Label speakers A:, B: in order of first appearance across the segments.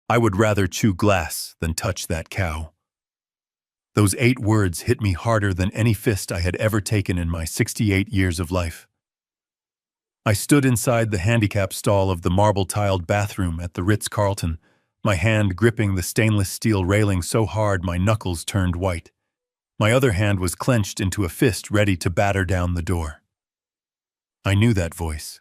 A: I would rather chew glass than touch that cow. Those 8 words hit me harder than any fist I had ever taken in my 68 years of life. I stood inside the handicap stall of the marble-tiled bathroom at the Ritz-Carlton, my hand gripping the stainless steel railing so hard my knuckles turned white. My other hand was clenched into a fist ready to batter down the door. I knew that voice.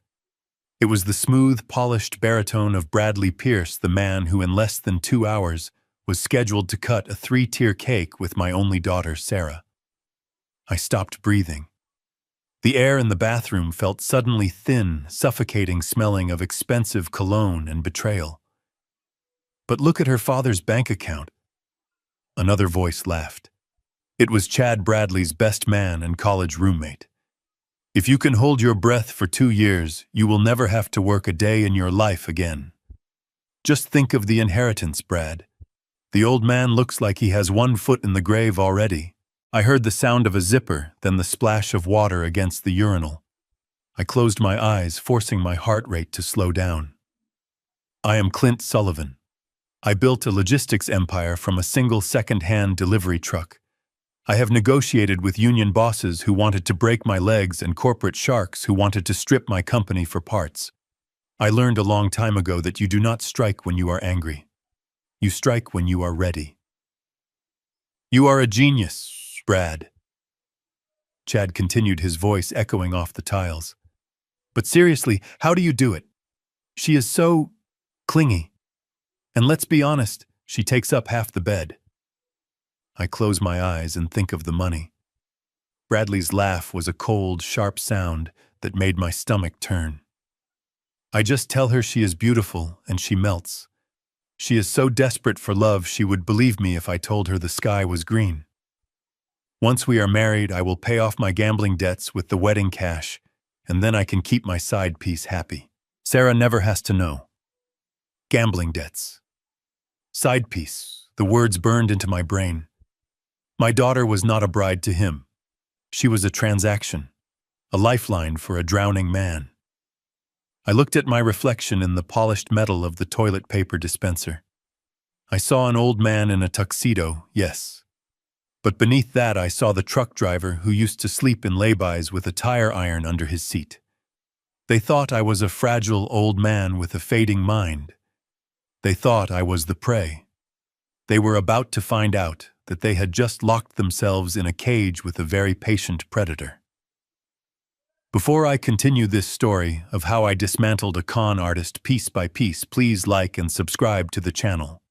A: It was the smooth, polished baritone of Bradley Pierce, the man who in less than 2 hours was scheduled to cut a 3-tier cake with my only daughter, Sarah. I stopped breathing. The air in the bathroom felt suddenly thin, suffocating, smelling of expensive cologne and betrayal. But look at her father's bank account. Another voice laughed. It was Chad Bradley's best man and college roommate. If you can hold your breath for 2 years, you will never have to work a day in your life again. Just think of the inheritance, Brad. The old man looks like he has 1 foot in the grave already. I heard the sound of a zipper, then the splash of water against the urinal. I closed my eyes, forcing my heart rate to slow down. I am Clint Sullivan. I built a logistics empire from a single second-hand delivery truck. I have negotiated with union bosses who wanted to break my legs and corporate sharks who wanted to strip my company for parts. I learned a long time ago that you do not strike when you are angry. You strike when you are ready. You are a genius, Brad. Chad continued, his voice echoing off the tiles. But seriously, how do you do it? She is so clingy. And let's be honest, she takes up half the bed. I close my eyes and think of the money. Bradley's laugh was a cold, sharp sound that made my stomach turn. I just tell her she is beautiful and she melts. She is so desperate for love she would believe me if I told her the sky was green. Once we are married, I will pay off my gambling debts with the wedding cash, and then I can keep my side piece happy. Sarah never has to know. Gambling debts. Side piece. The words burned into my brain. My daughter was not a bride to him. She was a transaction, a lifeline for a drowning man. I looked at my reflection in the polished metal of the toilet paper dispenser. I saw an old man in a tuxedo, yes. But beneath that I saw the truck driver who used to sleep in laybys with a tire iron under his seat. They thought I was a fragile old man with a fading mind. They thought I was the prey. They were about to find out that they had just locked themselves in a cage with a very patient predator. Before I continue this story of how I dismantled a con artist piece by piece, please like and subscribe to the channel.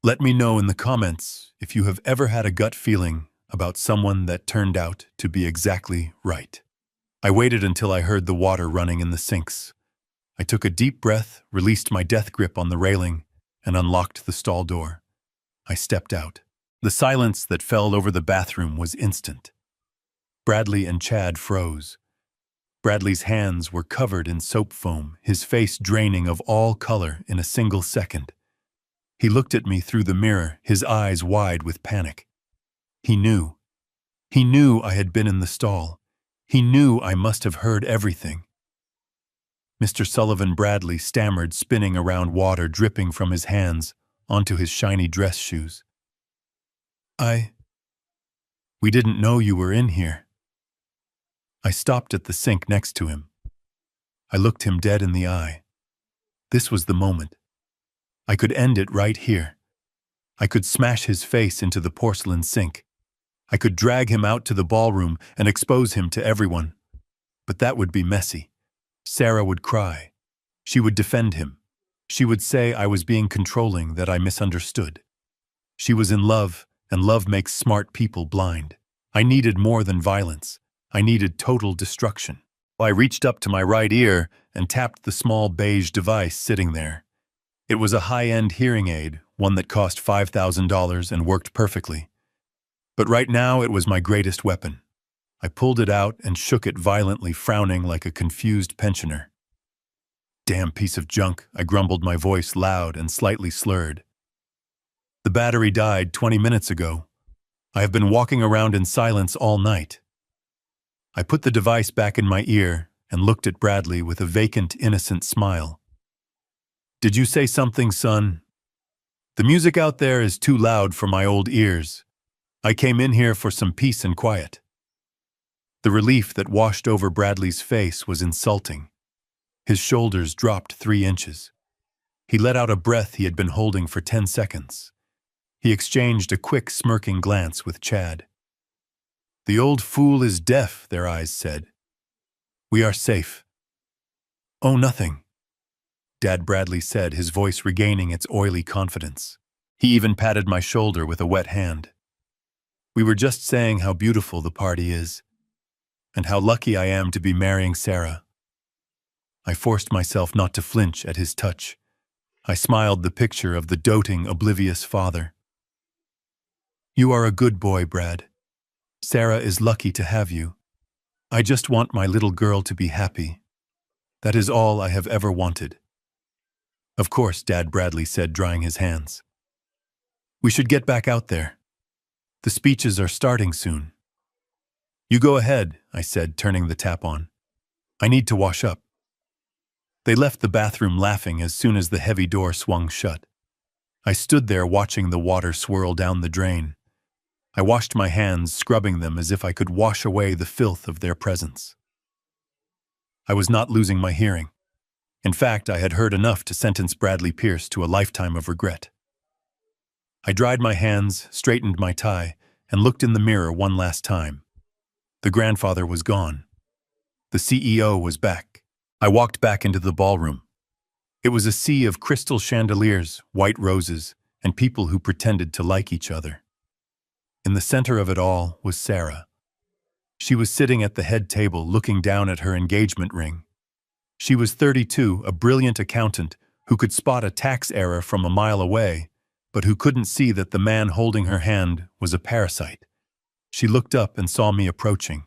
A: Let me know in the comments if you have ever had a gut feeling about someone that turned out to be exactly right. I waited until I heard the water running in the sinks. I took a deep breath, released my death grip on the railing, and unlocked the stall door. I stepped out. The silence that fell over the bathroom was instant. Bradley and Chad froze. Bradley's hands were covered in soap foam, his face draining of all color in a single second. He looked at me through the mirror, his eyes wide with panic. He knew. He knew I had been in the stall. He knew I must have heard everything. Mr. Sullivan, Bradley stammered, spinning around water dripping from his hands onto his shiny dress shoes. We didn't know you were in here. I stopped at the sink next to him. I looked him dead in the eye. This was the moment. I could end it right here. I could smash his face into the porcelain sink. I could drag him out to the ballroom and expose him to everyone. But that would be messy. Sarah would cry. She would defend him. She would say I was being controlling, that I misunderstood. She was in love, and love makes smart people blind. I needed more than violence. I needed total destruction. I reached up to my right ear and tapped the small beige device sitting there. It was a high-end hearing aid, one that cost $5,000 and worked perfectly. But right now it was my greatest weapon. I pulled it out and shook it violently, frowning like a confused pensioner. Damn piece of junk, I grumbled, my voice loud and slightly slurred. The battery died 20 minutes ago. I have been walking around in silence all night. I put the device back in my ear and looked at Bradley with a vacant, innocent smile. Did you say something, son? The music out there is too loud for my old ears. I came in here for some peace and quiet. The relief that washed over Bradley's face was insulting. His shoulders dropped 3 inches. He let out a breath he had been holding for 10 seconds. He exchanged a quick, smirking glance with Chad. "The old fool is deaf," their eyes said. "We are safe." "Oh, nothing," Dad Bradley said, his voice regaining its oily confidence. He even patted my shoulder with a wet hand. "We were just saying how beautiful the party is, and how lucky I am to be marrying Sarah." I forced myself not to flinch at his touch. I smiled, the picture of the doting, oblivious father. "You are a good boy, Brad. Sarah is lucky to have you. I just want my little girl to be happy. That is all I have ever wanted." "Of course," Dad Bradley said, drying his hands. "We should get back out there. The speeches are starting soon." "You go ahead," I said, turning the tap on. "I need to wash up." They left the bathroom laughing as soon as the heavy door swung shut. I stood there watching the water swirl down the drain. I washed my hands, scrubbing them as if I could wash away the filth of their presence. I was not losing my hearing. In fact, I had heard enough to sentence Bradley Pierce to a lifetime of regret. I dried my hands, straightened my tie, and looked in the mirror one last time. The grandfather was gone. The CEO was back. I walked back into the ballroom. It was a sea of crystal chandeliers, white roses, and people who pretended to like each other. In the center of it all was Sarah. She was sitting at the head table looking down at her engagement ring. She was 32, a brilliant accountant who could spot a tax error from a mile away, but who couldn't see that the man holding her hand was a parasite. She looked up and saw me approaching.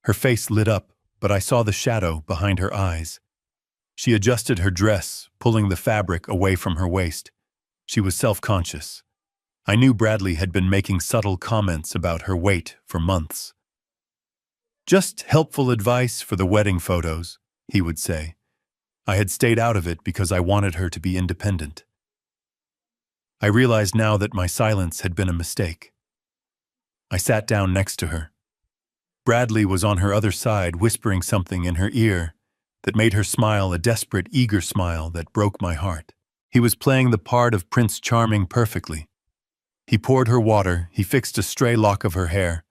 A: Her face lit up, but I saw the shadow behind her eyes. She adjusted her dress, pulling the fabric away from her waist. She was self-conscious. I knew Bradley had been making subtle comments about her weight for months. "Just helpful advice for the wedding photos," he would say. I had stayed out of it because I wanted her to be independent. I realized now that my silence had been a mistake. I sat down next to her. Bradley was on her other side, whispering something in her ear that made her smile, a desperate, eager smile that broke my heart. He was playing the part of Prince Charming perfectly. He poured her water, he fixed a stray lock of her hair.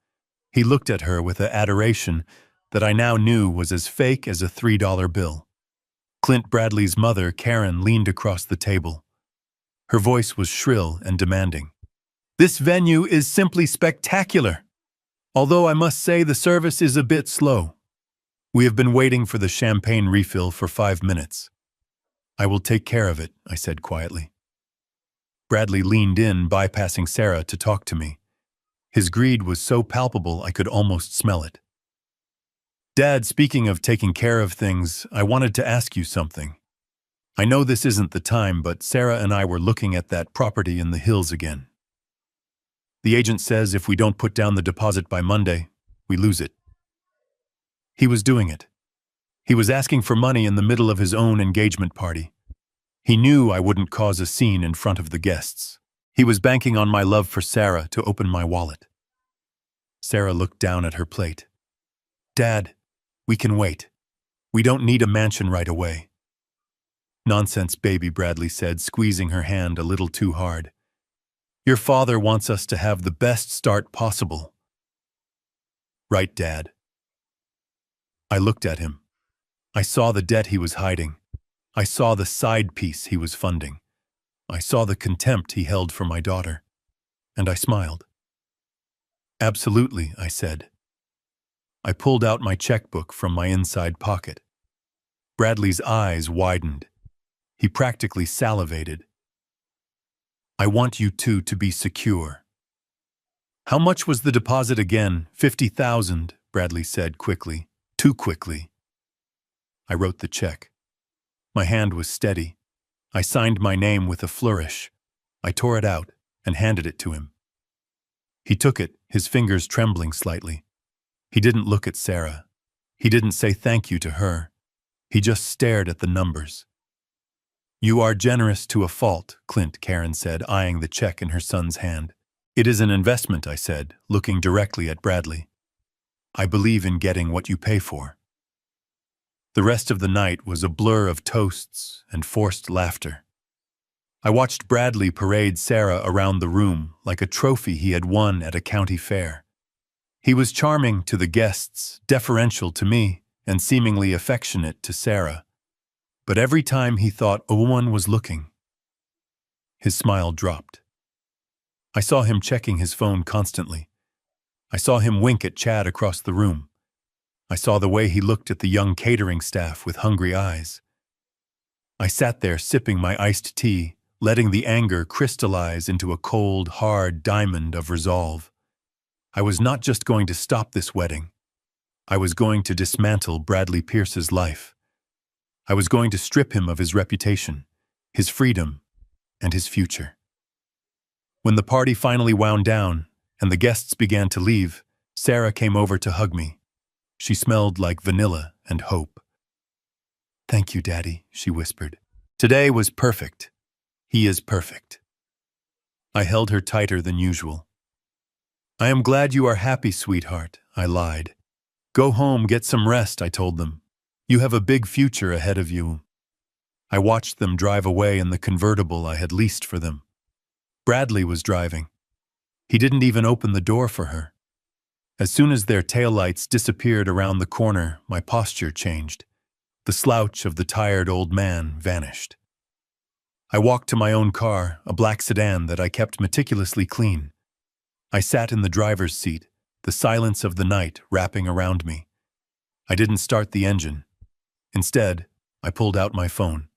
A: He looked at her with an adoration that I now knew was as fake as a $3 bill. Clint Bradley's mother, Karen, leaned across the table. Her voice was shrill and demanding. "This venue is simply spectacular. Although I must say the service is a bit slow. We have been waiting for the champagne refill for 5 minutes. "I will take care of it," I said quietly. Bradley leaned in, bypassing Sarah, to talk to me. His greed was so palpable I could almost smell it. "Dad, speaking of taking care of things, I wanted to ask you something. I know this isn't the time, but Sarah and I were looking at that property in the hills again. The agent says if we don't put down the deposit by Monday, we lose it." He was doing it. He was asking for money in the middle of his own engagement party. He knew I wouldn't cause a scene in front of the guests. He was banking on my love for Sarah to open my wallet. Sarah looked down at her plate. "Dad, we can wait. We don't need a mansion right away." "Nonsense, baby," Bradley said, squeezing her hand a little too hard. "Your father wants us to have the best start possible." "Right, Dad." I looked at him. I saw the debt he was hiding. I saw the side piece he was funding. I saw the contempt he held for my daughter. And I smiled. "Absolutely," I said. I pulled out my checkbook from my inside pocket. Bradley's eyes widened. He practically salivated. "I want you two to be secure." "How much was the deposit again?" $50,000, Bradley said quickly. Too quickly. I wrote the check. My hand was steady. I signed my name with a flourish. I tore it out and handed it to him. He took it, his fingers trembling slightly. He didn't look at Sarah. He didn't say thank you to her. He just stared at the numbers. You are generous to a fault, Clint, Karen said, eyeing the check in her son's hand. It is an investment, I said, looking directly at Bradley. I believe in getting what you pay for. The rest of the night was a blur of toasts and forced laughter. I watched Bradley parade Sarah around the room like a trophy he had won at a county fair. He was charming to the guests, deferential to me, and seemingly affectionate to Sarah. But every time he thought a woman was looking, his smile dropped. I saw him checking his phone constantly. I saw him wink at Chad across the room. I saw the way he looked at the young catering staff with hungry eyes. I sat there sipping my iced tea, letting the anger crystallize into a cold, hard diamond of resolve. I was not just going to stop this wedding. I was going to dismantle Bradley Pierce's life. I was going to strip him of his reputation, his freedom, and his future. When the party finally wound down and the guests began to leave, Sarah came over to hug me. She smelled like vanilla and hope. "Thank you, Daddy," she whispered. "Today was perfect. He is perfect." I held her tighter than usual. "I am glad you are happy, sweetheart," I lied. "Go home, get some rest," I told them. "You have a big future ahead of you." I watched them drive away in the convertible I had leased for them. Bradley was driving. He didn't even open the door for her. As soon as their taillights disappeared around the corner, my posture changed. The slouch of the tired old man vanished. I walked to my own car, a black sedan that I kept meticulously clean. I sat in the driver's seat, the silence of the night wrapping around me. I didn't start the engine. Instead, I pulled out my phone.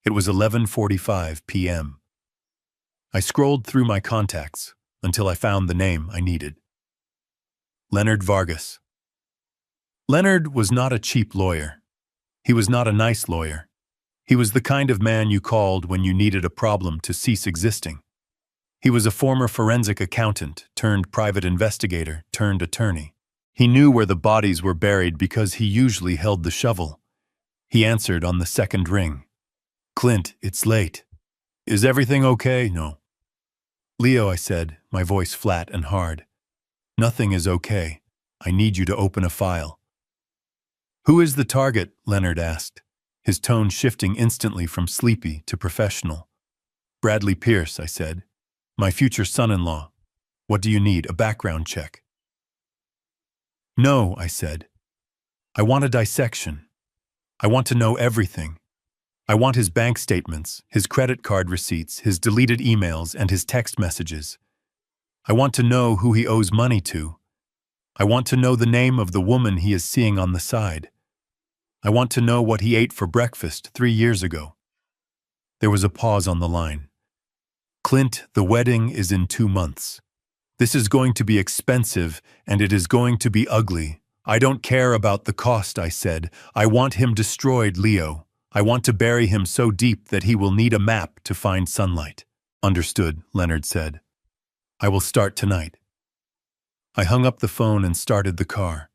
A: It was 11:45 p.m. I scrolled through my contacts until I found the name I needed. Leonard Vargas. Leonard was not a cheap lawyer. He was not a nice lawyer. He was the kind of man you called when you needed a problem to cease existing. He was a former forensic accountant turned private investigator turned attorney. He knew where the bodies were buried because he usually held the shovel. He answered on the second ring. "Clint, it's late. Is everything okay?" "No." "Leo," I said, my voice flat and hard. "Nothing is okay. I need you to open a file." "Who is the target?" Leonard asked, his tone shifting instantly from sleepy to professional. "Bradley Pierce," I said. "My future son-in-law. What do you need, a background check?" "No," I said. "I want a dissection. I want to know everything. I want his bank statements, his credit card receipts, his deleted emails, and his text messages. I want to know who he owes money to. I want to know the name of the woman he is seeing on the side. I want to know what he ate for breakfast 3 years ago." There was a pause on the line. "Clint, the wedding is in 2 months. This is going to be expensive, and it is going to be ugly. I don't care about the cost," I said. "I want him destroyed, Leo. I want to bury him so deep that he will need a map to find sunlight." "Understood," Leonard said. "I will start tonight." I hung up the phone and started the car.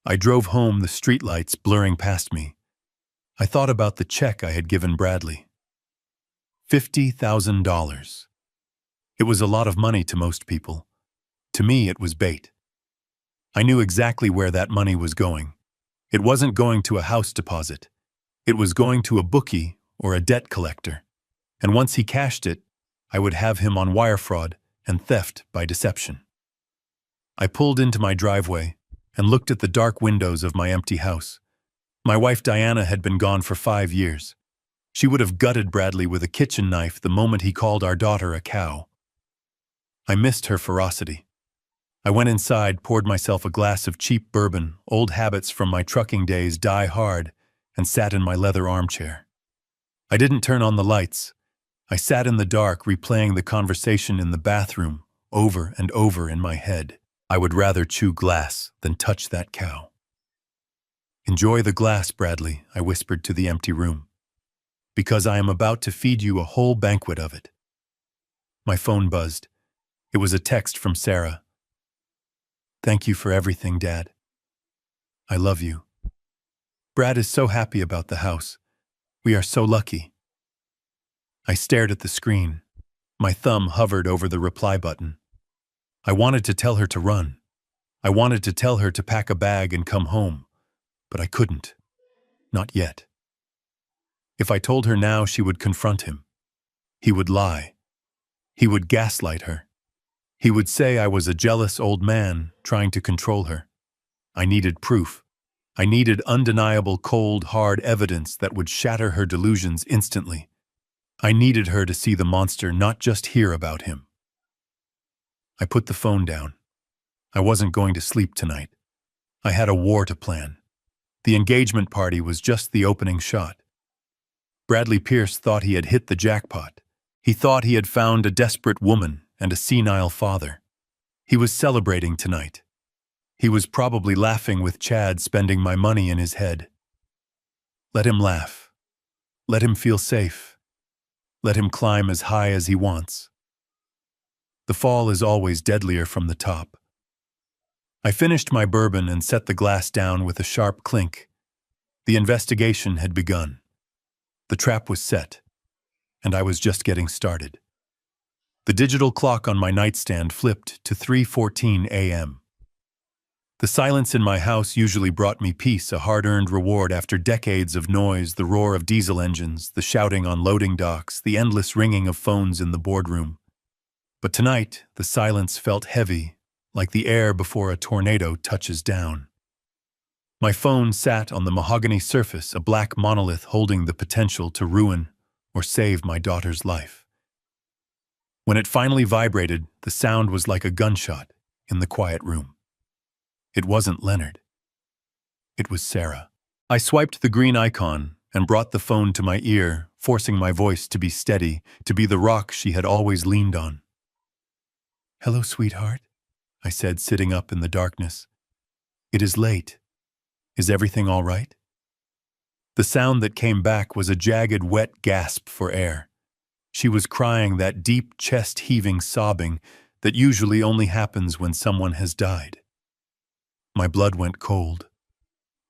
A: I drove home, the streetlights blurring past me. I thought about the check I had given Bradley. $50,000. It was a lot of money to most people. To me, it was bait. I knew exactly where that money was going. It wasn't going to a house deposit. It was going to a bookie or a debt collector. And once he cashed it, I would have him on wire fraud and theft by deception. I pulled into my driveway and looked at the dark windows of my empty house. My wife Diana had been gone for 5 years. She would have gutted Bradley with a kitchen knife the moment he called our daughter a cow. I missed her ferocity. I went inside, poured myself a glass of cheap bourbon, old habits from my trucking days die hard, and sat in my leather armchair. I didn't turn on the lights. I sat in the dark, replaying the conversation in the bathroom over and over in my head. I would rather chew glass than touch that cow. "Enjoy the glass, Bradley," I whispered to the empty room, "because I am about to feed you a whole banquet of it." My phone buzzed. It was a text from Sarah. "Thank you for everything, Dad. I love you. Brad is so happy about the house. We are so lucky." I stared at the screen. My thumb hovered over the reply button. I wanted to tell her to run. I wanted to tell her to pack a bag and come home, but I couldn't. Not yet. If I told her now, she would confront him. He would lie. He would gaslight her. He would say I was a jealous old man trying to control her. I needed proof. I needed undeniable, cold, hard evidence that would shatter her delusions instantly. I needed her to see the monster, not just hear about him. I put the phone down. I wasn't going to sleep tonight. I had a war to plan. The engagement party was just the opening shot. Bradley Pierce thought he had hit the jackpot. He thought he had found a desperate woman and a senile father. He was celebrating tonight. He was probably laughing with Chad spending my money in his head. Let him laugh. Let him feel safe. Let him climb as high as he wants. The fall is always deadlier from the top. I finished my bourbon and set the glass down with a sharp clink. The investigation had begun. The trap was set, and I was just getting started. The digital clock on my nightstand flipped to 3:14 a.m. The silence in my house usually brought me peace, a hard-earned reward after decades of noise, the roar of diesel engines, the shouting on loading docks, the endless ringing of phones in the boardroom. But tonight, the silence felt heavy, like the air before a tornado touches down. My phone sat on the mahogany surface, a black monolith holding the potential to ruin or save my daughter's life. When it finally vibrated, the sound was like a gunshot in the quiet room. It wasn't Leonard. It was Sarah. I swiped the green icon and brought the phone to my ear, forcing my voice to be steady, to be the rock she had always leaned on. "Hello, sweetheart," I said, sitting up in the darkness. "It is late. Is everything all right?" The sound that came back was a jagged, wet gasp for air. She was crying, that deep, chest-heaving sobbing that usually only happens when someone has died. My blood went cold.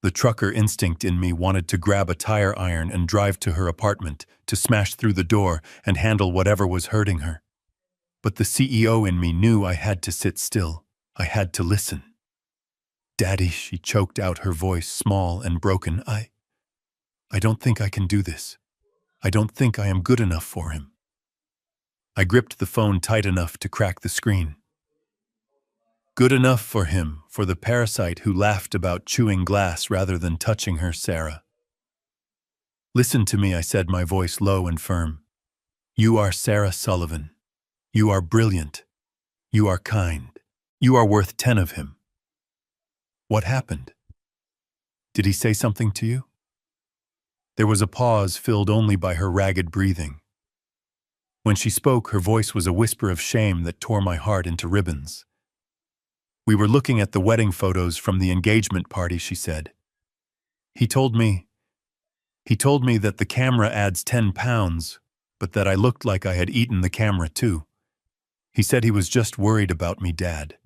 A: The trucker instinct in me wanted to grab a tire iron and drive to her apartment, to smash through the door and handle whatever was hurting her. But the CEO in me knew I had to sit still. I had to listen. "Daddy," she choked out, her voice small and broken. I don't think I can do this. I don't think I am good enough for him." I gripped the phone tight enough to crack the screen. Good enough for him, for the parasite who laughed about chewing glass rather than touching her, Sarah. "Listen to me," I said, my voice low and firm. "You are Sarah Sullivan. You are brilliant. You are kind. You are worth 10 of him. What happened? Did he say something to you?" There was a pause filled only by her ragged breathing. When she spoke, her voice was a whisper of shame that tore my heart into ribbons. "We were looking at the wedding photos from the engagement party," she said. He told me that the camera adds 10 pounds, but that I looked like I had eaten the camera too. He said he was just worried about me, Dad.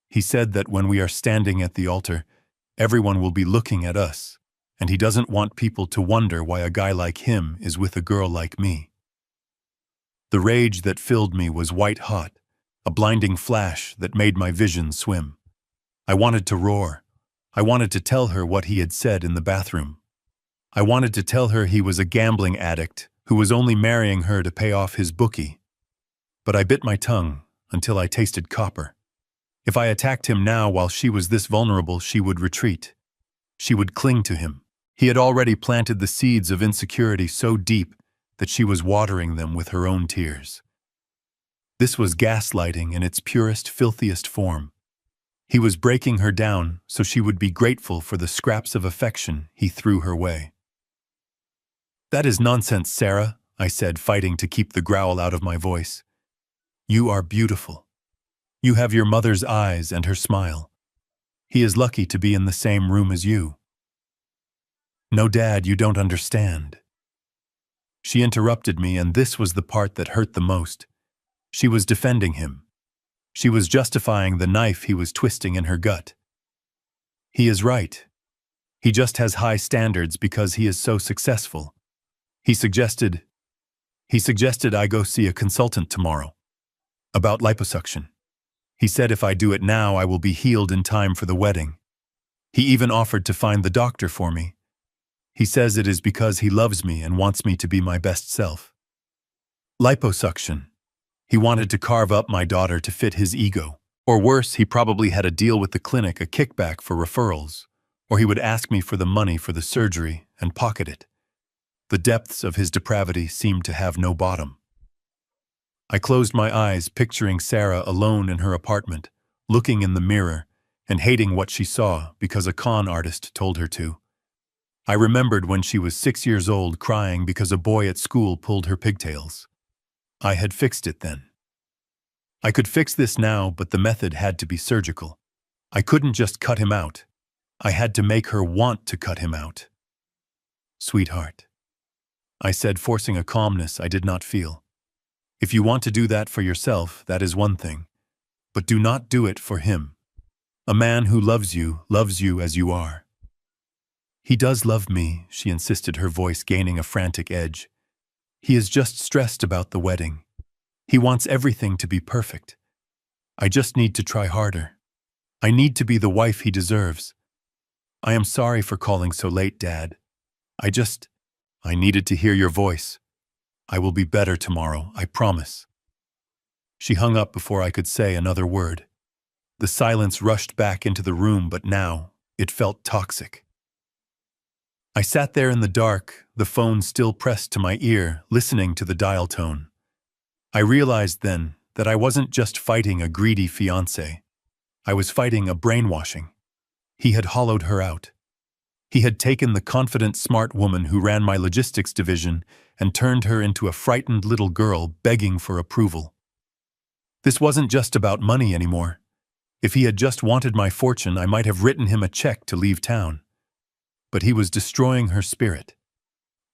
A: He said that when we are standing at the altar, everyone will be looking at us, and he doesn't want people to wonder why a guy like him is with a girl like me." The rage that filled me was white-hot, a blinding flash that made my vision swim. I wanted to roar. I wanted to tell her what he had said in the bathroom. I wanted to tell her he was a gambling addict who was only marrying her to pay off his bookie. But I bit my tongue until I tasted copper. If I attacked him now while she was this vulnerable, she would retreat. She would cling to him. He had already planted the seeds of insecurity so deep that she was watering them with her own tears. This was gaslighting in its purest, filthiest form. He was breaking her down so she would be grateful for the scraps of affection he threw her way. "That is nonsense, Sarah," I said, fighting to keep the growl out of my voice. "You are beautiful. You have your mother's eyes and her smile. He is lucky to be in the same room as you." "No, Dad, you don't understand." She interrupted me, and this was the part that hurt the most. She was defending him. She was justifying the knife he was twisting in her gut. "He is right. He just has high standards because he is so successful." He suggested, He suggested I go see a consultant tomorrow about liposuction. He said if I do it now, I will be healed in time for the wedding. He even offered to find the doctor for me. He says it is because he loves me and wants me to be my best self. Liposuction. He wanted to carve up my daughter to fit his ego. Or worse, he probably had a deal with the clinic, a kickback for referrals. Or he would ask me for the money for the surgery and pocket it. The depths of his depravity seemed to have no bottom. I closed my eyes, picturing Sarah alone in her apartment, looking in the mirror and hating what she saw because a con artist told her to. I remembered when she was 6 years old crying because a boy at school pulled her pigtails. I had fixed it then. I could fix this now, but the method had to be surgical. I couldn't just cut him out. I had to make her want to cut him out. Sweetheart, I said, forcing a calmness I did not feel. If you want to do that for yourself, that is one thing. But do not do it for him. A man who loves you as you are. He does love me, she insisted, her voice gaining a frantic edge. He is just stressed about the wedding. He wants everything to be perfect. I just need to try harder. I need to be the wife he deserves. I am sorry for calling so late, Dad. I needed to hear your voice. I will be better tomorrow, I promise. She hung up before I could say another word. The silence rushed back into the room, but now it felt toxic. I sat there in the dark, the phone still pressed to my ear, listening to the dial tone. I realized then that I wasn't just fighting a greedy fiancé. I was fighting a brainwashing. He had hollowed her out. He had taken the confident, smart woman who ran my logistics division and turned her into a frightened little girl begging for approval. This wasn't just about money anymore. If he had just wanted my fortune, I might have written him a check to leave town. But he was destroying her spirit.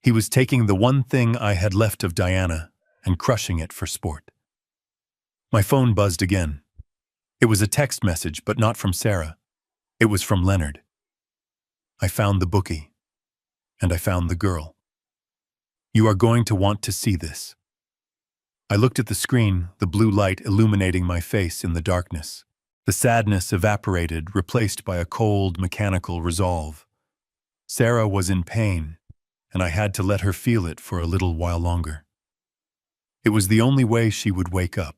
A: He was taking the one thing I had left of Diana and crushing it for sport. My phone buzzed again. It was a text message, but not from Sarah. It was from Leonard. I found the bookie, and I found the girl. You are going to want to see this. I looked at the screen, the blue light illuminating my face in the darkness. The sadness evaporated, replaced by a cold, mechanical resolve. Sarah was in pain, and I had to let her feel it for a little while longer. It was the only way she would wake up.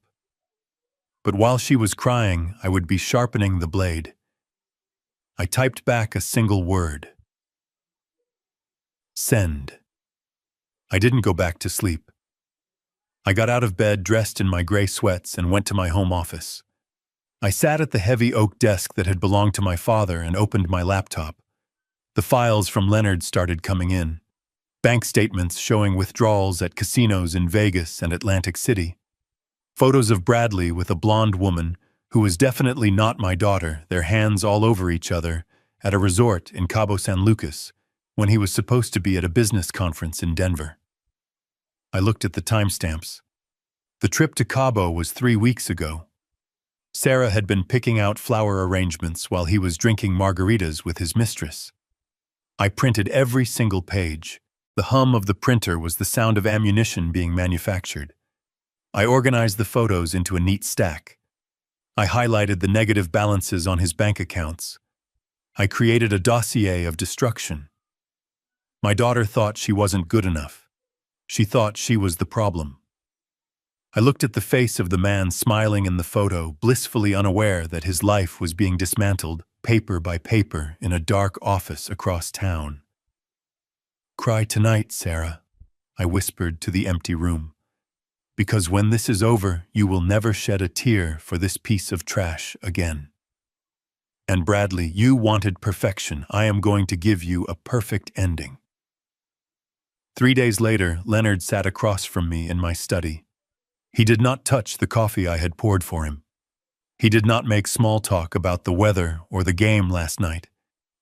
A: But while she was crying, I would be sharpening the blade. I typed back a single word. Send. I didn't go back to sleep. I got out of bed, dressed in my gray sweats, and went to my home office. I sat at the heavy oak desk that had belonged to my father and opened my laptop. The files from Leonard started coming in. Bank statements showing withdrawals at casinos in Vegas and Atlantic City. Photos of Bradley with a blonde woman who was definitely not my daughter, their hands all over each other, at a resort in Cabo San Lucas when he was supposed to be at a business conference in Denver. I looked at the timestamps. The trip to Cabo was 3 weeks ago. Sarah had been picking out flower arrangements while he was drinking margaritas with his mistress. I printed every single page. The hum of the printer was the sound of ammunition being manufactured. I organized the photos into a neat stack. I highlighted the negative balances on his bank accounts. I created a dossier of destruction. My daughter thought she wasn't good enough. She thought she was the problem. I looked at the face of the man smiling in the photo, blissfully unaware that his life was being dismantled, paper by paper, in a dark office across town. Cry tonight, Sarah, I whispered to the empty room. Because when this is over, you will never shed a tear for this piece of trash again. And Bradley, you wanted perfection. I am going to give you a perfect ending. 3 days later, Leonard sat across from me in my study. He did not touch the coffee I had poured for him. He did not make small talk about the weather or the game last night.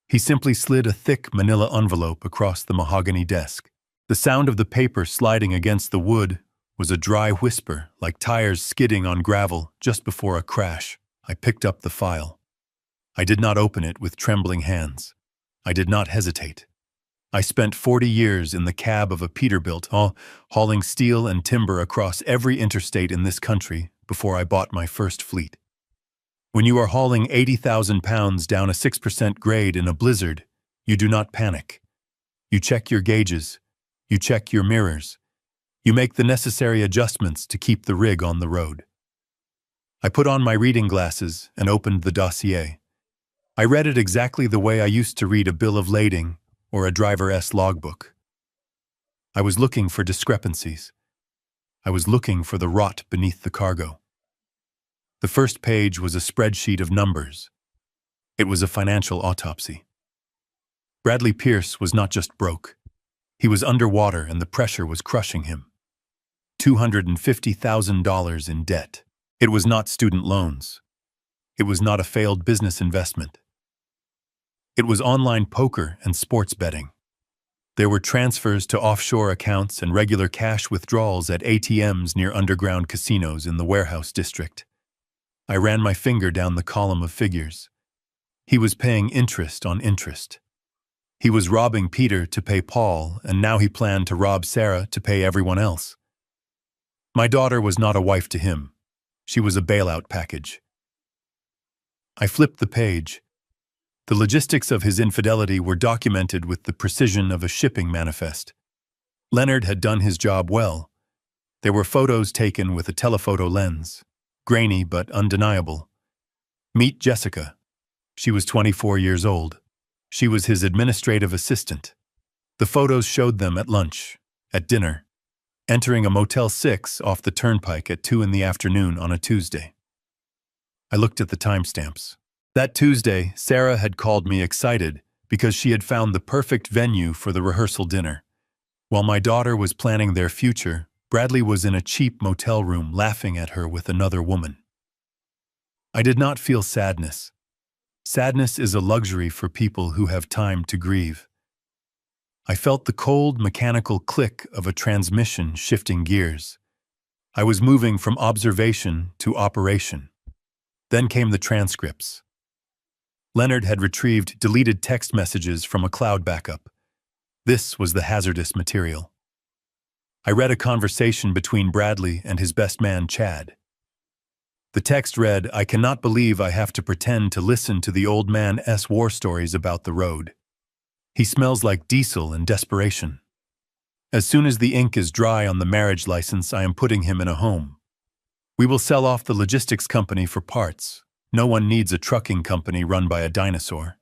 A: He simply slid a thick manila envelope across the mahogany desk. The sound of the paper sliding against the wood was a dry whisper, like tires skidding on gravel just before a crash. I picked up the file. I did not open it with trembling hands. I did not hesitate. I spent 40 years in the cab of a Peterbilt, hauling steel and timber across every interstate in this country before I bought my first fleet. When you are hauling 80,000 pounds down a 6% grade in a blizzard, you do not panic. You check your gauges. You check your mirrors. You make the necessary adjustments to keep the rig on the road. I put on my reading glasses and opened the dossier. I read it exactly the way I used to read a bill of lading or a driver's logbook. I was looking for discrepancies. I was looking for the rot beneath the cargo. The first page was a spreadsheet of numbers. It was a financial autopsy. Bradley Pierce was not just broke. He was underwater and the pressure was crushing him. $250,000 in debt. It was not student loans. It was not a failed business investment. It was online poker and sports betting. There were transfers to offshore accounts and regular cash withdrawals at ATMs near underground casinos in the warehouse district. I ran my finger down the column of figures. He was paying interest on interest. He was robbing Peter to pay Paul, and now he planned to rob Sarah to pay everyone else. My daughter was not a wife to him. She was a bailout package. I flipped the page. The logistics of his infidelity were documented with the precision of a shipping manifest. Leonard had done his job well. There were photos taken with a telephoto lens, grainy but undeniable. Meet Jessica. She was 24 years old. She was his administrative assistant. The photos showed them at lunch, at dinner, entering a Motel 6 off the turnpike at 2 in the afternoon on a Tuesday. I looked at the timestamps. That Tuesday, Sarah had called me excited because she had found the perfect venue for the rehearsal dinner. While my daughter was planning their future, Bradley was in a cheap motel room laughing at her with another woman. I did not feel sadness. Sadness is a luxury for people who have time to grieve. I felt the cold, mechanical click of a transmission shifting gears. I was moving from observation to operation. Then came the transcripts. Leonard had retrieved deleted text messages from a cloud backup. This was the hazardous material. I read a conversation between Bradley and his best man, Chad. The text read, "I cannot believe I have to pretend to listen to the old man's war stories about the road. He smells like diesel and desperation. As soon as the ink is dry on the marriage license, I am putting him in a home. We will sell off the logistics company for parts. No one needs a trucking company run by a dinosaur."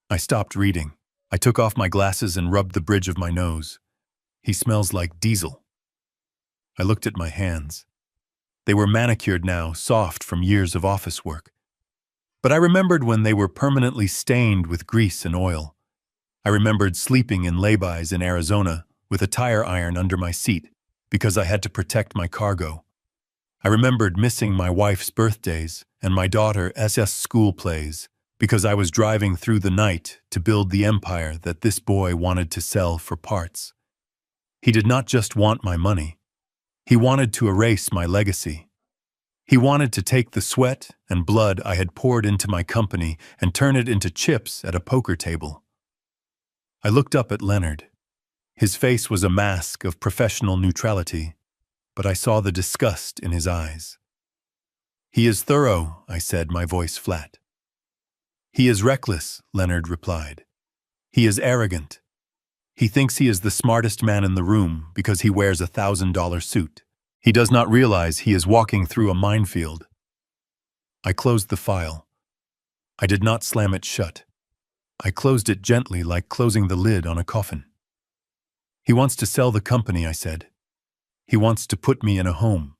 A: I stopped reading. I took off my glasses and rubbed the bridge of my nose. He smells like diesel. I looked at my hands. They were manicured now, soft from years of office work. But I remembered when they were permanently stained with grease and oil. I remembered sleeping in laybys in Arizona with a tire iron under my seat because I had to protect my cargo. I remembered missing my wife's birthdays and my daughter's school plays because I was driving through the night to build the empire that this boy wanted to sell for parts. He did not just want my money. He wanted to erase my legacy. He wanted to take the sweat and blood I had poured into my company and turn it into chips at a poker table. I looked up at Leonard. His face was a mask of professional neutrality, but I saw the disgust in his eyes. "He is thorough," I said, my voice flat. "He is reckless," Leonard replied. "He is arrogant. He thinks he is the smartest man in the room because he wears a $1,000 suit. He does not realize he is walking through a minefield." I closed the file. I did not slam it shut. I closed it gently, like closing the lid on a coffin. "He wants to sell the company," I said. "He wants to put me in a home."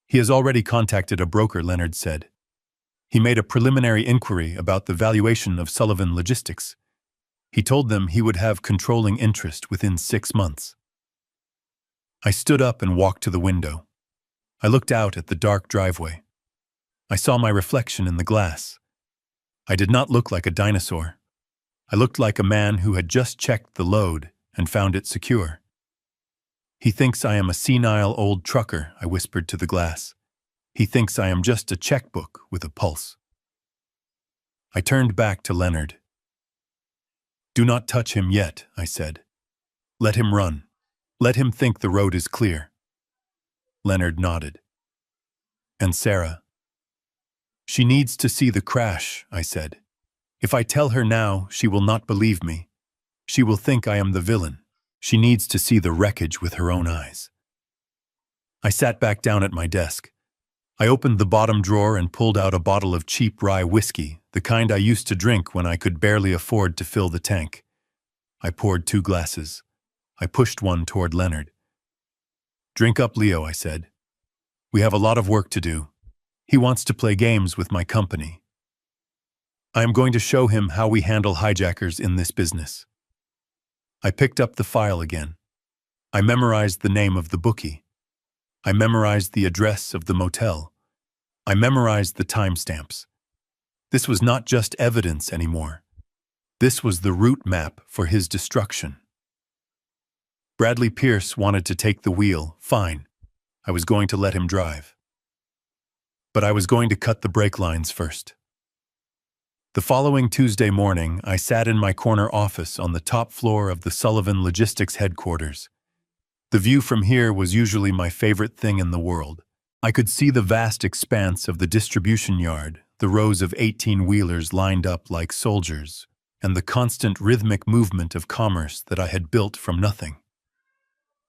A: "He has already contacted a broker," Leonard said. "He made a preliminary inquiry about the valuation of Sullivan Logistics. He told them he would have controlling interest within 6 months." I stood up and walked to the window. I looked out at the dark driveway. I saw my reflection in the glass. I did not look like a dinosaur. I looked like a man who had just checked the load and found it secure. "He thinks I am a senile old trucker," I whispered to the glass. "He thinks I am just a checkbook with a pulse." I turned back to Leonard. Do not touch him yet, I said. Let him run. Let him think the road is clear. Leonard nodded. And Sarah? She needs to see the crash, I said. If I tell her now, she will not believe me. She will think I am the villain. She needs to see the wreckage with her own eyes. I sat back down at my desk. I opened the bottom drawer and pulled out a bottle of cheap rye whiskey, the kind I used to drink when I could barely afford to fill the tank. I poured 2 glasses. I pushed one toward Leonard. Drink up, Leo, I said. We have a lot of work to do. He wants to play games with my company. I am going to show him how we handle hijackers in this business. I picked up the file again. I memorized the name of the bookie. I memorized the address of the motel. I memorized the timestamps. This was not just evidence anymore. This was the route map for his destruction. Bradley Pierce wanted to take the wheel, fine. I was going to let him drive. But I was going to cut the brake lines first. The following Tuesday morning, I sat in my corner office on the top floor of the Sullivan Logistics headquarters. The view from here was usually my favorite thing in the world. I could see the vast expanse of the distribution yard, the rows of 18-wheelers lined up like soldiers, and the constant rhythmic movement of commerce that I had built from nothing.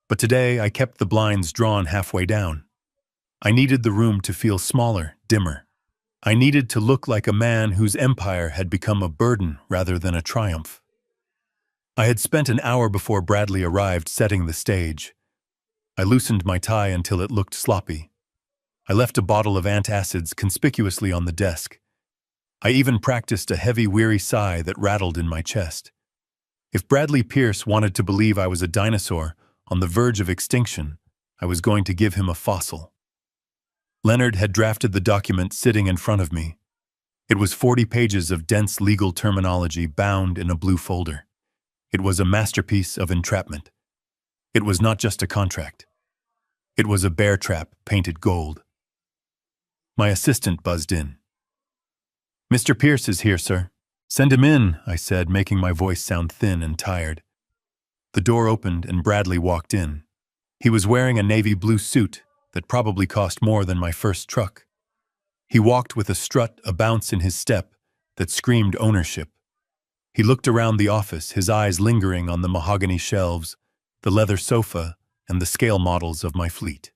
A: But today I kept the blinds drawn halfway down. I needed the room to feel smaller, dimmer. I needed to look like a man whose empire had become a burden rather than a triumph. I had spent an hour before Bradley arrived setting the stage. I loosened my tie until it looked sloppy. I left a bottle of antacids conspicuously on the desk. I even practiced a heavy, weary sigh that rattled in my chest. If Bradley Pierce wanted to believe I was a dinosaur on the verge of extinction, I was going to give him a fossil. Leonard had drafted the document sitting in front of me. It was 40 pages of dense legal terminology bound in a blue folder. It was a masterpiece of entrapment. It was not just a contract. It was a bear trap painted gold. My assistant buzzed in. Mr. Pierce is here, sir. Send him in, I said, making my voice sound thin and tired. The door opened and Bradley walked in. He was wearing a navy blue suit that probably cost more than my first truck. He walked with a strut, a bounce in his step that screamed ownership. He looked around the office, his eyes lingering on the mahogany shelves, the leather sofa, and the scale models of my fleet.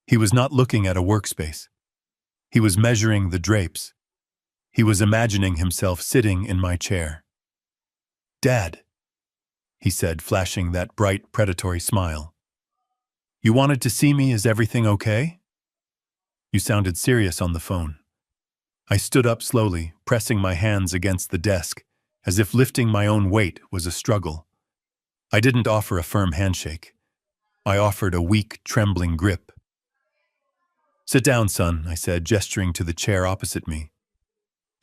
A: He was not looking at a workspace. He was measuring the drapes. He was imagining himself sitting in my chair. "Dad," he said, flashing that bright, predatory smile. "You wanted to see me, is everything okay?" You sounded serious on the phone. I stood up slowly, pressing my hands against the desk, as if lifting my own weight was a struggle. I didn't offer a firm handshake. I offered a weak, trembling grip. "Sit down, son," I said, gesturing to the chair opposite me.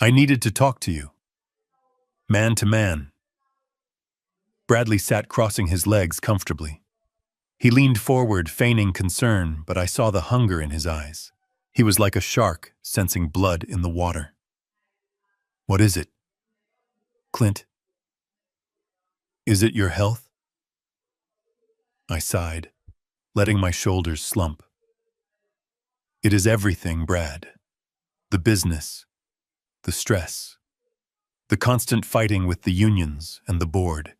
A: "I needed to talk to you. Man to man." Bradley sat crossing his legs comfortably. He leaned forward, feigning concern, but I saw the hunger in his eyes. He was like a shark, sensing blood in the water. "What is it?" "Clint, is it your health?" I sighed, letting my shoulders slump. "It is everything, Brad. The business, the stress, the constant fighting with the unions and the board.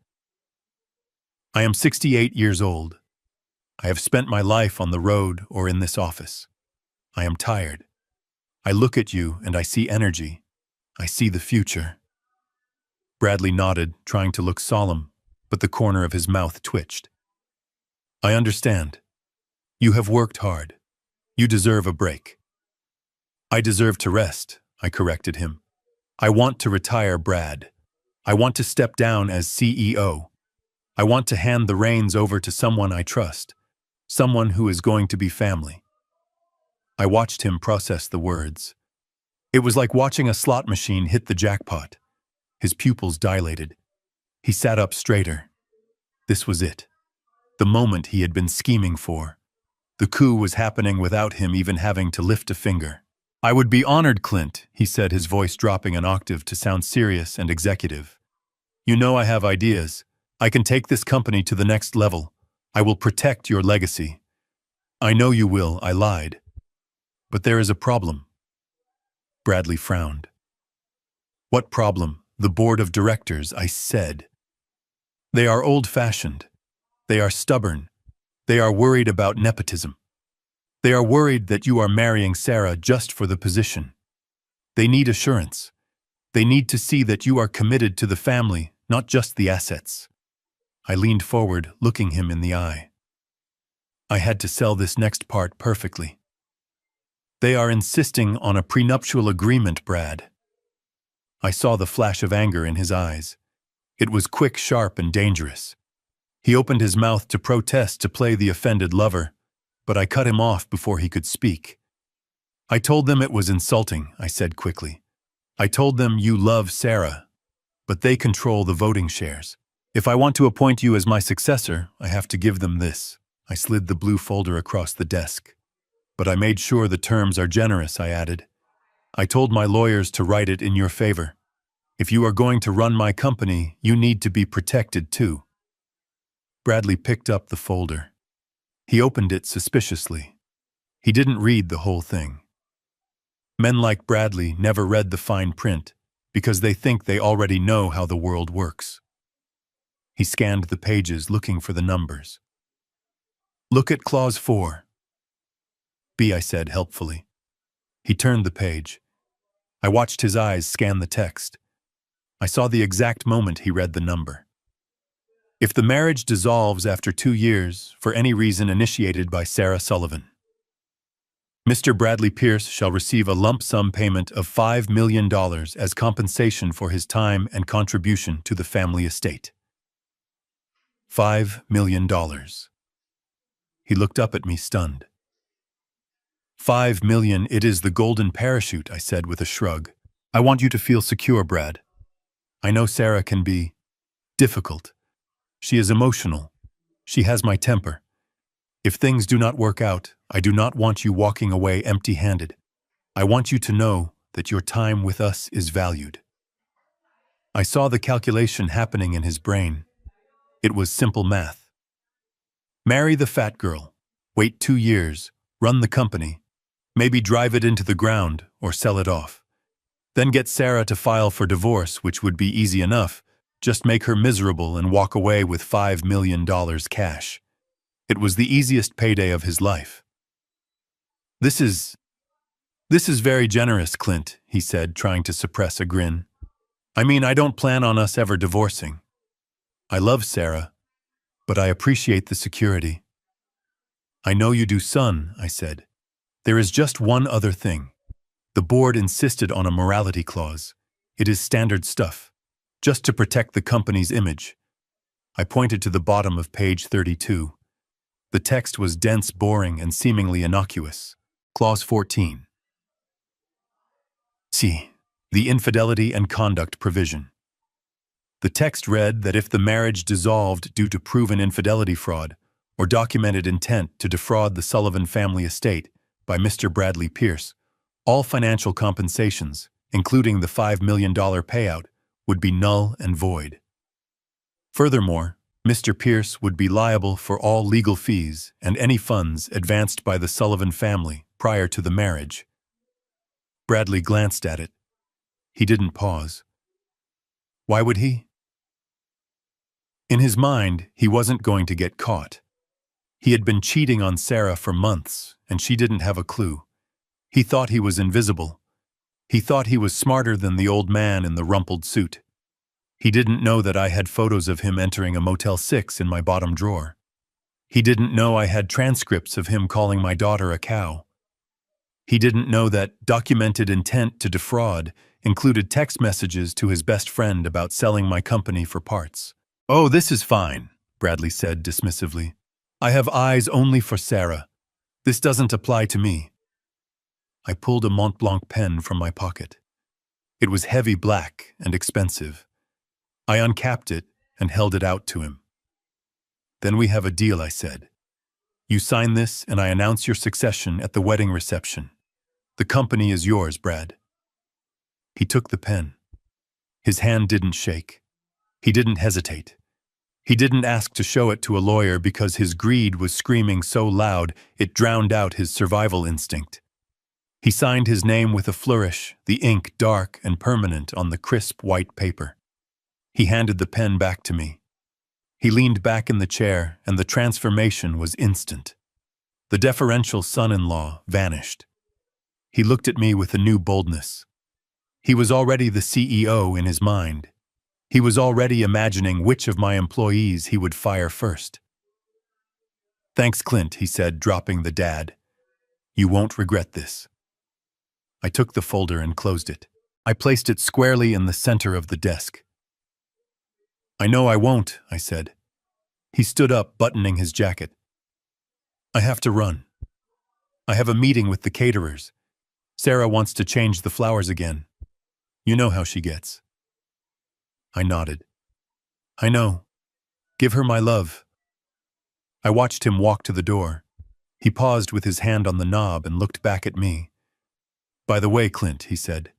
A: I am 68 years old. I have spent my life on the road or in this office. I am tired. I look at you and I see energy. I see the future." Bradley nodded, trying to look solemn, but the corner of his mouth twitched. "I understand. You have worked hard. You deserve a break." "I deserve to rest," I corrected him. "I want to retire, Brad. I want to step down as CEO. I want to hand the reins over to someone I trust, someone who is going to be family." I watched him process the words. It was like watching a slot machine hit the jackpot. His pupils dilated. He sat up straighter. This was it. The moment he had been scheming for. The coup was happening without him even having to lift a finger. "I would be honored, Clint," he said, his voice dropping an octave to sound serious and executive. You know I have ideas. I can take this company to the next level. I will protect your legacy. I know you will, I lied. But there is a problem. Bradley frowned. What problem? The board of directors, I said. They are old-fashioned. They are stubborn. They are worried about nepotism. They are worried that you are marrying Sarah just for the position. They need assurance. They need to see that you are committed to the family, not just the assets. I leaned forward, looking him in the eye. I had to sell this next part perfectly. They are insisting on a prenuptial agreement, Brad. I saw the flash of anger in his eyes. It was quick, sharp, and dangerous. He opened his mouth to protest, to play the offended lover, but I cut him off before he could speak. I told them it was insulting, I said quickly. I told them you love Sarah, but they control the voting shares. If I want to appoint you as my successor, I have to give them this. I slid the blue folder across the desk. But I made sure the terms are generous, I added. I told my lawyers to write it in your favor. If you are going to run my company, you need to be protected too. Bradley picked up the folder. He opened it suspiciously. He didn't read the whole thing. Men like Bradley never read the fine print because they think they already know how the world works. He scanned the pages looking for the numbers. Look at Clause 4. B, I said helpfully. He turned the page. I watched his eyes scan the text. I saw the exact moment he read the number. If the marriage dissolves after 2 years for any reason initiated by Sarah Sullivan, Mr. Bradley Pierce shall receive a lump sum payment of $5 million as compensation for his time and contribution to the family estate. $5 million. He looked up at me stunned. 5 million, it is the golden parachute, I said with a shrug. I want you to feel secure, Brad. I know Sarah can be difficult. She is emotional. She has my temper. If things do not work out, I do not want you walking away empty-handed. I want you to know that your time with us is valued. I saw the calculation happening in his brain. It was simple math. Marry the fat girl, wait 2 years, run the company, maybe drive it into the ground or sell it off. Then get Sarah to file for divorce, which would be easy enough. Just make her miserable and walk away with $5 million cash. It was the easiest payday of his life. This is very generous, Clint, he said, trying to suppress a grin. I mean, I don't plan on us ever divorcing. I love Sarah, but I appreciate the security. I know you do, son, I said. There is just one other thing. The board insisted on a morality clause. It is standard stuff, just to protect the company's image. I pointed to the bottom of page 32. The text was dense, boring, and seemingly innocuous. Clause 14. C. The infidelity and conduct provision. The text read that if the marriage dissolved due to proven infidelity fraud or documented intent to defraud the Sullivan family estate by Mr. Bradley Pierce, all financial compensations, including the $5 million payout, would be null and void. Furthermore, Mr. Pierce would be liable for all legal fees and any funds advanced by the Sullivan family prior to the marriage. Bradley glanced at it. He didn't pause. Why would he? In his mind, he wasn't going to get caught. He had been cheating on Sarah for months, and she didn't have a clue. He thought he was invisible. He thought he was smarter than the old man in the rumpled suit. He didn't know that I had photos of him entering a Motel 6 in my bottom drawer. He didn't know I had transcripts of him calling my daughter a cow. He didn't know that documented intent to defraud included text messages to his best friend about selling my company for parts. Oh, this is fine, Bradley said dismissively. I have eyes only for Sarah. This doesn't apply to me. I pulled a Mont Blanc pen from my pocket. It was heavy black and expensive. I uncapped it and held it out to him. Then we have a deal, I said. You sign this and I announce your succession at the wedding reception. The company is yours, Brad. He took the pen. His hand didn't shake. He didn't hesitate. He didn't ask to show it to a lawyer because his greed was screaming so loud it drowned out his survival instinct. He signed his name with a flourish, the ink dark and permanent on the crisp white paper. He handed the pen back to me. He leaned back in the chair, and the transformation was instant. The deferential son-in-law vanished. He looked at me with a new boldness. He was already the CEO in his mind. He was already imagining which of my employees he would fire first. "Thanks, Clint," he said, dropping the dad. "You won't regret this." I took the folder and closed it. I placed it squarely in the center of the desk. "I know I won't," I said. He stood up, buttoning his jacket. "I have to run. I have a meeting with the caterers. Sarah wants to change the flowers again. You know how she gets." I nodded. "I know. Give her my love." I watched him walk to the door. He paused with his hand on the knob and looked back at me. "By the way, Clint," he said,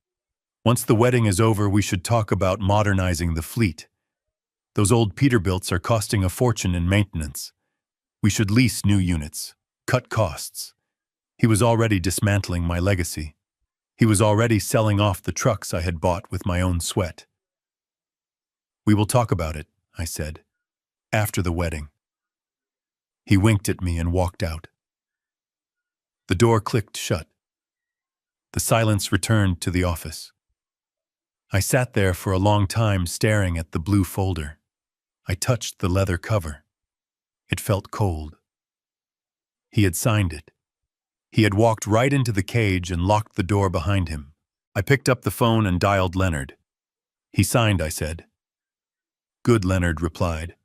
A: "once the wedding is over, we should talk about modernizing the fleet. Those old Peterbilts are costing a fortune in maintenance. We should lease new units, cut costs." He was already dismantling my legacy. He was already selling off the trucks I had bought with my own sweat. "We will talk about it," I said, "after the wedding." He winked at me and walked out. The door clicked shut. The silence returned to the office. I sat there for a long time staring at the blue folder. I touched the leather cover. It felt cold. He had signed it. He had walked right into the cage and locked the door behind him. I picked up the phone and dialed Leonard. "He signed," I said. "Good," Leonard replied.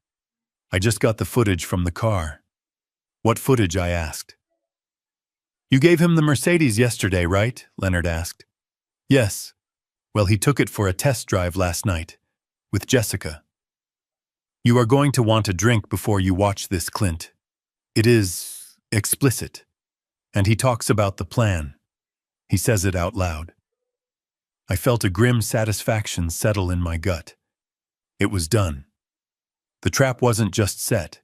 A: "I just got the footage from the car." "What footage?" I asked. "You gave him the Mercedes yesterday, right?" Leonard asked. "Yes. Well, he took it for a test drive last night, with Jessica." "You are going to want a drink before you watch this, Clint. It is explicit. And he talks about the plan. He says it out loud." I felt a grim satisfaction settle in my gut. It was done. The trap wasn't just set.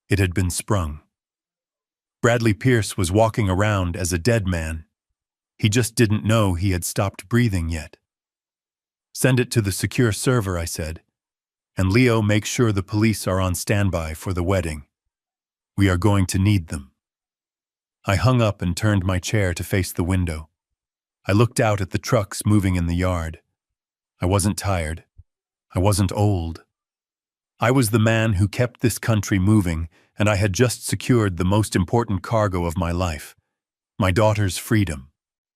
A: It had been sprung. Bradley Pierce was walking around as a dead man. He just didn't know he had stopped breathing yet. "Send it to the secure server," I said. "And Leo, make sure the police are on standby for the wedding. We are going to need them." I hung up and turned my chair to face the window. I looked out at the trucks moving in the yard. I wasn't tired. I wasn't old. I was the man who kept this country moving, and I had just secured the most important cargo of my life, my daughter's freedom.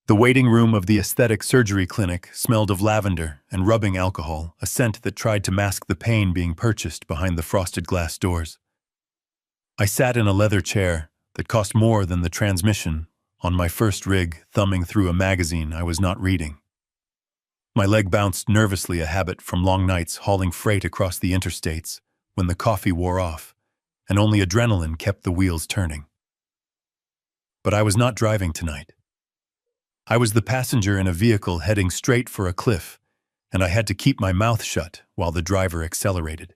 A: The waiting room of the aesthetic surgery clinic smelled of lavender and rubbing alcohol, a scent that tried to mask the pain being purchased behind the frosted glass doors. I sat in a leather chair that cost more than the transmission on my first rig, thumbing through a magazine I was not reading. My leg bounced nervously, a habit from long nights hauling freight across the interstates when the coffee wore off, and only adrenaline kept the wheels turning. But I was not driving tonight. I was the passenger in a vehicle heading straight for a cliff, and I had to keep my mouth shut while the driver accelerated.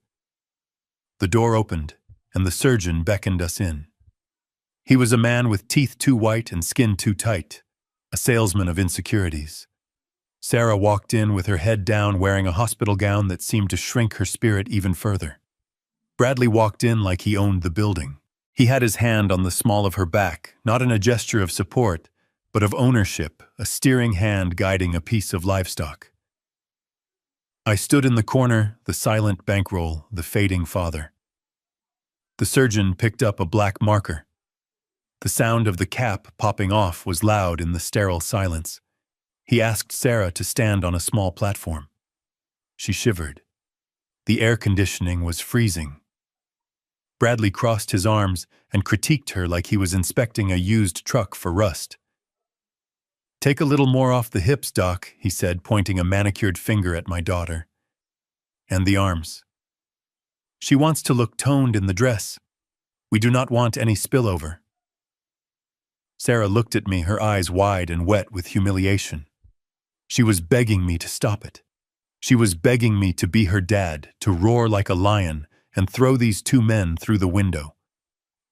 A: The door opened, and the surgeon beckoned us in. He was a man with teeth too white and skin too tight, a salesman of insecurities. Sarah walked in with her head down, wearing a hospital gown that seemed to shrink her spirit even further. Bradley walked in like he owned the building. He had his hand on the small of her back, not in a gesture of support, but of ownership, a steering hand guiding a piece of livestock. I stood in the corner, the silent bankroll, the fading father. The surgeon picked up a black marker. The sound of the cap popping off was loud in the sterile silence. He asked Sarah to stand on a small platform. She shivered. The air conditioning was freezing. Bradley crossed his arms and critiqued her like he was inspecting a used truck for rust. "Take a little more off the hips, Doc," he said, pointing a manicured finger at my daughter. "And the arms. She wants to look toned in the dress. We do not want any spillover." Sarah looked at me, her eyes wide and wet with humiliation. She was begging me to stop it. She was begging me to be her dad, to roar like a lion, and throw these two men through the window.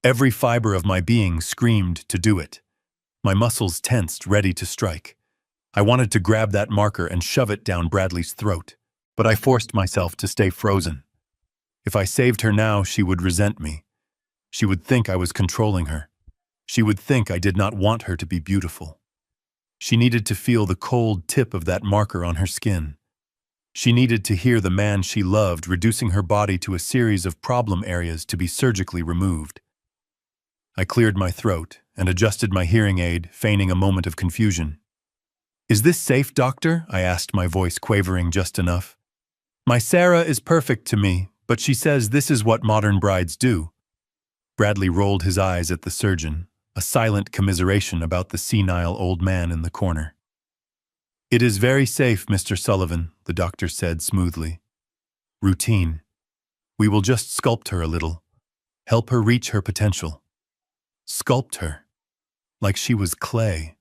A: Every fiber of my being screamed to do it. My muscles tensed, ready to strike. I wanted to grab that marker and shove it down Bradley's throat, but I forced myself to stay frozen. If I saved her now, she would resent me. She would think I was controlling her. She would think I did not want her to be beautiful. She needed to feel the cold tip of that marker on her skin. She needed to hear the man she loved reducing her body to a series of problem areas to be surgically removed. I cleared my throat and adjusted my hearing aid, feigning a moment of confusion. "Is this safe, doctor?" I asked, my voice quavering just enough. "My Sarah is perfect to me, but she says this is what modern brides do." Bradley rolled his eyes at the surgeon, a silent commiseration about the senile old man in the corner. "It is very safe, Mr. Sullivan," the doctor said smoothly. "Routine. We will just sculpt her a little, help her reach her potential." Sculpt her. Like she was clay.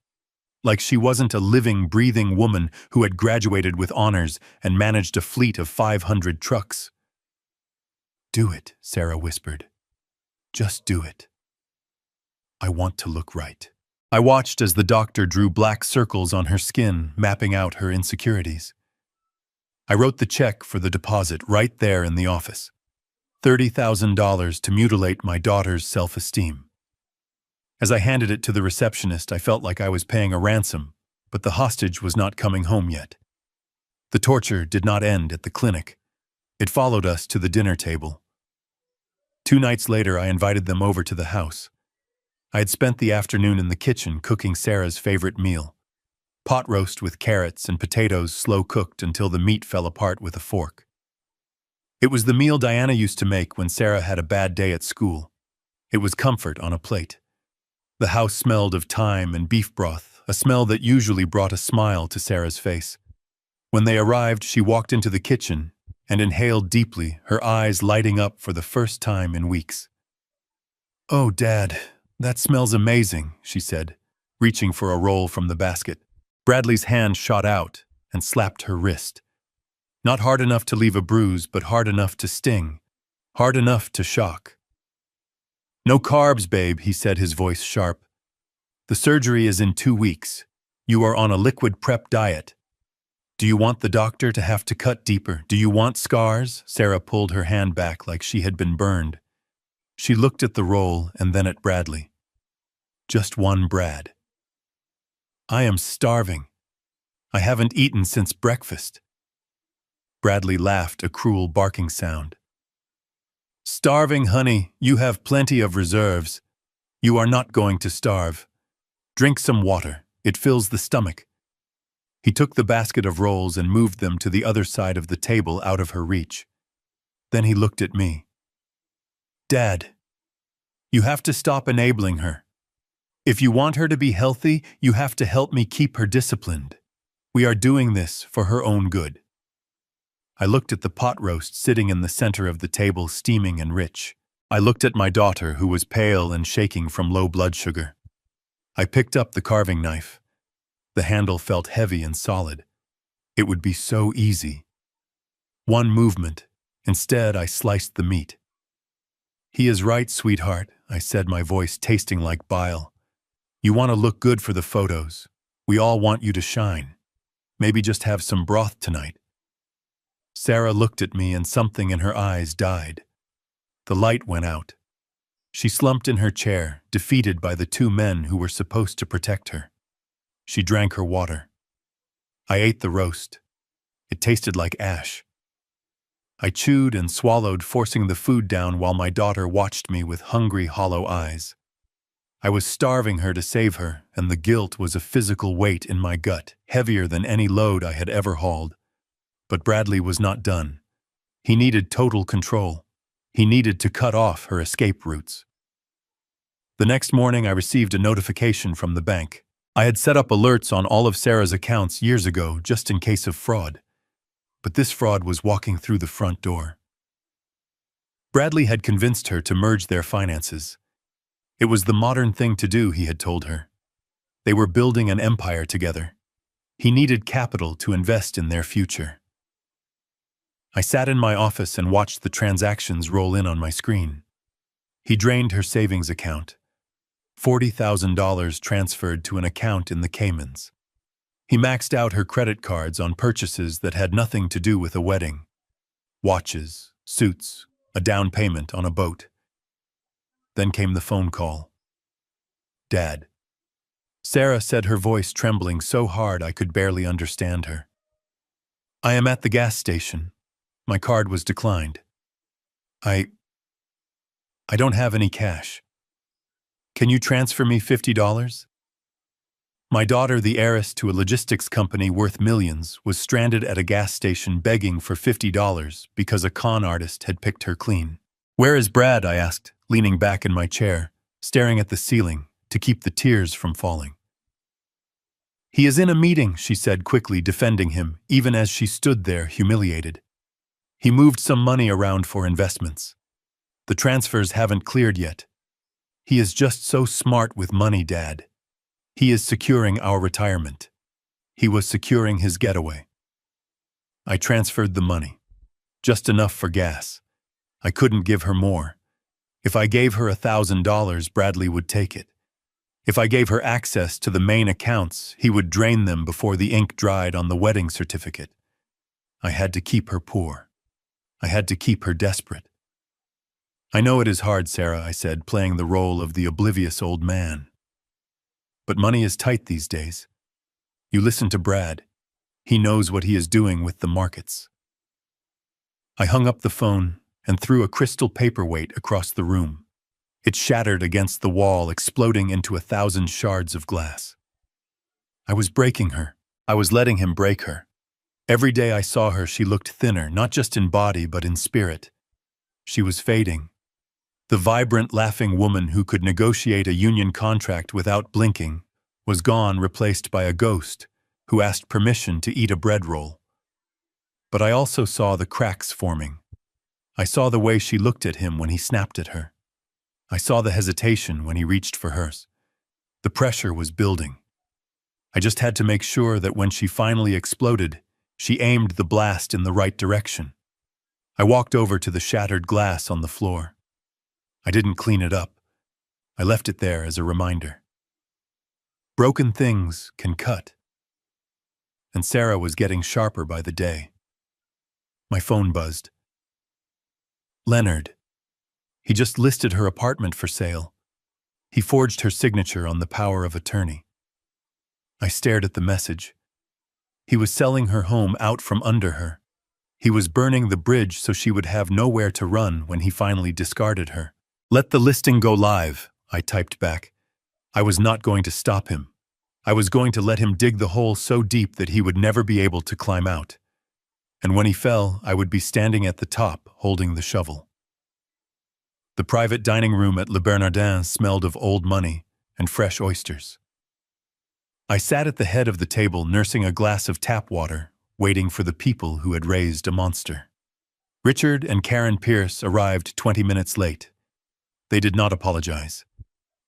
A: Like she wasn't a living, breathing woman who had graduated with honors and managed a fleet of 500 trucks. "Do it," Sarah whispered. "Just do it. I want to look right." I watched as the doctor drew black circles on her skin, mapping out her insecurities. I wrote the check for the deposit right there in the office. $30,000 to mutilate my daughter's self-esteem. As I handed it to the receptionist, I felt like I was paying a ransom, but the hostage was not coming home yet. The torture did not end at the clinic. It followed us to the dinner table. 2 nights later, I invited them over to the house. I had spent the afternoon in the kitchen cooking Sarah's favorite meal. Pot roast with carrots and potatoes slow-cooked until the meat fell apart with a fork. It was the meal Diana used to make when Sarah had a bad day at school. It was comfort on a plate. The house smelled of thyme and beef broth, a smell that usually brought a smile to Sarah's face. When they arrived, she walked into the kitchen and inhaled deeply, her eyes lighting up for the first time in weeks. "Oh, Dad, that smells amazing," she said, reaching for a roll from the basket. Bradley's hand shot out and slapped her wrist. Not hard enough to leave a bruise, but hard enough to sting, hard enough to shock. "No carbs, babe," he said, his voice sharp. "The surgery is in 2 weeks. You are on a liquid prep diet. Do you want the doctor to have to cut deeper? Do you want scars?" Sarah pulled her hand back like she had been burned. She looked at the roll and then at Bradley. "Just one, Brad." "I am starving. I haven't eaten since breakfast." Bradley laughed, a cruel barking sound. "Starving, honey, you have plenty of reserves. You are not going to starve. Drink some water, it fills the stomach." He took the basket of rolls and moved them to the other side of the table out of her reach. Then he looked at me. "Dad, you have to stop enabling her. If you want her to be healthy, you have to help me keep her disciplined. We are doing this for her own good." I looked at the pot roast sitting in the center of the table, steaming and rich. I looked at my daughter, who was pale and shaking from low blood sugar. I picked up the carving knife. The handle felt heavy and solid. It would be so easy. One movement. Instead, I sliced the meat. "He is right, sweetheart," I said, my voice tasting like bile. "You want to look good for the photos. We all want you to shine. Maybe just have some broth tonight." Sarah looked at me and something in her eyes died. The light went out. She slumped in her chair, defeated by the 2 men who were supposed to protect her. She drank her water. I ate the roast. It tasted like ash. I chewed and swallowed, forcing the food down while my daughter watched me with hungry, hollow eyes. I was starving her to save her, and the guilt was a physical weight in my gut, heavier than any load I had ever hauled. But Bradley was not done. He needed total control. He needed to cut off her escape routes. The next morning, I received a notification from the bank. I had set up alerts on all of Sarah's accounts years ago, just in case of fraud. But this fraud was walking through the front door. Bradley had convinced her to merge their finances. It was the modern thing to do, he had told her. They were building an empire together. He needed capital to invest in their future. I sat in my office and watched the transactions roll in on my screen. He drained her savings account. $40,000 transferred to an account in the Caymans. He maxed out her credit cards on purchases that had nothing to do with a wedding. Watches, suits, a down payment on a boat. Then came the phone call. Dad. Sarah said, her voice trembling so hard I could barely understand her. I am at the gas station. My card was declined. I don't have any cash. Can you transfer me $50? My daughter, the heiress to a logistics company worth millions, was stranded at a gas station begging for $50 because a con artist had picked her clean. Where is Brad? I asked, leaning back in my chair, staring at the ceiling to keep the tears from falling. He is in a meeting, she said quickly, defending him, even as she stood there humiliated. He moved some money around for investments. The transfers haven't cleared yet. He is just so smart with money, Dad. He is securing our retirement. He was securing his getaway. I transferred the money. Just enough for gas. I couldn't give her more. If I gave her $1,000, Bradley would take it. If I gave her access to the main accounts, he would drain them before the ink dried on the wedding certificate. I had to keep her poor. I had to keep her desperate. I know it is hard, Sarah, I said, playing the role of the oblivious old man. But money is tight these days. You listen to Brad. He knows what he is doing with the markets. I hung up the phone and threw a crystal paperweight across the room. It shattered against the wall, exploding into 1,000 shards of glass. I was breaking her. I was letting him break her. Every day I saw her, she looked thinner, not just in body but in spirit. She was fading. The vibrant, laughing woman who could negotiate a union contract without blinking was gone, replaced by a ghost who asked permission to eat a bread roll. But I also saw the cracks forming. I saw the way she looked at him when he snapped at her. I saw the hesitation when he reached for hers. The pressure was building. I just had to make sure that when she finally exploded, she aimed the blast in the right direction. I walked over to the shattered glass on the floor. I didn't clean it up. I left it there as a reminder. Broken things can cut. And Sarah was getting sharper by the day. My phone buzzed. Leonard. He just listed her apartment for sale. He forged her signature on the power of attorney. I stared at the message. He was selling her home out from under her. He was burning the bridge so she would have nowhere to run when he finally discarded her. Let the listing go live, I typed back. I was not going to stop him. I was going to let him dig the hole so deep that he would never be able to climb out. And when he fell, I would be standing at the top, holding the shovel. The private dining room at Le Bernardin smelled of old money and fresh oysters. I sat at the head of the table, nursing a glass of tap water, waiting for the people who had raised a monster. Richard and Karen Pierce arrived 20 minutes late. They did not apologize.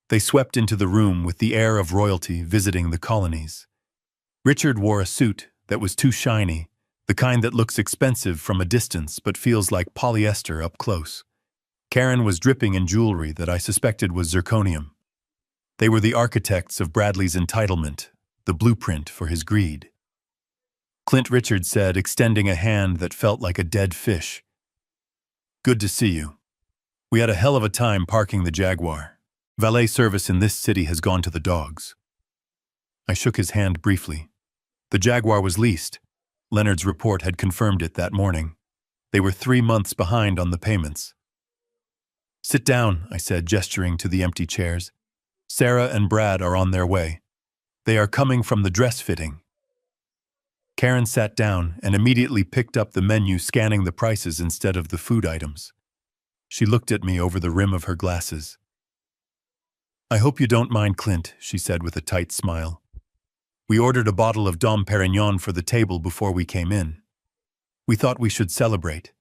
A: They swept into the room with the air of royalty visiting the colonies. Richard wore a suit that was too shiny, the kind that looks expensive from a distance but feels like polyester up close. Karen was dripping in jewelry that I suspected was zirconium. They were the architects of Bradley's entitlement, the blueprint for his greed. Clint, Richard said, extending a hand that felt like a dead fish. Good to see you. We had a hell of a time parking the Jaguar. Valet service in this city has gone to the dogs. I shook his hand briefly. The Jaguar was leased. Leonard's report had confirmed it that morning. They were 3 months behind on the payments. Sit down, I said, gesturing to the empty chairs. Sarah and Brad are on their way. They are coming from the dress fitting. Karen sat down and immediately picked up the menu, scanning the prices instead of the food items. She looked at me over the rim of her glasses. I hope you don't mind, Clint, she said with a tight smile. We ordered a bottle of Dom Perignon for the table before we came in. We thought we should celebrate.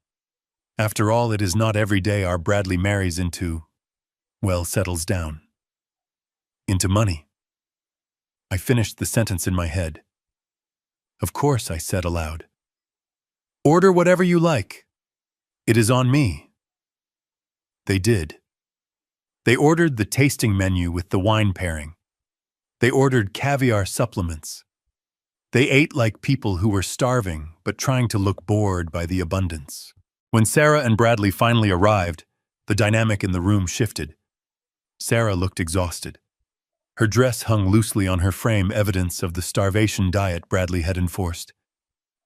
A: After all, it is not every day our Bradley marries into, well, settles down. Into money. I finished the sentence in my head. Of course, I said aloud. Order whatever you like. It is on me. They did. They ordered the tasting menu with the wine pairing. They ordered caviar supplements. They ate like people who were starving but trying to look bored by the abundance. When Sarah and Bradley finally arrived, the dynamic in the room shifted. Sarah looked exhausted. Her dress hung loosely on her frame, evidence of the starvation diet Bradley had enforced.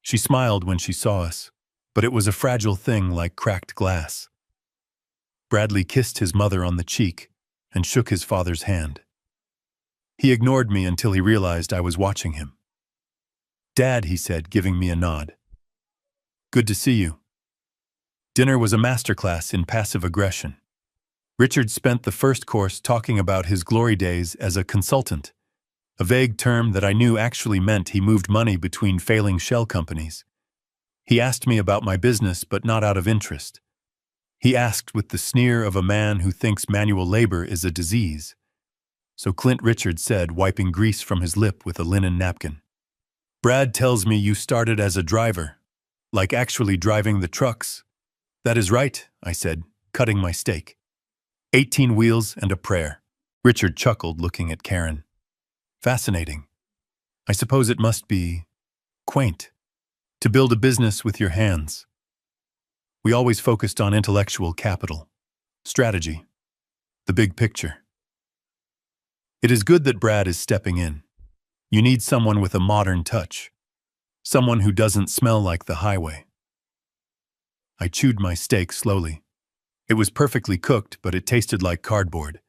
A: She smiled when she saw us, but it was a fragile thing like cracked glass. Bradley kissed his mother on the cheek and shook his father's hand. He ignored me until he realized I was watching him. "Dad," he said, giving me a nod. "Good to see you." Dinner was a masterclass in passive aggression. Richard spent the first course talking about his glory days as a consultant, a vague term that I knew actually meant he moved money between failing shell companies. He asked me about my business, but not out of interest. He asked with the sneer of a man who thinks manual labor is a disease. So Clint, Richard said, wiping grease from his lip with a linen napkin. "Brad tells me you started as a driver, like actually driving the trucks." "That is right," I said, cutting my steak. 18 wheels and a prayer. Richard chuckled, looking at Karen. "Fascinating. I suppose it must be quaint to build a business with your hands." We always focused on intellectual capital, strategy, the big picture. It is good that Brad is stepping in. You need someone with a modern touch, someone who doesn't smell like the highway. I chewed my steak slowly. It was perfectly cooked, but it tasted like cardboard.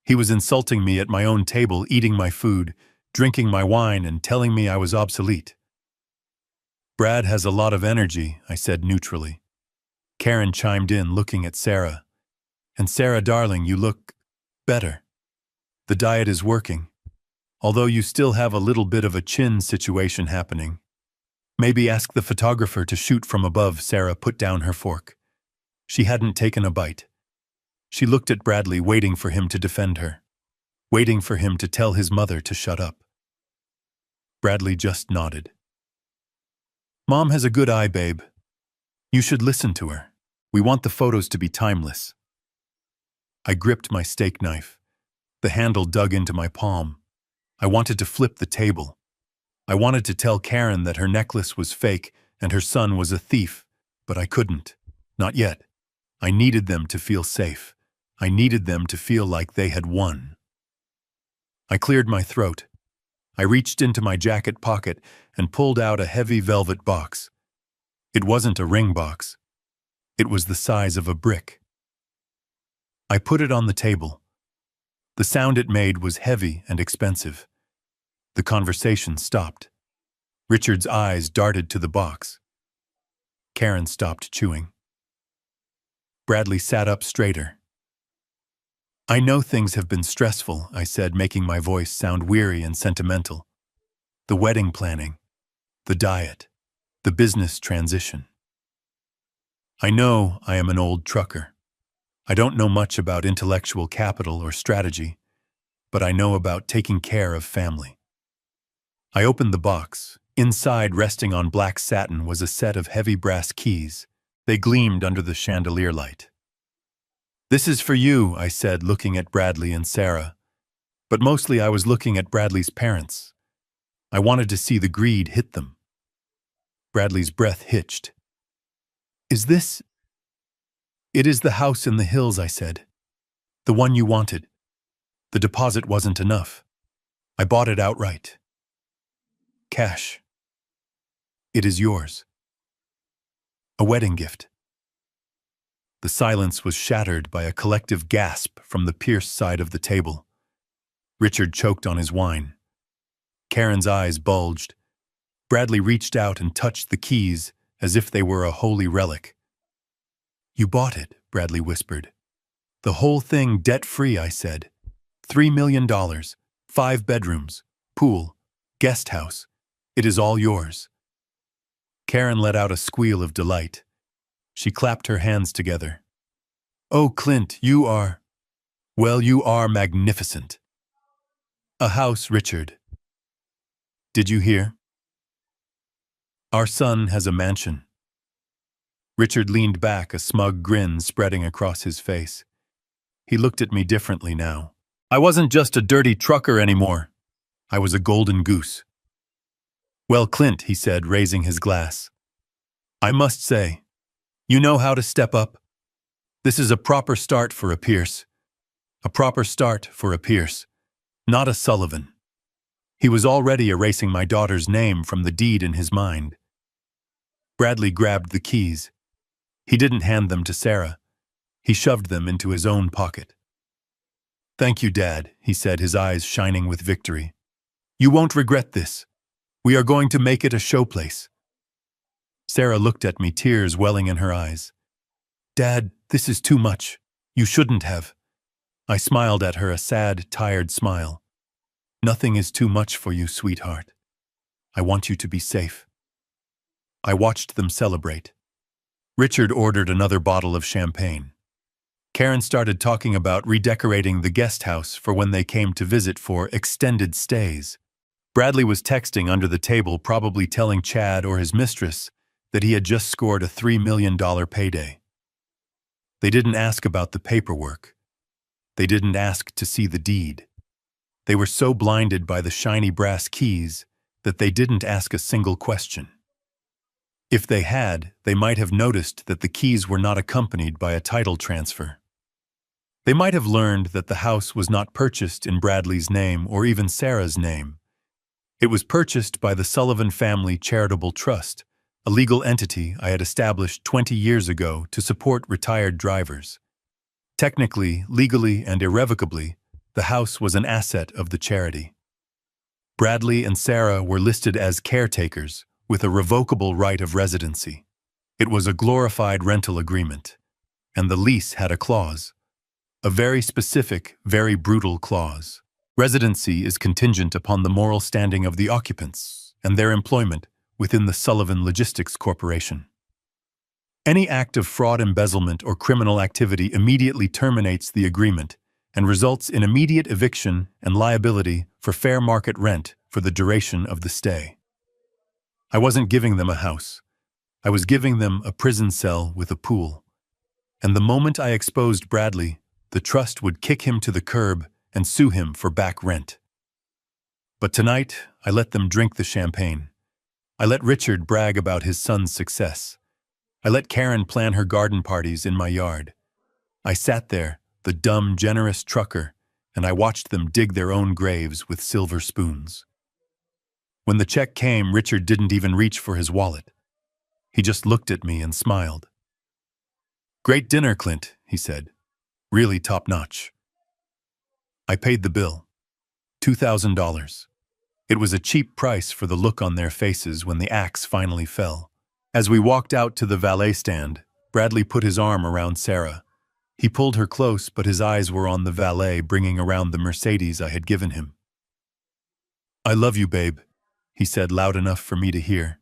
A: He was insulting me at my own table, eating my food, drinking my wine, and telling me I was obsolete. "Brad has a lot of energy," I said neutrally. Karen chimed in, looking at Sarah. "And Sarah, darling, you look better. The diet is working, although you still have a little bit of a chin situation happening. Maybe ask the photographer to shoot from above." Sarah put down her fork. She hadn't taken a bite. She looked at Bradley, waiting for him to defend her, waiting for him to tell his mother to shut up. Bradley just nodded. "Mom has a good eye, babe. You should listen to her. We want the photos to be timeless." I gripped my steak knife. The handle dug into my palm. I wanted to flip the table. I wanted to tell Karen that her necklace was fake and her son was a thief, but I couldn't. Not yet. I needed them to feel safe. I needed them to feel like they had won. I cleared my throat. I reached into my jacket pocket and pulled out a heavy velvet box. It wasn't a ring box. It was the size of a brick. I put it on the table. The sound it made was heavy and expensive. The conversation stopped. Richard's eyes darted to the box. Karen stopped chewing. Bradley sat up straighter. "I know things have been stressful," I said, making my voice sound weary and sentimental. "The wedding planning, the diet, the business transition. I know I am an old trucker. I don't know much about intellectual capital or strategy, but I know about taking care of family." I opened the box. Inside, resting on black satin, was a set of heavy brass keys. They gleamed under the chandelier light. "This is for you," I said, looking at Bradley and Sarah. But mostly I was looking at Bradley's parents. I wanted to see the greed hit them. Bradley's breath hitched. "Is this—" "It is the house in the hills," I said. "The one you wanted. The deposit wasn't enough. I bought it outright. Cash. It is yours. A wedding gift." The silence was shattered by a collective gasp from the pierced side of the table. Richard choked on his wine. Karen's eyes bulged. Bradley reached out and touched the keys as if they were a holy relic. "You bought it," Bradley whispered. "The whole thing debt-free," I said. $3 million, 5 bedrooms, pool, guest house. It is all yours." Karen let out a squeal of delight. She clapped her hands together. "Oh, Clint, you are— well, you are magnificent." "A house, Richard. Did you hear? Our son has a mansion. Richard leaned back, a smug grin spreading across his face. He looked at me differently now. I wasn't just a dirty trucker anymore. I was a golden goose. Well, Clint, he said, raising his glass. I must say, you know how to step up. This is a proper start for a Pierce. A proper start for a Pierce, not a Sullivan. He was already erasing my daughter's name from the deed in his mind. Bradley grabbed the keys. He didn't hand them to Sarah. He shoved them into his own pocket. Thank you, Dad, he said, his eyes shining with victory. You won't regret this. We are going to make it a showplace. Sarah looked at me, tears welling in her eyes. Dad, this is too much. You shouldn't have. I smiled at her, a sad, tired smile. Nothing is too much for you, sweetheart. I want you to be safe. I watched them celebrate. Richard ordered another bottle of champagne. Karen started talking about redecorating the guest house for when they came to visit for extended stays. Bradley was texting under the table, probably telling Chad or his mistress that he had just scored a $3 million payday. They didn't ask about the paperwork. They didn't ask to see the deed. They were so blinded by the shiny brass keys that they didn't ask a single question. If they had, they might have noticed that the keys were not accompanied by a title transfer. They might have learned that the house was not purchased in Bradley's name or even Sarah's name. It was purchased by the Sullivan Family Charitable Trust, a legal entity I had established 20 years ago to support retired drivers. Technically, legally, and irrevocably, the house was an asset of the charity. Bradley and Sarah were listed as caretakers with a revocable right of residency. It was a glorified rental agreement, and the lease had a clause. A very specific, very brutal clause. Residency is contingent upon the moral standing of the occupants and their employment within the Sullivan Logistics Corporation. Any act of fraud, embezzlement, or criminal activity immediately terminates the agreement and results in immediate eviction and liability for fair market rent for the duration of the stay. I wasn't giving them a house. I was giving them a prison cell with a pool. And the moment I exposed Bradley, the trust would kick him to the curb and sue him for back rent. But tonight, I let them drink the champagne. I let Richard brag about his son's success. I let Karen plan her garden parties in my yard. I sat there, the dumb, generous trucker, and I watched them dig their own graves with silver spoons. When the check came, Richard didn't even reach for his wallet. He just looked at me and smiled. Great dinner, Clint, he said. Really top-notch. I paid the bill. $2,000. It was a cheap price for the look on their faces when the axe finally fell. As we walked out to the valet stand, Bradley put his arm around Sarah. He pulled her close, but his eyes were on the valet bringing around the Mercedes I had given him. I love you, babe, he said loud enough for me to hear.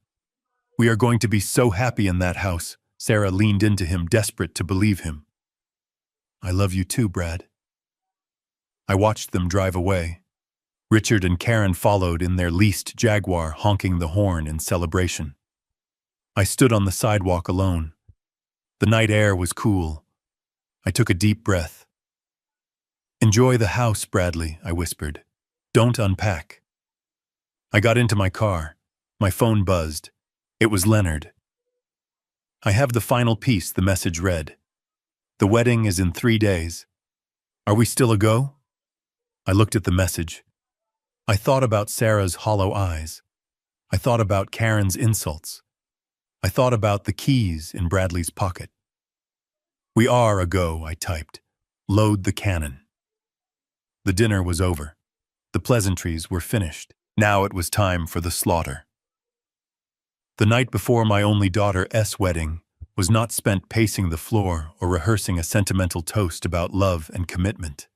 A: We are going to be so happy in that house. Sarah leaned into him, desperate to believe him. I love you too, Brad. I watched them drive away. Richard and Karen followed in their leased Jaguar, honking the horn in celebration. I stood on the sidewalk alone. The night air was cool. I took a deep breath. Enjoy the house, Bradley, I whispered. Don't unpack. I got into my car. My phone buzzed. It was Leonard. I have the final piece, the message read. The wedding is in 3 days. Are we still a go? I looked at the message. I thought about Sarah's hollow eyes. I thought about Karen's insults. I thought about the keys in Bradley's pocket. We are a go, I typed. Load the cannon. The dinner was over. The pleasantries were finished. Now it was time for the slaughter. The night before my only daughter's wedding was not spent pacing the floor or rehearsing a sentimental toast about love and commitment.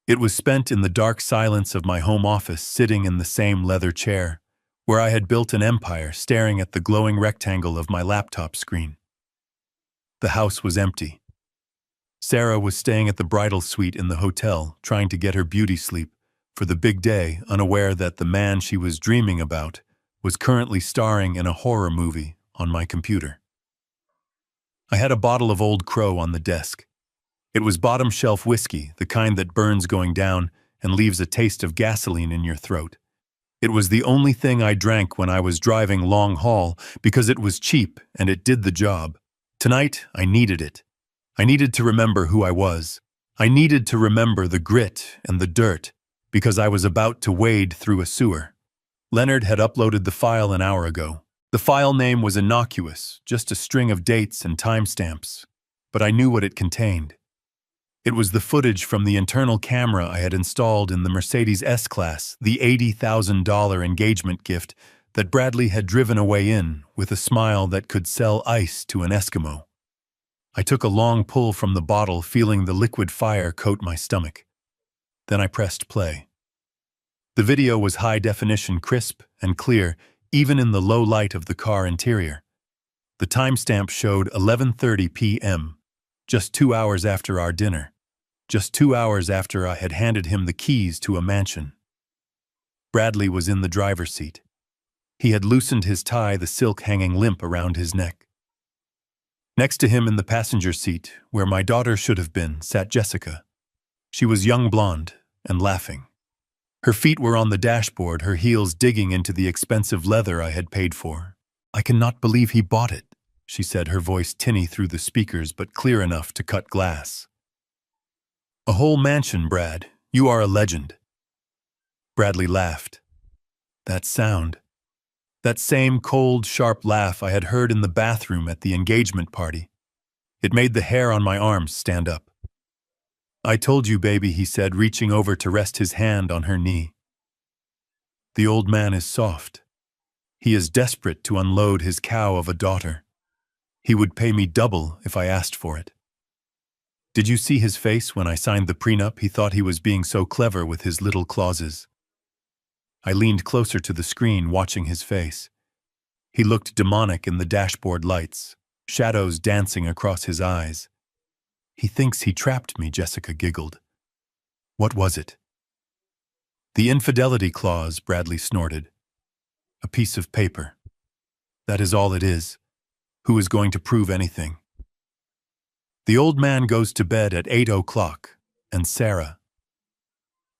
A: It was spent in the dark silence of my home office, sitting in the same leather chair, where I had built an empire, staring at the glowing rectangle of my laptop screen. The house was empty. Sarah was staying at the bridal suite in the hotel, trying to get her beauty sleep for the big day, unaware that the man she was dreaming about was currently starring in a horror movie on my computer. I had a bottle of Old Crow on the desk. It was bottom shelf whiskey, the kind that burns going down and leaves a taste of gasoline in your throat. It was the only thing I drank when I was driving long haul because it was cheap and it did the job. Tonight, I needed it. I needed to remember who I was. I needed to remember the grit and the dirt because I was about to wade through a sewer. Leonard had uploaded the file an hour ago. The file name was innocuous, just a string of dates and timestamps, but I knew what it contained. It was the footage from the internal camera I had installed in the Mercedes S-Class, the $80,000 engagement gift that Bradley had driven away in with a smile that could sell ice to an Eskimo. I took a long pull from the bottle, feeling the liquid fire coat my stomach. Then I pressed play. The video was high definition, crisp and clear, even in the low light of the car interior. The timestamp showed 11:30 p.m., just 2 hours after our dinner, just 2 hours after I had handed him the keys to a mansion. Bradley was in the driver's seat. He had loosened his tie, the silk hanging limp around his neck. Next to him in the passenger seat, where my daughter should have been, sat Jessica. She was young blonde and laughing. Her feet were on the dashboard, her heels digging into the expensive leather I had paid for. "I cannot believe he bought it," she said, her voice tinny through the speakers but clear enough to cut glass. "A whole mansion, Brad. You are a legend." Bradley laughed. That sound. That same cold, sharp laugh I had heard in the bathroom at the engagement party. It made the hair on my arms stand up. "I told you, baby," he said, reaching over to rest his hand on her knee. The old man is soft. He is desperate to unload his cow of a daughter. He would pay me double if I asked for it. Did you see his face when I signed the prenup? He thought he was being so clever with his little clauses. I leaned closer to the screen, watching his face. He looked demonic in the dashboard lights, shadows dancing across his eyes. "He thinks he trapped me," Jessica giggled. "What was it?" "The infidelity clause," Bradley snorted. "A piece of paper. That is all it is. Who is going to prove anything?" The old man goes to bed at 8 o'clock, and Sarah.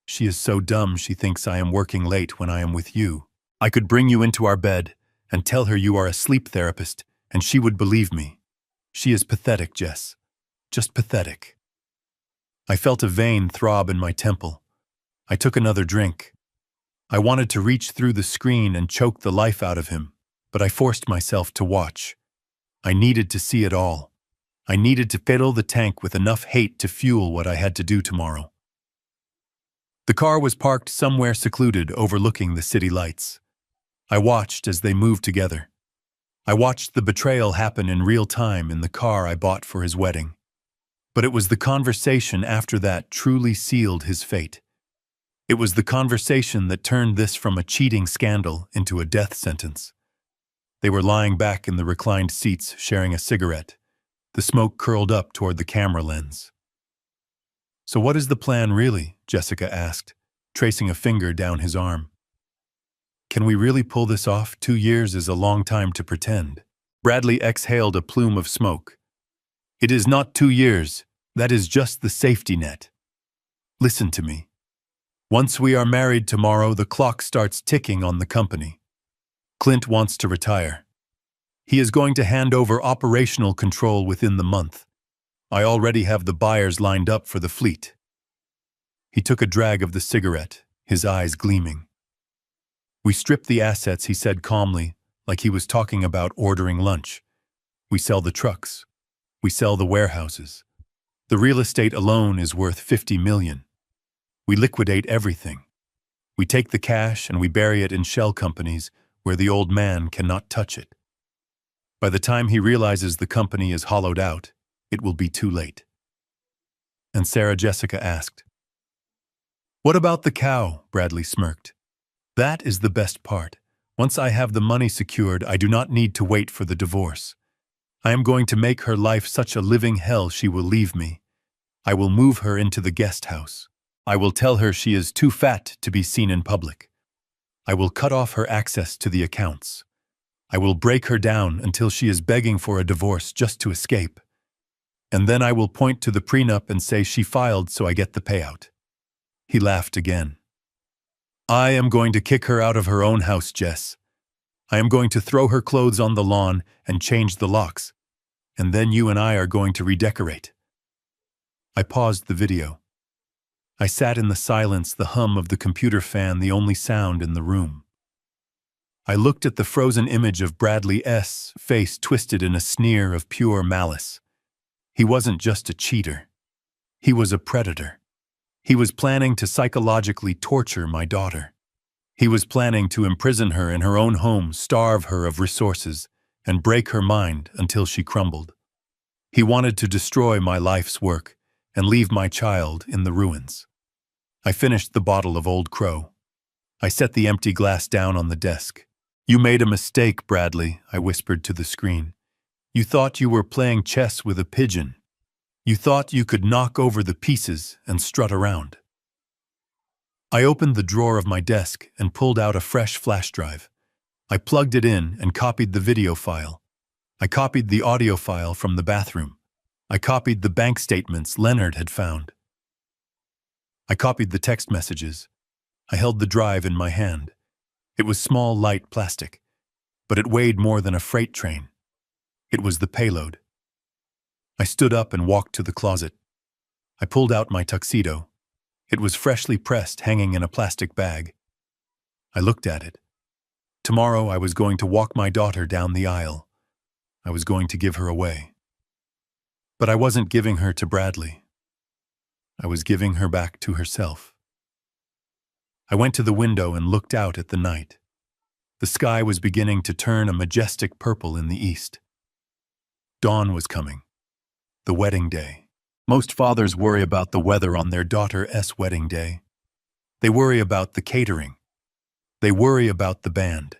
A: She is so dumb she thinks I am working late when I am with you. I could bring you into our bed and tell her you are a sleep therapist, and she would believe me. She is pathetic, Jess. Just pathetic. I felt a vein throb in my temple. I took another drink. I wanted to reach through the screen and choke the life out of him, but I forced myself to watch. I needed to see it all. I needed to fill the tank with enough hate to fuel what I had to do tomorrow. The car was parked somewhere secluded, overlooking the city lights. I watched as they moved together. I watched the betrayal happen in real time in the car I bought for his wedding. But it was the conversation after that truly sealed his fate. It was the conversation that turned this from a cheating scandal into a death sentence. They were lying back in the reclined seats, sharing a cigarette. The smoke curled up toward the camera lens. "So what is the plan, really?" Jessica asked, tracing a finger down his arm. "Can we really pull this off? 2 years is a long time to pretend." Bradley exhaled a plume of smoke. "It is not 2 years. That is just the safety net. Listen to me. Once we are married tomorrow, the clock starts ticking on the company. Clint wants to retire. He is going to hand over operational control within the month. I already have the buyers lined up for the fleet." He took a drag of the cigarette, his eyes gleaming. "We strip the assets," he said calmly, like he was talking about ordering lunch. "We sell the trucks. We sell the warehouses. The real estate alone is worth $50 million. We liquidate everything. We take the cash and we bury it in shell companies where the old man cannot touch it. By the time he realizes the company is hollowed out, it will be too late." And Sarah, Jessica asked. "What about the cow?" Bradley smirked. "That is the best part. Once I have the money secured, I do not need to wait for the divorce. I am going to make her life such a living hell she will leave me. I will move her into the guest house. I will tell her she is too fat to be seen in public. I will cut off her access to the accounts. I will break her down until she is begging for a divorce just to escape. And then I will point to the prenup and say she filed so I get the payout." He laughed again. "I am going to kick her out of her own house, Jess. I am going to throw her clothes on the lawn and change the locks. And then you and I are going to redecorate." I paused the video. I sat in the silence, the hum of the computer fan the only sound in the room. I looked at the frozen image of Bradley's face twisted in a sneer of pure malice. He wasn't just a cheater. He was a predator. He was planning to psychologically torture my daughter. He was planning to imprison her in her own home, starve her of resources, and break her mind until she crumbled. He wanted to destroy my life's work and leave my child in the ruins. I finished the bottle of Old Crow. I set the empty glass down on the desk. "You made a mistake, Bradley," I whispered to the screen. "You thought you were playing chess with a pigeon. You thought you could knock over the pieces and strut around." I opened the drawer of my desk and pulled out a fresh flash drive. I plugged it in and copied the video file. I copied the audio file from the bathroom. I copied the bank statements Leonard had found. I copied the text messages. I held the drive in my hand. It was small, light plastic, but it weighed more than a freight train. It was the payload. I stood up and walked to the closet. I pulled out my tuxedo. It was freshly pressed, hanging in a plastic bag. I looked at it. Tomorrow I was going to walk my daughter down the aisle. I was going to give her away. But I wasn't giving her to Bradley. I was giving her back to herself. I went to the window and looked out at the night. The sky was beginning to turn a majestic purple in the east. Dawn was coming. The wedding day. Most fathers worry about the weather on their daughter's wedding day. They worry about the catering. They worry about the band.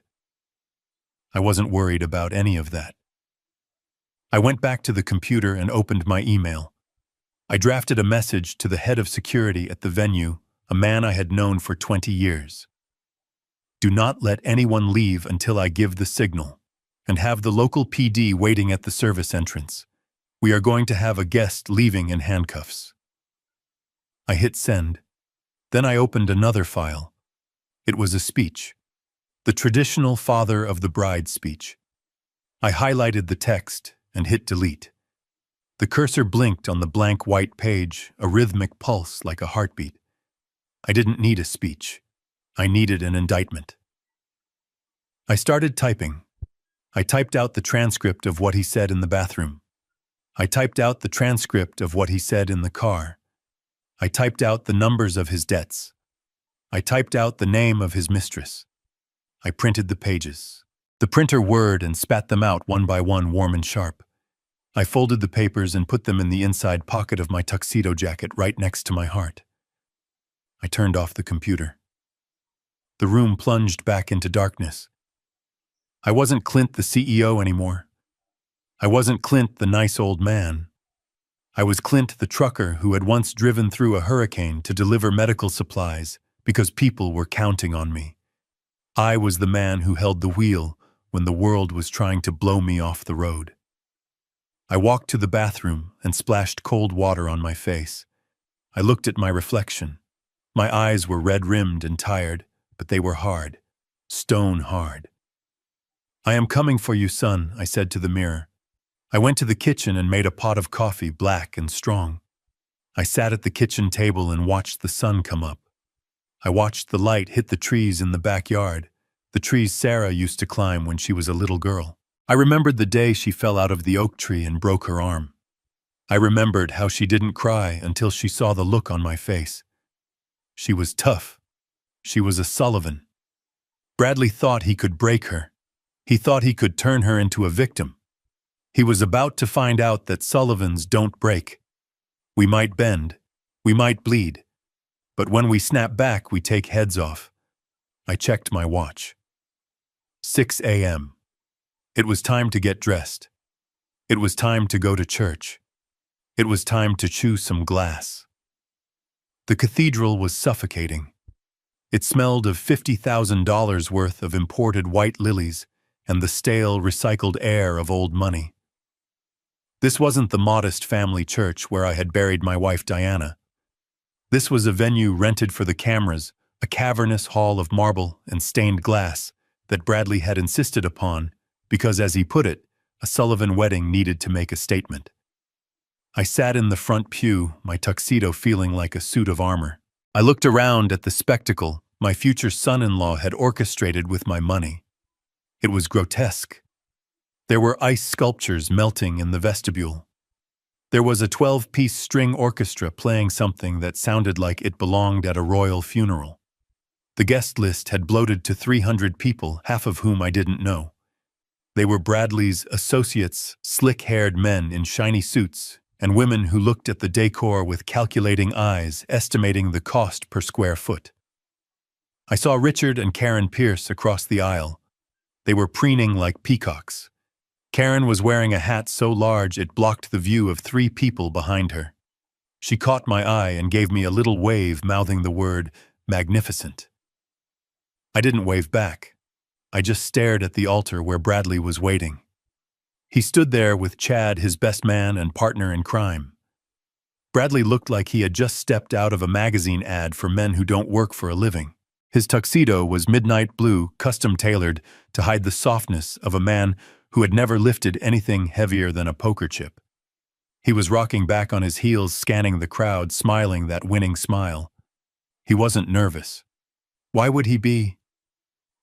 A: I wasn't worried about any of that. I went back to the computer and opened my email. I drafted a message to the head of security at the venue, a man I had known for 20 years. "Do not let anyone leave until I give the signal, and have the local PD waiting at the service entrance. We are going to have a guest leaving in handcuffs." I hit send. Then I opened another file. It was a speech. The traditional father of the bride speech. I highlighted the text and hit delete. The cursor blinked on the blank white page, a rhythmic pulse like a heartbeat. I didn't need a speech. I needed an indictment. I started typing. I typed out the transcript of what he said in the bathroom. I typed out the transcript of what he said in the car. I typed out the numbers of his debts. I typed out the name of his mistress. I printed the pages. The printer whirred and spat them out one by one, warm and sharp. I folded the papers and put them in the inside pocket of my tuxedo jacket right next to my heart. I turned off the computer. The room plunged back into darkness. I wasn't Clint the CEO anymore. I wasn't Clint the nice old man. I was Clint the trucker who had once driven through a hurricane to deliver medical supplies because people were counting on me. I was the man who held the wheel when the world was trying to blow me off the road. I walked to the bathroom and splashed cold water on my face. I looked at my reflection. My eyes were red-rimmed and tired, but they were hard, stone hard. "I am coming for you, son," I said to the mirror. I went to the kitchen and made a pot of coffee, black and strong. I sat at the kitchen table and watched the sun come up. I watched the light hit the trees in the backyard, the trees Sarah used to climb when she was a little girl. I remembered the day she fell out of the oak tree and broke her arm. I remembered how she didn't cry until she saw the look on my face. She was tough. She was a Sullivan. Bradley thought he could break her. He thought he could turn her into a victim. He was about to find out that Sullivans don't break. We might bend. We might bleed. But when we snap back, we take heads off. I checked my watch. 6 a.m. It was time to get dressed. It was time to go to church. It was time to chew some glass. The cathedral was suffocating. It smelled of $50,000 worth of imported white lilies and the stale, recycled air of old money. This wasn't the modest family church where I had buried my wife Diana. This was a venue rented for the cameras, a cavernous hall of marble and stained glass that Bradley had insisted upon because, as he put it, a Sullivan wedding needed to make a statement. I sat in the front pew, my tuxedo feeling like a suit of armor. I looked around at the spectacle my future son-in-law had orchestrated with my money. It was grotesque. There were ice sculptures melting in the vestibule. There was a 12-piece string orchestra playing something that sounded like it belonged at a royal funeral. The guest list had bloated to 300 people, half of whom I didn't know. They were Bradley's associates, slick-haired men in shiny suits, and women who looked at the decor with calculating eyes, estimating the cost per square foot. I saw Richard and Karen Pierce across the aisle. They were preening like peacocks. Karen was wearing a hat so large it blocked the view of 3 people behind her. She caught my eye and gave me a little wave, mouthing the word, magnificent. I didn't wave back. I just stared at the altar where Bradley was waiting. He stood there with Chad, his best man and partner in crime. Bradley looked like he had just stepped out of a magazine ad for men who don't work for a living. His tuxedo was midnight blue, custom-tailored to hide the softness of a man who had never lifted anything heavier than a poker chip. He was rocking back on his heels, scanning the crowd, smiling that winning smile. He wasn't nervous. Why would he be?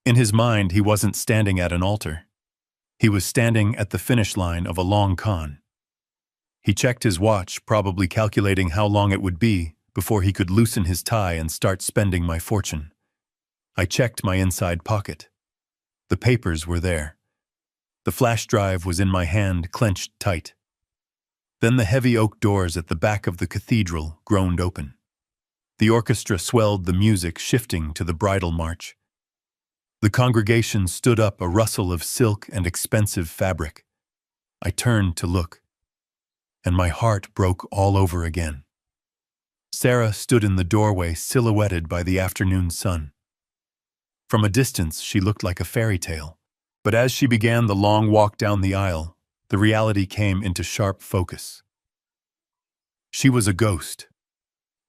A: In his mind, he wasn't standing at an altar. He was standing at the finish line of a long con. He checked his watch, probably calculating how long it would be before he could loosen his tie and start spending my fortune. I checked my inside pocket. The papers were there. The flash drive was in my hand, clenched tight. Then the heavy oak doors at the back of the cathedral groaned open. The orchestra swelled the music, shifting to the bridal march. The congregation stood up, a rustle of silk and expensive fabric. I turned to look, and my heart broke all over again. Sarah stood in the doorway, silhouetted by the afternoon sun. From a distance, she looked like a fairy tale. But as she began the long walk down the aisle, the reality came into sharp focus. She was a ghost.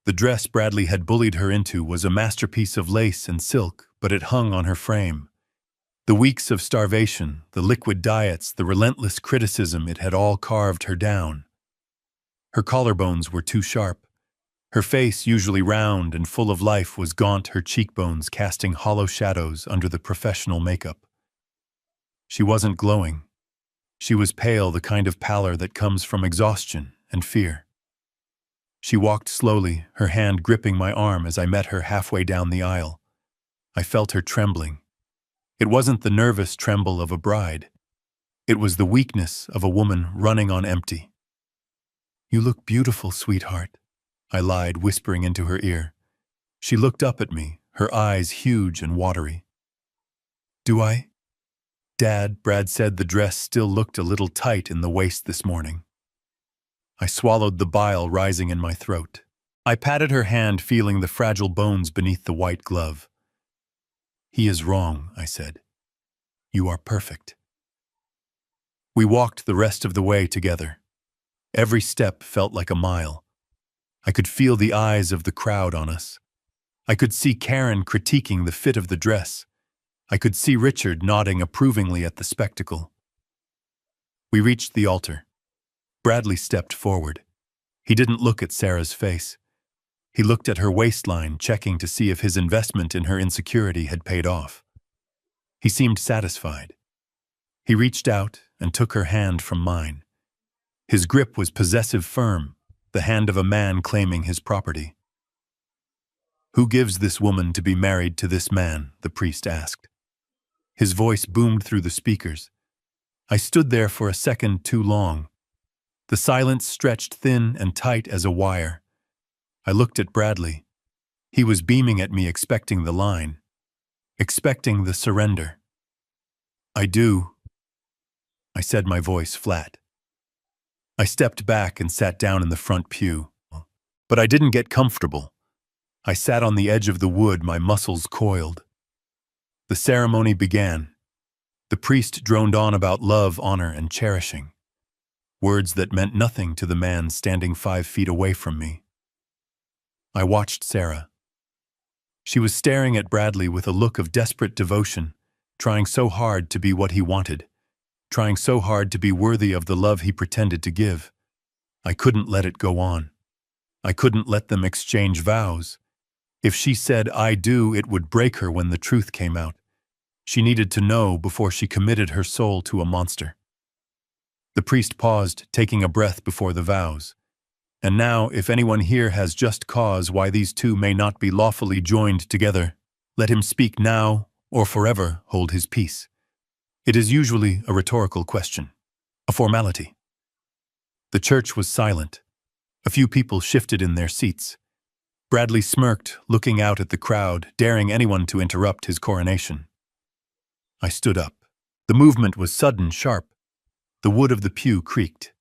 A: The dress Bradley had bullied her into was a masterpiece of lace and silk, but it hung on her frame. The weeks of starvation, the liquid diets, the relentless criticism, it had all carved her down. Her collarbones were too sharp. Her face, usually round and full of life, was gaunt, her cheekbones casting hollow shadows under the professional makeup. She wasn't glowing. She was pale, the kind of pallor that comes from exhaustion and fear. She walked slowly, her hand gripping my arm as I met her halfway down the aisle. I felt her trembling. It wasn't the nervous tremble of a bride. It was the weakness of a woman running on empty. "You look beautiful, sweetheart," I lied, whispering into her ear. She looked up at me, her eyes huge and watery. "Do I?" "Dad," Brad said, the dress still looked a little tight in the waist this morning. I swallowed the bile rising in my throat. I patted her hand, feeling the fragile bones beneath the white glove. "He is wrong," I said. "You are perfect." We walked the rest of the way together. Every step felt like a mile. I could feel the eyes of the crowd on us. I could see Karen critiquing the fit of the dress. I could see Richard nodding approvingly at the spectacle. We reached the altar. Bradley stepped forward. He didn't look at Sarah's face. He looked at her waistline, checking to see if his investment in her insecurity had paid off. He seemed satisfied. He reached out and took her hand from mine. His grip was possessive, firm, the hand of a man claiming his property. "Who gives this woman to be married to this man?" the priest asked. His voice boomed through the speakers. I stood there for a second too long. The silence stretched thin and tight as a wire. I looked at Bradley. He was beaming at me, expecting the line, expecting the surrender. "I do," I said, my voice flat. I stepped back and sat down in the front pew. But I didn't get comfortable. I sat on the edge of the wood, my muscles coiled. The ceremony began. The priest droned on about love, honor, and cherishing, words that meant nothing to the man standing 5 feet away from me. I watched Sarah. She was staring at Bradley with a look of desperate devotion, trying so hard to be what he wanted, trying so hard to be worthy of the love he pretended to give. I couldn't let it go on. I couldn't let them exchange vows. If she said, "I do," it would break her when the truth came out. She needed to know before she committed her soul to a monster. The priest paused, taking a breath before the vows. And now, if anyone here has just cause why these two may not be lawfully joined together, let him speak now or forever hold his peace. It is usually a rhetorical question, a formality. The church was silent. A few people shifted in their seats. Bradley smirked, looking out at the crowd, daring anyone to interrupt his coronation. I stood up. The movement was sudden, sharp. The wood of the pew creaked.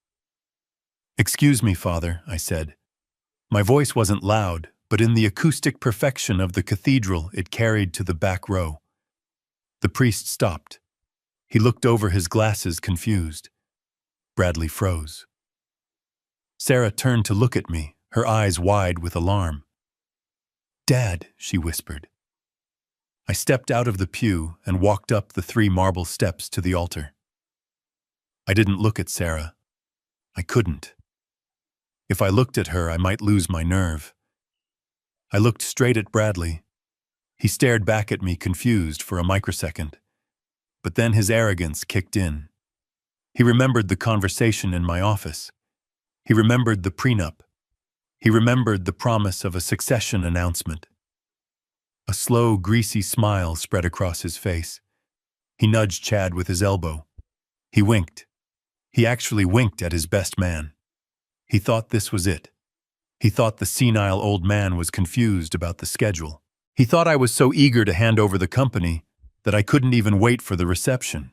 A: "Excuse me, Father," I said. My voice wasn't loud, but in the acoustic perfection of the cathedral it carried to the back row. The priest stopped. He looked over his glasses, confused. Bradley froze. Sarah turned to look at me, her eyes wide with alarm. "Dad," she whispered. I stepped out of the pew and walked up the 3 marble steps to the altar. I didn't look at Sarah. I couldn't. If I looked at her, I might lose my nerve. I looked straight at Bradley. He stared back at me, confused, for a microsecond. But then his arrogance kicked in. He remembered the conversation in my office. He remembered the prenup. He remembered the promise of a succession announcement. A slow, greasy smile spread across his face. He nudged Chad with his elbow. He winked. He actually winked at his best man. He thought this was it. He thought the senile old man was confused about the schedule. He thought I was so eager to hand over the company that I couldn't even wait for the reception.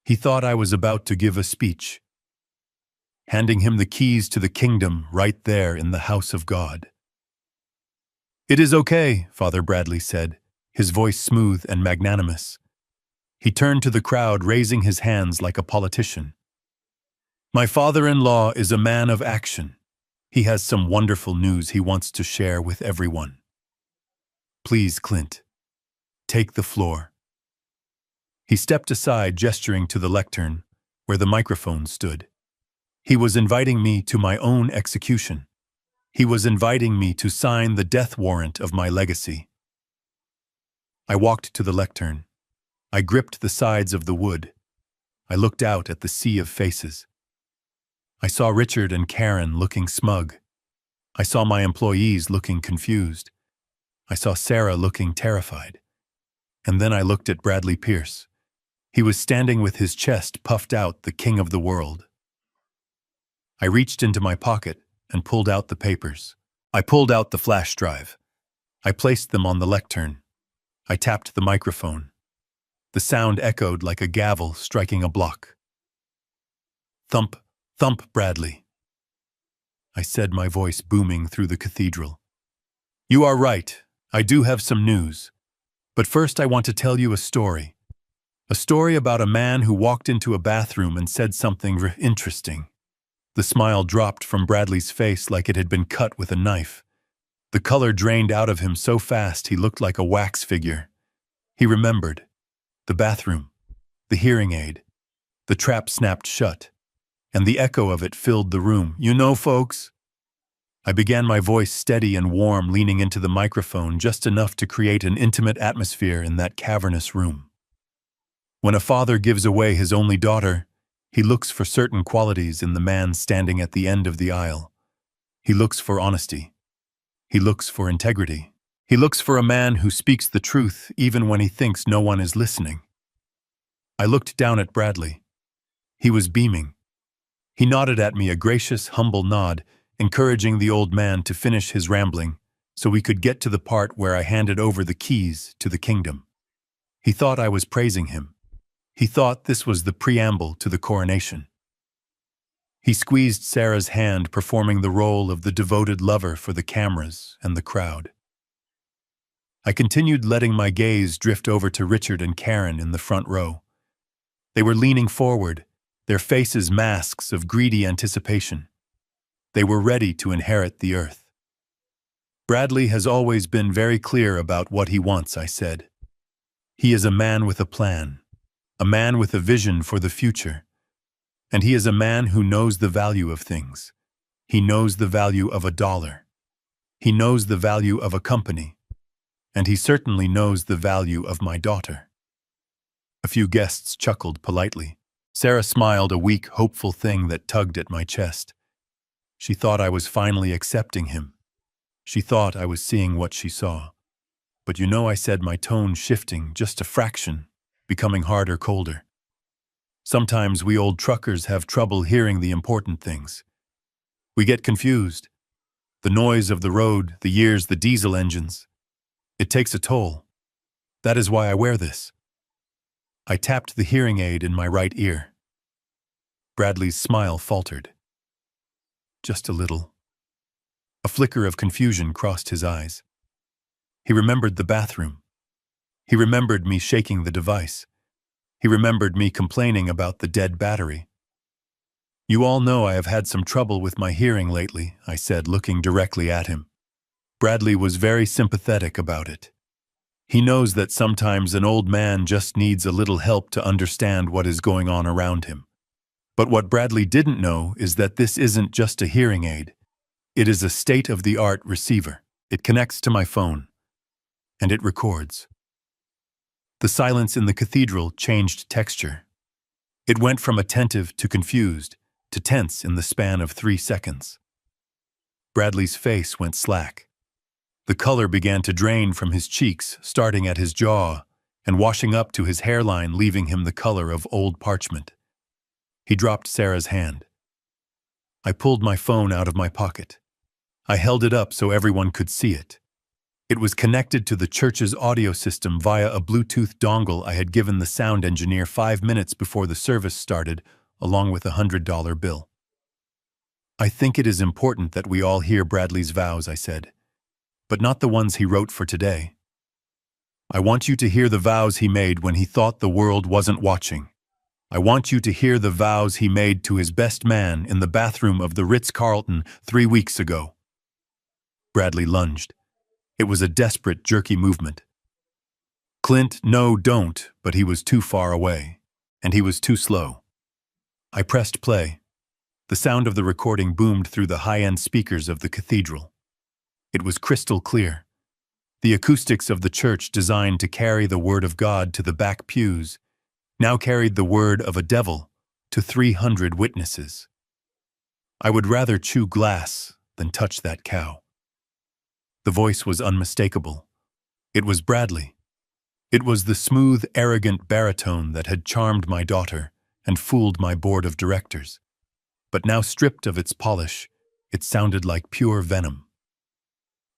A: He thought I was about to give a speech, handing him the keys to the kingdom right there in the house of God. "It is okay," Father Bradley said, his voice smooth and magnanimous. He turned to the crowd, raising his hands like a politician. "My father-in-law is a man of action. He has some wonderful news he wants to share with everyone. Please, Clint, take the floor." He stepped aside, gesturing to the lectern, where the microphone stood. He was inviting me to my own execution. He was inviting me to sign the death warrant of my legacy. I walked to the lectern. I gripped the sides of the wood. I looked out at the sea of faces. I saw Richard and Karen looking smug. I saw my employees looking confused. I saw Sarah looking terrified. And then I looked at Bradley Pierce. He was standing with his chest puffed out, the king of the world. I reached into my pocket and pulled out the papers. I pulled out the flash drive. I placed them on the lectern. I tapped the microphone. The sound echoed like a gavel striking a block. "Thump, thump, Bradley," I said, my voice booming through the cathedral. "You are right. I do have some news. But first I want to tell you a story. A story about a man who walked into a bathroom and said something interesting." The smile dropped from Bradley's face like it had been cut with a knife. The color drained out of him so fast he looked like a wax figure. He remembered. The bathroom, the hearing aid, the trap snapped shut, and the echo of it filled the room. "You know, folks," I began, my voice steady and warm, leaning into the microphone just enough to create an intimate atmosphere in that cavernous room. "When a father gives away his only daughter, he looks for certain qualities in the man standing at the end of the aisle. He looks for honesty. He looks for integrity. He looks for a man who speaks the truth even when he thinks no one is listening." I looked down at Bradley. He was beaming. He nodded at me, a gracious, humble nod, encouraging the old man to finish his rambling so we could get to the part where I handed over the keys to the kingdom. He thought I was praising him. He thought this was the preamble to the coronation. He squeezed Sarah's hand, performing the role of the devoted lover for the cameras and the crowd. I continued, letting my gaze drift over to Richard and Karen in the front row. They were leaning forward, their faces masks of greedy anticipation. They were ready to inherit the earth. Bradley has always been very clear about what he wants, I said. He is a man with a plan, a man with a vision for the future, and he is a man who knows the value of things. He knows the value of $1. He knows the value of a company, and he certainly knows the value of my daughter. A few guests chuckled politely. Sarah smiled, a weak, hopeful thing that tugged at my chest. She thought I was finally accepting him. She thought I was seeing what she saw. But you know, I said, my tone shifting just a fraction, becoming harder, colder. Sometimes we old truckers have trouble hearing the important things. We get confused. The noise of the road, the years, the diesel engines. It takes a toll. That is why I wear this. I tapped the hearing aid in my right ear. Bradley's smile faltered. Just a little. A flicker of confusion crossed his eyes. He remembered the bathroom. He remembered me shaking the device. He remembered me complaining about the dead battery. You all know I have had some trouble with my hearing lately, I said, looking directly at him. Bradley was very sympathetic about it. He knows that sometimes an old man just needs a little help to understand what is going on around him. But what Bradley didn't know is that this isn't just a hearing aid. It is a state-of-the-art receiver. It connects to my phone, and it records. The silence in the cathedral changed texture. It went from attentive to confused to tense in the span of 3 seconds. Bradley's face went slack. The color began to drain from his cheeks, starting at his jaw and washing up to his hairline, leaving him the color of old parchment. He dropped Sarah's hand. I pulled my phone out of my pocket. I held it up so everyone could see it. It was connected to the church's audio system via a Bluetooth dongle I had given the sound engineer 5 minutes before the service started, along with a $100 bill. I think it is important that we all hear Bradley's vows, I said, but not the ones he wrote for today. I want you to hear the vows he made when he thought the world wasn't watching. I want you to hear the vows he made to his best man in the bathroom of the Ritz-Carlton 3 weeks ago. Bradley lunged. It was a desperate, jerky movement. Clint, no, don't, but he was too far away, and he was too slow. I pressed play. The sound of the recording boomed through the high-end speakers of the cathedral. It was crystal clear. The acoustics of the church, designed to carry the word of God to the back pews, now carried the word of a devil to 300 witnesses. I would rather chew glass than touch that cow. The voice was unmistakable. It was Bradley. It was the smooth, arrogant baritone that had charmed my daughter and fooled my board of directors. But now, stripped of its polish, it sounded like pure venom.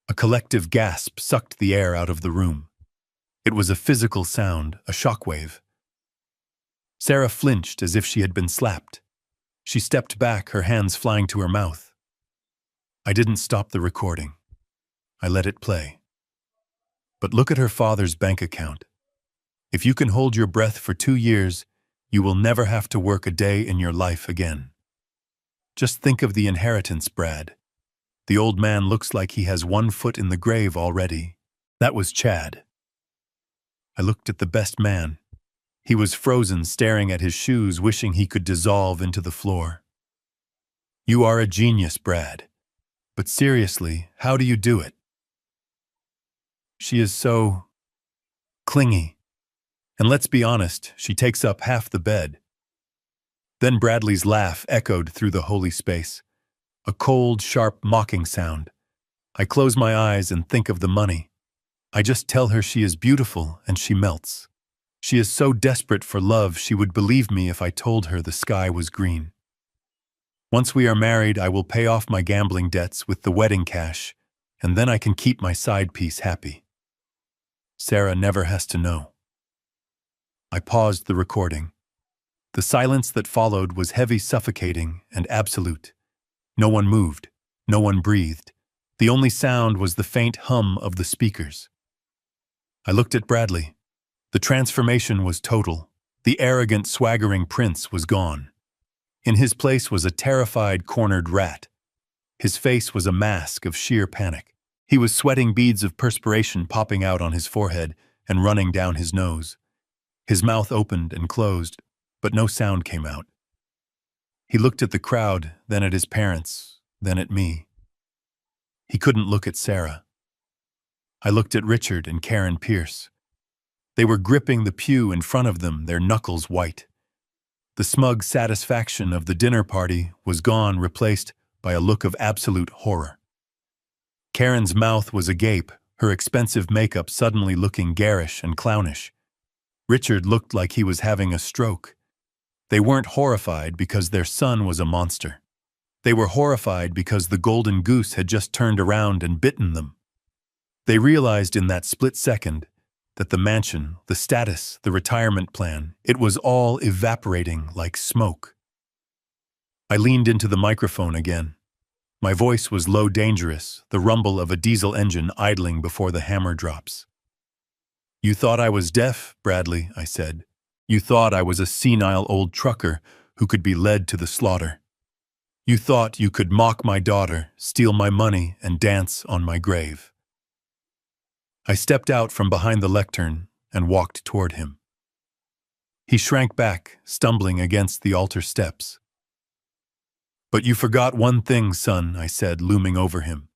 A: A collective gasp sucked the air out of the room. It was a physical sound, a shockwave. Sarah flinched as if she had been slapped. She stepped back, her hands flying to her mouth. I didn't stop the recording. I let it play. But look at her father's bank account. If you can hold your breath for 2 years, you will never have to work a day in your life again. Just think of the inheritance, Brad. The old man looks like he has 1 foot in the grave already. That was Chad. I looked at the best man. He was frozen, staring at his shoes, wishing he could dissolve into the floor. You are a genius, Brad. But seriously, how do you do it? She is so clingy. And let's be honest, she takes up half the bed. Then Bradley's laugh echoed through the holy space. A cold, sharp, mocking sound. I close my eyes and think of the money. I just tell her she is beautiful and she melts. She is so desperate for love she would believe me if I told her the sky was green. Once we are married, I will pay off my gambling debts with the wedding cash, and then I can keep my side piece happy. Sarah never has to know. I paused the recording. The silence that followed was heavy, suffocating, and absolute. No one moved. No one breathed. The only sound was the faint hum of the speakers. I looked at Bradley. The transformation was total. The arrogant, swaggering prince was gone. In his place was a terrified, cornered rat. His face was a mask of sheer panic. He was sweating, beads of perspiration popping out on his forehead and running down his nose. His mouth opened and closed, but no sound came out. He looked at the crowd, then at his parents, then at me. He couldn't look at Sarah. I looked at Richard and Karen Pierce. They were gripping the pew in front of them, their knuckles white. The smug satisfaction of the dinner party was gone, replaced by a look of absolute horror. Karen's mouth was agape, her expensive makeup suddenly looking garish and clownish. Richard looked like he was having a stroke. They weren't horrified because their son was a monster. They were horrified because the golden goose had just turned around and bitten them. They realized in that split second that the mansion, the status, the retirement plan, it was all evaporating like smoke. I leaned into the microphone again. My voice was low, dangerous, the rumble of a diesel engine idling before the hammer drops. "You thought I was deaf, Bradley," I said. "You thought I was a senile old trucker who could be led to the slaughter. You thought you could mock my daughter, steal my money, and dance on my grave." I stepped out from behind the lectern and walked toward him. He shrank back, stumbling against the altar steps. "But you forgot one thing, son," I said, looming over him.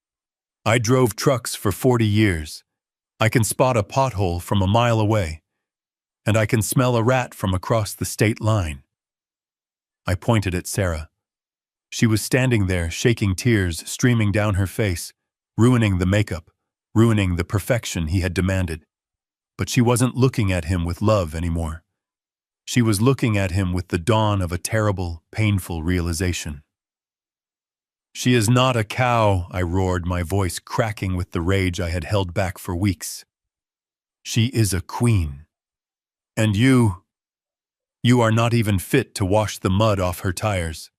A: "I drove trucks for 40 years. I can spot a pothole from a mile away, and I can smell a rat from across the state line." I pointed at Sarah. She was standing there, shaking, tears streaming down her face, ruining the makeup, ruining the perfection he had demanded. But she wasn't looking at him with love anymore. She was looking at him with the dawn of a terrible, painful realization. "She is not a cow," I roared, my voice cracking with the rage I had held back for weeks. "She is a queen. And you are not even fit to wash the mud off her tires."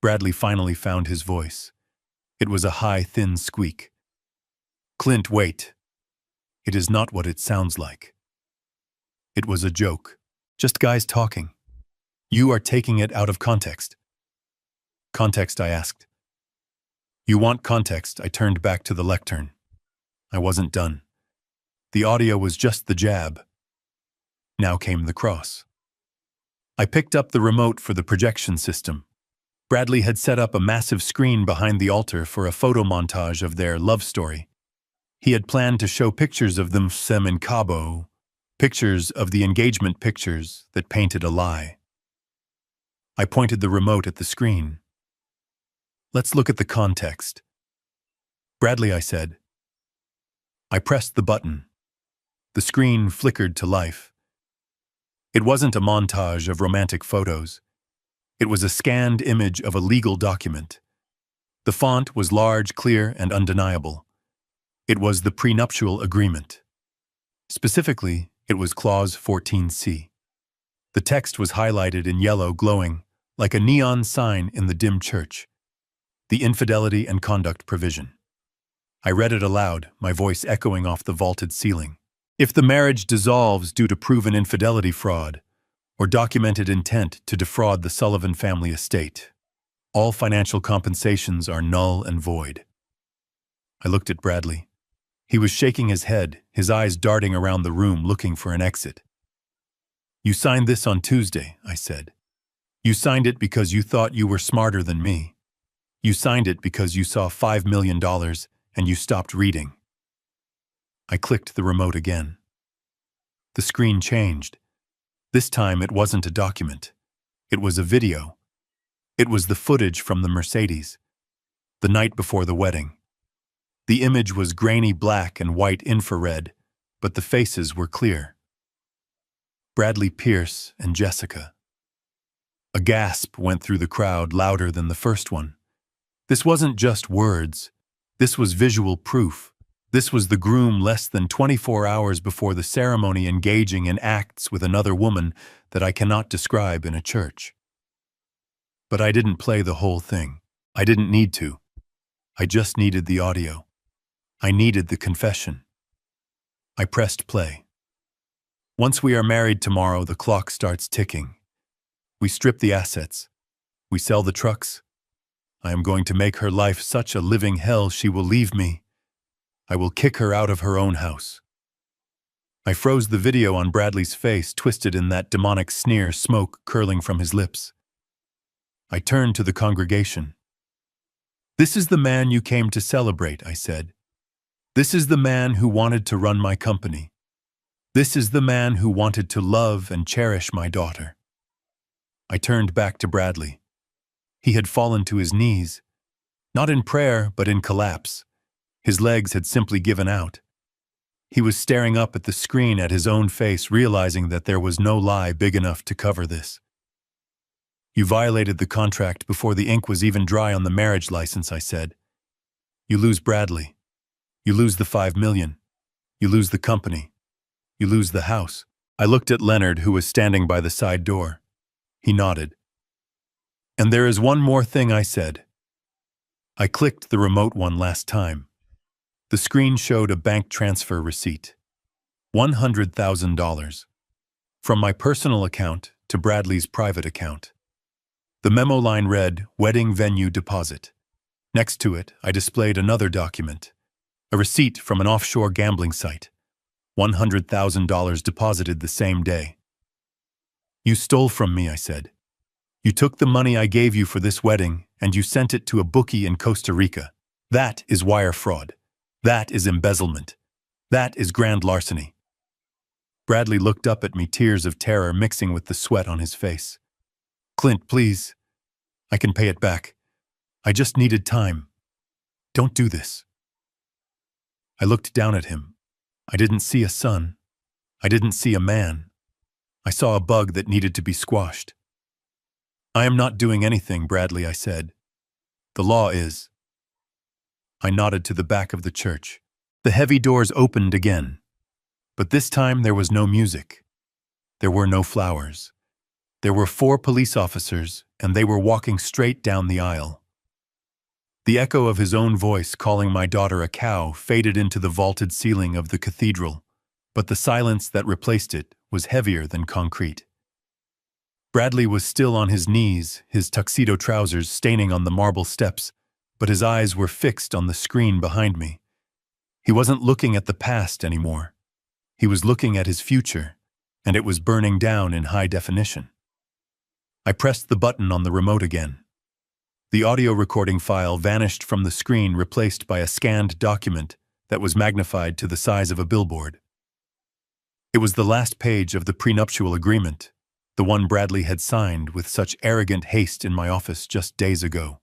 A: Bradley finally found his voice. It was a high, thin squeak. "Clint, wait. It is not what it sounds like. It was a joke. Just guys talking. You are taking it out of context." "Context?" I asked. "You want context?" I turned back to the lectern. I wasn't done. The audio was just the jab. Now came the cross. I picked up the remote for the projection system. Bradley had set up a massive screen behind the altar for a photo montage of their love story. He had planned to show pictures of them in Cabo, pictures of the engagement pictures that painted a lie. I pointed the remote at the screen. "Let's look at the context." "Bradley," I said. I pressed the button. The screen flickered to life. It wasn't a montage of romantic photos. It was a scanned image of a legal document. The font was large, clear, and undeniable. It was the prenuptial agreement. Specifically, it was Clause 14C. The text was highlighted in yellow, glowing, like a neon sign in the dim church. The infidelity and conduct provision. I read it aloud, my voice echoing off the vaulted ceiling. "If the marriage dissolves due to proven infidelity, fraud, or documented intent to defraud the Sullivan family estate, all financial compensations are null and void." I looked at Bradley. He was shaking his head, his eyes darting around the room looking for an exit. "You signed this on Tuesday," I said. "You signed it because you thought you were smarter than me. You signed it because you saw $5 million and you stopped reading." I clicked the remote again. The screen changed. This time it wasn't a document. It was a video. It was the footage from the Mercedes, the night before the wedding. The image was grainy black and white infrared, but the faces were clear. Bradley Pierce and Jessica. A gasp went through the crowd, louder than the first one. This wasn't just words. This was visual proof. This was the groom less than 24 hours before the ceremony engaging in acts with another woman that I cannot describe in a church. But I didn't play the whole thing. I didn't need to. I just needed the audio. I needed the confession. I pressed play. Once we are married tomorrow, the clock starts ticking. We strip the assets. We sell the trucks. I am going to make her life such a living hell she will leave me. I will kick her out of her own house. I froze the video on Bradley's face, twisted in that demonic sneer, smoke curling from his lips. I turned to the congregation. "This is the man you came to celebrate," I said. "This is the man who wanted to run my company. This is the man who wanted to love and cherish my daughter." I turned back to Bradley. He had fallen to his knees, not in prayer, but in collapse. His legs had simply given out. He was staring up at the screen at his own face, realizing that there was no lie big enough to cover this. "You violated the contract before the ink was even dry on the marriage license," I said. "You lose Bradley. You lose the $5 million. You lose the company. You lose the house." I looked at Leonard, who was standing by the side door. He nodded. "And there is one more thing," I said. I clicked the remote one last time. The screen showed a bank transfer receipt. $100,000. From my personal account to Bradley's private account. The memo line read, "Wedding venue deposit." Next to it, I displayed another document. A receipt from an offshore gambling site. $100,000 deposited the same day. "You stole from me," I said. "You took the money I gave you for this wedding and you sent it to a bookie in Costa Rica. That is wire fraud. That is embezzlement. That is grand larceny." Bradley looked up at me, tears of terror mixing with the sweat on his face. "Clint, please. I can pay it back. I just needed time. Don't do this." I looked down at him. I didn't see a son. I didn't see a man. I saw a bug that needed to be squashed. "I am not doing anything, Bradley," I said. "The law is." I nodded to the back of the church. The heavy doors opened again. But this time there was no music. There were no flowers. There were 4 police officers, and they were walking straight down the aisle. The echo of his own voice calling my daughter a cow faded into the vaulted ceiling of the cathedral, but the silence that replaced it was heavier than concrete. Bradley was still on his knees, his tuxedo trousers staining on the marble steps, but his eyes were fixed on the screen behind me. He wasn't looking at the past anymore. He was looking at his future, and it was burning down in high definition. I pressed the button on the remote again. The audio recording file vanished from the screen, replaced by a scanned document that was magnified to the size of a billboard. It was the last page of the prenuptial agreement, the one Bradley had signed with such arrogant haste in my office just days ago.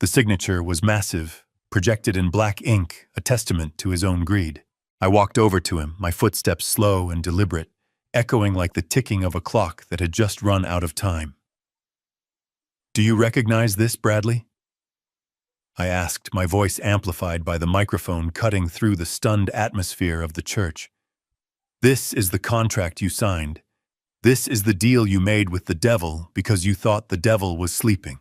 A: The signature was massive, projected in black ink, a testament to his own greed. I walked over to him, my footsteps slow and deliberate, echoing like the ticking of a clock that had just run out of time. "Do you recognize this, Bradley?" I asked, my voice amplified by the microphone cutting through the stunned atmosphere of the church. "This is the contract you signed. This is the deal you made with the devil because you thought the devil was sleeping."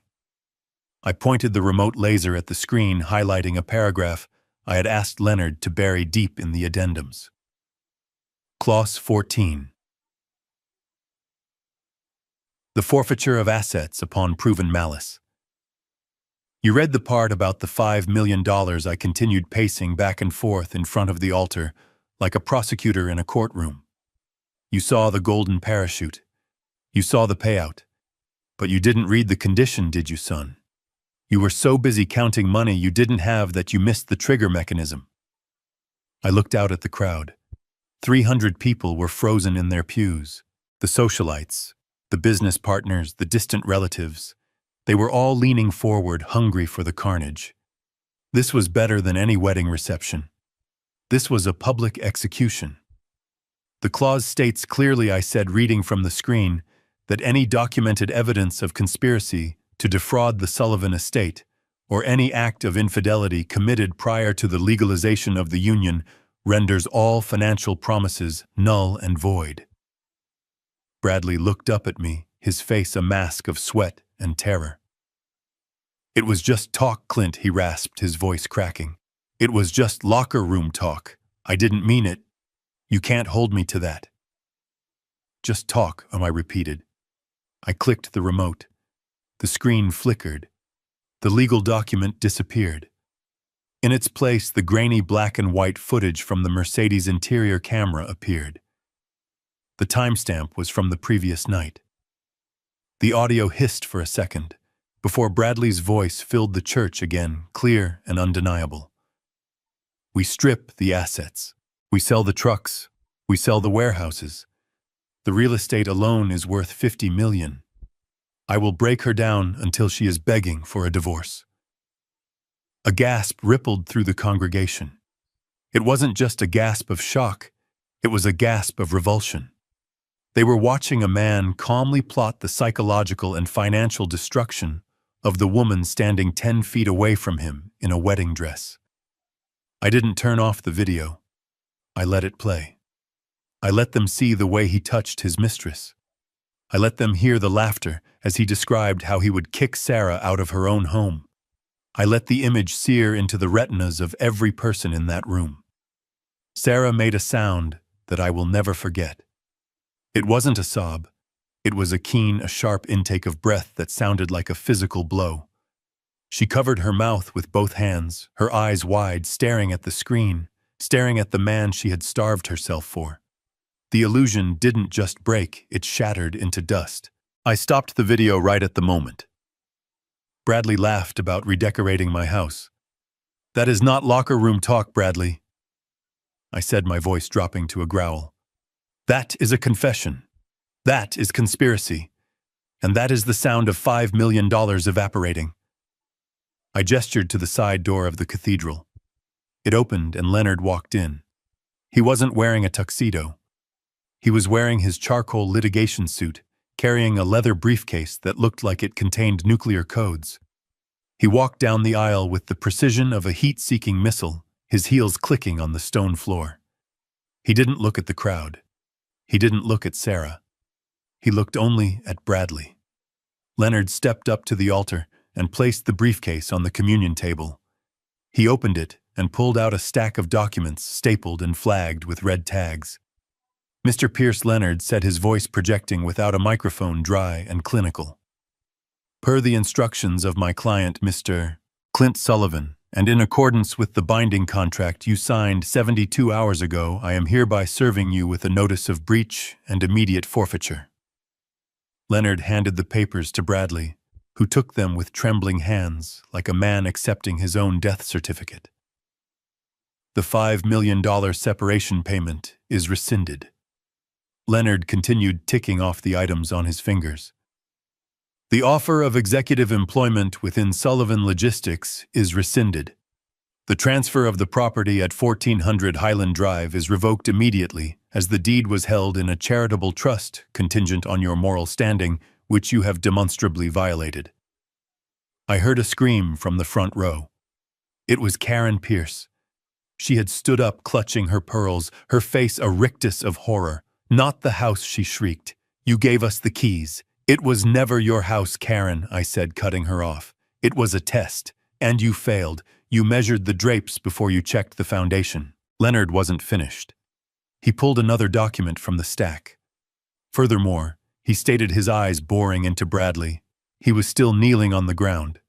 A: I pointed the remote laser at the screen, highlighting a paragraph I had asked Leonard to bury deep in the addendums. Clause 14. The forfeiture of assets upon proven malice. You read the part about the $5 million. I continued pacing back and forth in front of the altar, like a prosecutor in a courtroom. You saw the golden parachute. You saw the payout. But you didn't read the condition, did you, son? You were so busy counting money you didn't have that you missed the trigger mechanism. I looked out at the crowd. 300 people were frozen in their pews. The socialites, the business partners, the distant relatives. They were all leaning forward, hungry for the carnage. This was better than any wedding reception. This was a public execution. The clause states clearly, I said, reading from the screen, that any documented evidence of conspiracy to defraud the Sullivan estate, or any act of infidelity committed prior to the legalization of the union, renders all financial promises null and void. Bradley looked up at me, his face a mask of sweat and terror. "It was just talk, Clint," he rasped, his voice cracking. "It was just locker room talk. I didn't mean it. You can't hold me to that." just talk, I repeated. I clicked the remote. The screen flickered. The legal document disappeared. In its place, the grainy black and white footage from the Mercedes interior camera appeared. The timestamp was from the previous night. The audio hissed for a second, before Bradley's voice filled the church again, clear and undeniable. We strip the assets. We sell the trucks. We sell the warehouses. The real estate alone is worth $50 million. I will break her down until she is begging for a divorce. A gasp rippled through the congregation. It wasn't just a gasp of shock, it was a gasp of revulsion. They were watching a man calmly plot the psychological and financial destruction of the woman standing 10 feet away from him in a wedding dress. I didn't turn off the video. I let it play. I let them see the way he touched his mistress. I let them hear the laughter as he described how he would kick Sarah out of her own home. I let the image sear into the retinas of every person in that room. Sarah made a sound that I will never forget. It wasn't a sob. It was a sharp intake of breath that sounded like a physical blow. She covered her mouth with both hands, her eyes wide, staring at the screen, staring at the man she had starved herself for. The illusion didn't just break, it shattered into dust. I stopped the video right at the moment. Bradley laughed about redecorating my house. That is not locker room talk, Bradley, I said, my voice dropping to a growl. That is a confession. That is conspiracy. And that is the sound of $5 million evaporating. I gestured to the side door of the cathedral. It opened and Leonard walked in. He wasn't wearing a tuxedo. He was wearing his charcoal litigation suit, carrying a leather briefcase that looked like it contained nuclear codes. He walked down the aisle with the precision of a heat-seeking missile, his heels clicking on the stone floor. He didn't look at the crowd. He didn't look at Sarah. He looked only at Bradley. Leonard stepped up to the altar and placed the briefcase on the communion table. He opened it and pulled out a stack of documents stapled and flagged with red tags. Mr. Pierce, Leonard said, his voice projecting without a microphone, dry and clinical. Per the instructions of my client, Mr. Clint Sullivan, and in accordance with the binding contract you signed 72 hours ago, I am hereby serving you with a notice of breach and immediate forfeiture. Leonard handed the papers to Bradley, who took them with trembling hands, like a man accepting his own death certificate. The $5 million separation payment is rescinded. Leonard continued ticking off the items on his fingers. The offer of executive employment within Sullivan Logistics is rescinded. The transfer of the property at 1400 Highland Drive is revoked immediately, as the deed was held in a charitable trust contingent on your moral standing, which you have demonstrably violated. I heard a scream from the front row. It was Karen Pierce. She had stood up, clutching her pearls, her face a rictus of horror. Not the house, she shrieked. You gave us the keys. It was never your house, Karen, I said, cutting her off. It was a test, and you failed. You measured the drapes before you checked the foundation. Leonard wasn't finished. He pulled another document from the stack. Furthermore, he stated, his eyes boring into Bradley. He was still kneeling on the ground.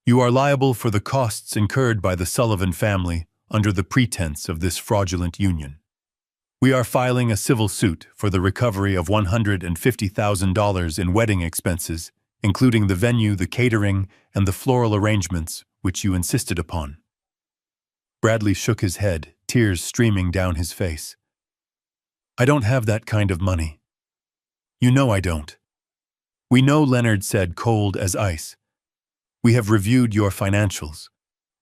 A: You are liable for the costs incurred by the Sullivan family under the pretense of this fraudulent union. We are filing a civil suit for the recovery of $150,000 in wedding expenses, including the venue, the catering, and the floral arrangements which you insisted upon. Bradley shook his head, tears streaming down his face. I don't have that kind of money. You know I don't. We know, Leonard said, cold as ice. We have reviewed your financials.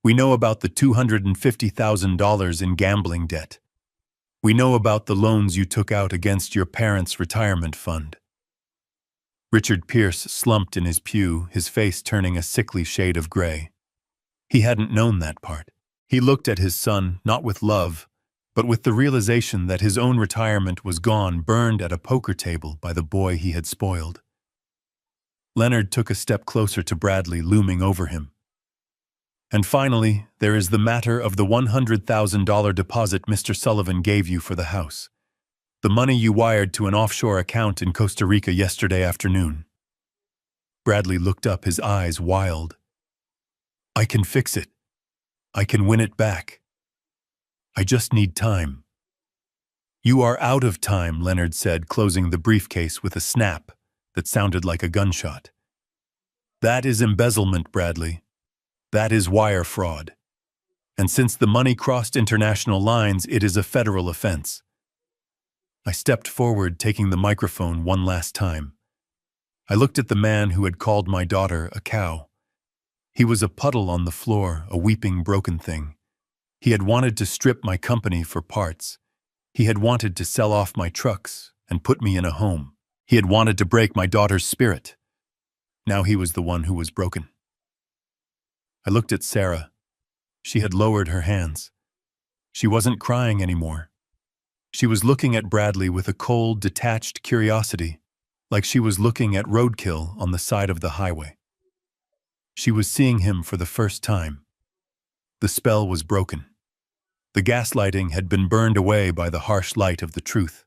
A: We know about the $250,000 in gambling debt. We know about the loans you took out against your parents' retirement fund. Richard Pierce slumped in his pew, his face turning a sickly shade of gray. He hadn't known that part. He looked at his son, not with love, but with the realization that his own retirement was gone, burned at a poker table by the boy he had spoiled. Leonard took a step closer to Bradley, looming over him. And finally, there is the matter of the $100,000 deposit Mr. Sullivan gave you for the house. The money you wired to an offshore account in Costa Rica yesterday afternoon. Bradley looked up, his eyes wild. I can fix it. I can win it back. I just need time. You are out of time, Leonard said, closing the briefcase with a snap that sounded like a gunshot. That is embezzlement, Bradley. That is wire fraud. And since the money crossed international lines, it is a federal offense. I stepped forward, taking the microphone one last time. I looked at the man who had called my daughter a cow. He was a puddle on the floor, a weeping, broken thing. He had wanted to strip my company for parts. He had wanted to sell off my trucks and put me in a home. He had wanted to break my daughter's spirit. Now he was the one who was broken. I looked at Sarah. She had lowered her hands. She wasn't crying anymore. She was looking at Bradley with a cold, detached curiosity, like she was looking at roadkill on the side of the highway. She was seeing him for the first time. The spell was broken. The gaslighting had been burned away by the harsh light of the truth.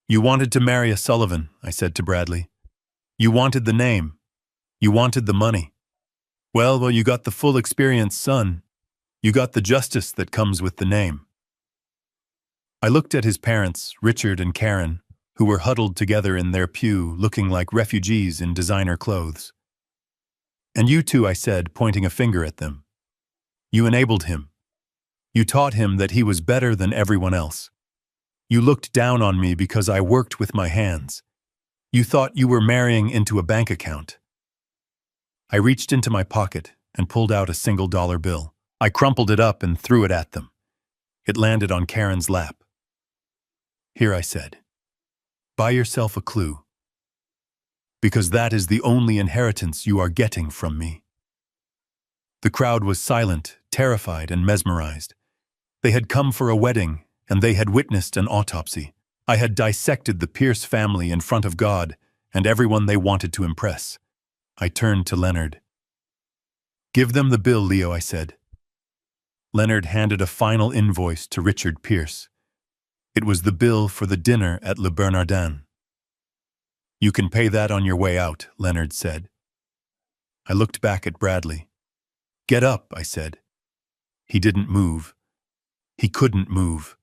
A: You wanted to marry a Sullivan, I said to Bradley. You wanted the name. You wanted the money. Well, you got the full experience, son. You got the justice that comes with the name. I looked at his parents, Richard and Karen, who were huddled together in their pew, looking like refugees in designer clothes. And you two, I said, pointing a finger at them. You enabled him. You taught him that he was better than everyone else. You looked down on me because I worked with my hands. You thought you were marrying into a bank account. I reached into my pocket and pulled out a $1 bill. I crumpled it up and threw it at them. It landed on Karen's lap. Here, I said. Buy yourself a clue. Because that is the only inheritance you are getting from me. The crowd was silent, terrified, and mesmerized. They had come for a wedding, and they had witnessed an autopsy. I had dissected the Pierce family in front of God and everyone they wanted to impress. I turned to Leonard. Give them the bill, Leo, I said. Leonard handed a final invoice to Richard Pierce. It was the bill for the dinner at Le Bernardin. You can pay that on your way out, Leonard said. I looked back at Bradley. Get up, I said. He didn't move. He couldn't move.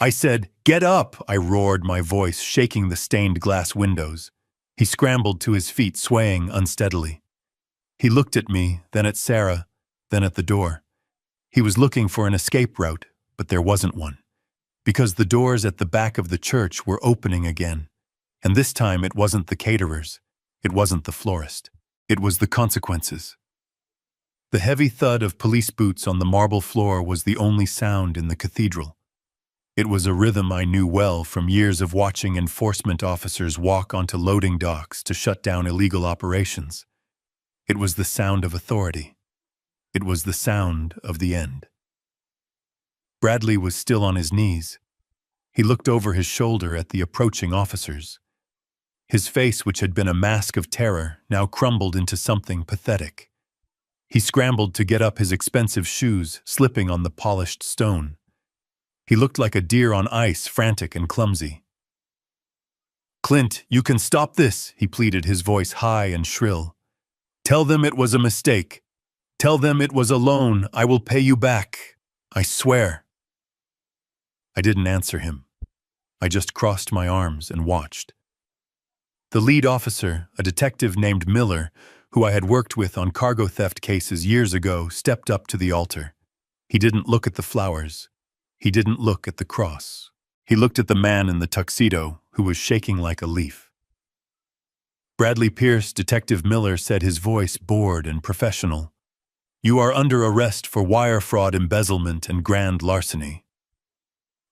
A: I said, get up, I roared, my voice shaking the stained glass windows. He scrambled to his feet, swaying unsteadily. He looked at me, then at Sarah, then at the door. He was looking for an escape route, but there wasn't one, because the doors at the back of the church were opening again. And this time it wasn't the caterers, it wasn't the florist, it was the consequences. The heavy thud of police boots on the marble floor was the only sound in the cathedral. It was a rhythm I knew well from years of watching enforcement officers walk onto loading docks to shut down illegal operations. It was the sound of authority. It was the sound of the end. Bradley was still on his knees. He looked over his shoulder at the approaching officers. His face, which had been a mask of terror, now crumbled into something pathetic. He scrambled to get up his expensive shoes, slipping on the polished stone. He looked like a deer on ice, frantic and clumsy. Clint, you can stop this, he pleaded, his voice high and shrill. Tell them it was a mistake. Tell them it was a loan. I will pay you back. I swear. I didn't answer him. I just crossed my arms and watched. The lead officer, a detective named Miller, who I had worked with on cargo theft cases years ago, stepped up to the altar. He didn't look at the flowers. He didn't look at the cross. He looked at the man in the tuxedo, who was shaking like a leaf. Bradley Pierce, Detective Miller, said, his voice bored and professional. You are under arrest for wire fraud, embezzlement, and grand larceny.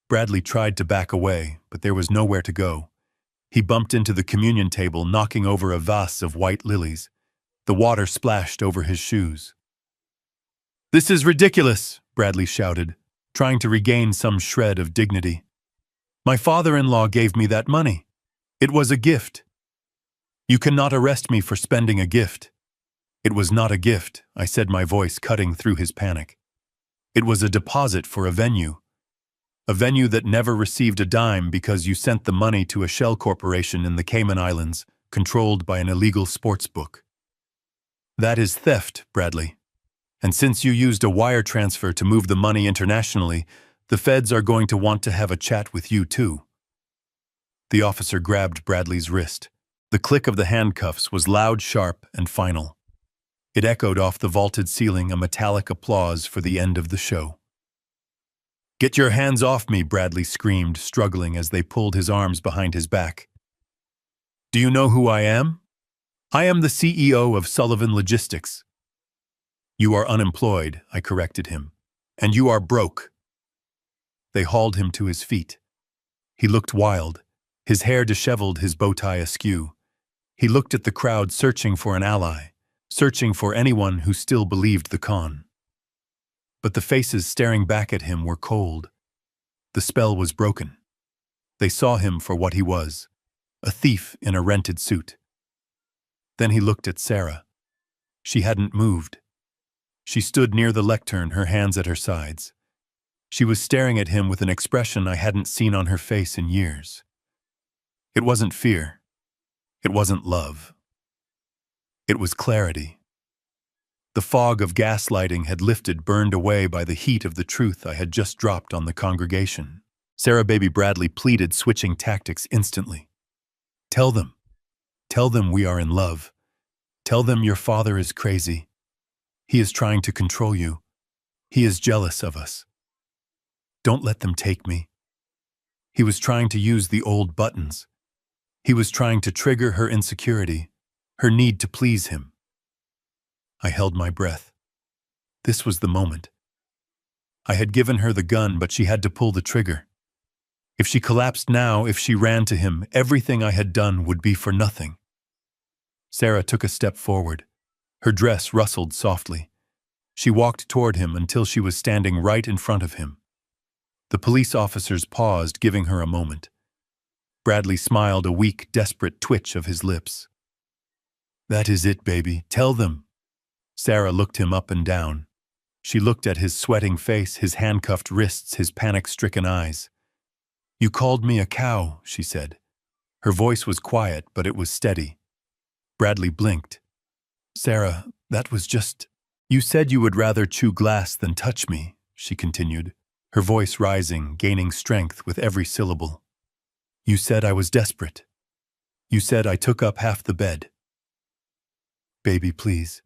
A: Bradley tried to back away, but there was nowhere to go. He bumped into the communion table, knocking over a vase of white lilies. The water splashed over his shoes. This is ridiculous, Bradley shouted, trying to regain some shred of dignity. My father-in-law gave me that money. It was a gift. You cannot arrest me for spending a gift. It was not a gift, I said, my voice cutting through his panic. It was a deposit for a venue. A venue that never received a dime because you sent the money to a shell corporation in the Cayman Islands, controlled by an illegal sports book. That is theft, Bradley. And since you used a wire transfer to move the money internationally, the feds are going to want to have a chat with you too. The officer grabbed Bradley's wrist. The click of the handcuffs was loud, sharp, and final. It echoed off the vaulted ceiling a metallic applause for the end of the show. "Get your hands off me," Bradley screamed, struggling as they pulled his arms behind his back. "Do you know who I am? I am the CEO of Sullivan Logistics." "You are unemployed," I corrected him. "And you are broke." They hauled him to his feet. He looked wild, his hair disheveled, his bow tie askew. He looked at the crowd, searching for an ally, searching for anyone who still believed the con. But the faces staring back at him were cold. The spell was broken. They saw him for what he was, a thief in a rented suit. Then he looked at Sarah. She hadn't moved. She stood near the lectern, her hands at her sides. She was staring at him with an expression I hadn't seen on her face in years. It wasn't fear. It wasn't love. It was clarity. The fog of gaslighting had lifted, burned away by the heat of the truth I had just dropped on the congregation. Sarah Baby Bradley pleaded, switching tactics instantly. Tell them we are in love. Tell them your father is crazy. He is trying to control you. He is jealous of us. Don't let them take me." He was trying to use the old buttons. He was trying to trigger her insecurity, her need to please him. I held my breath. This was the moment. I had given her the gun, but she had to pull the trigger. If she collapsed now, if she ran to him, everything I had done would be for nothing. Sarah took a step forward. Her dress rustled softly. She walked toward him until she was standing right in front of him. The police officers paused, giving her a moment. Bradley smiled, a weak, desperate twitch of his lips. "That is it, baby. Tell them." Sarah looked him up and down. She looked at his sweating face, his handcuffed wrists, his panic-stricken eyes. "You called me a cow," she said. Her voice was quiet, but it was steady. Bradley blinked. "Sarah, that was just... You said you would rather chew glass than touch me," she continued, her voice rising, gaining strength with every syllable. "You said I was desperate. You said I took up half the bed. Baby, please."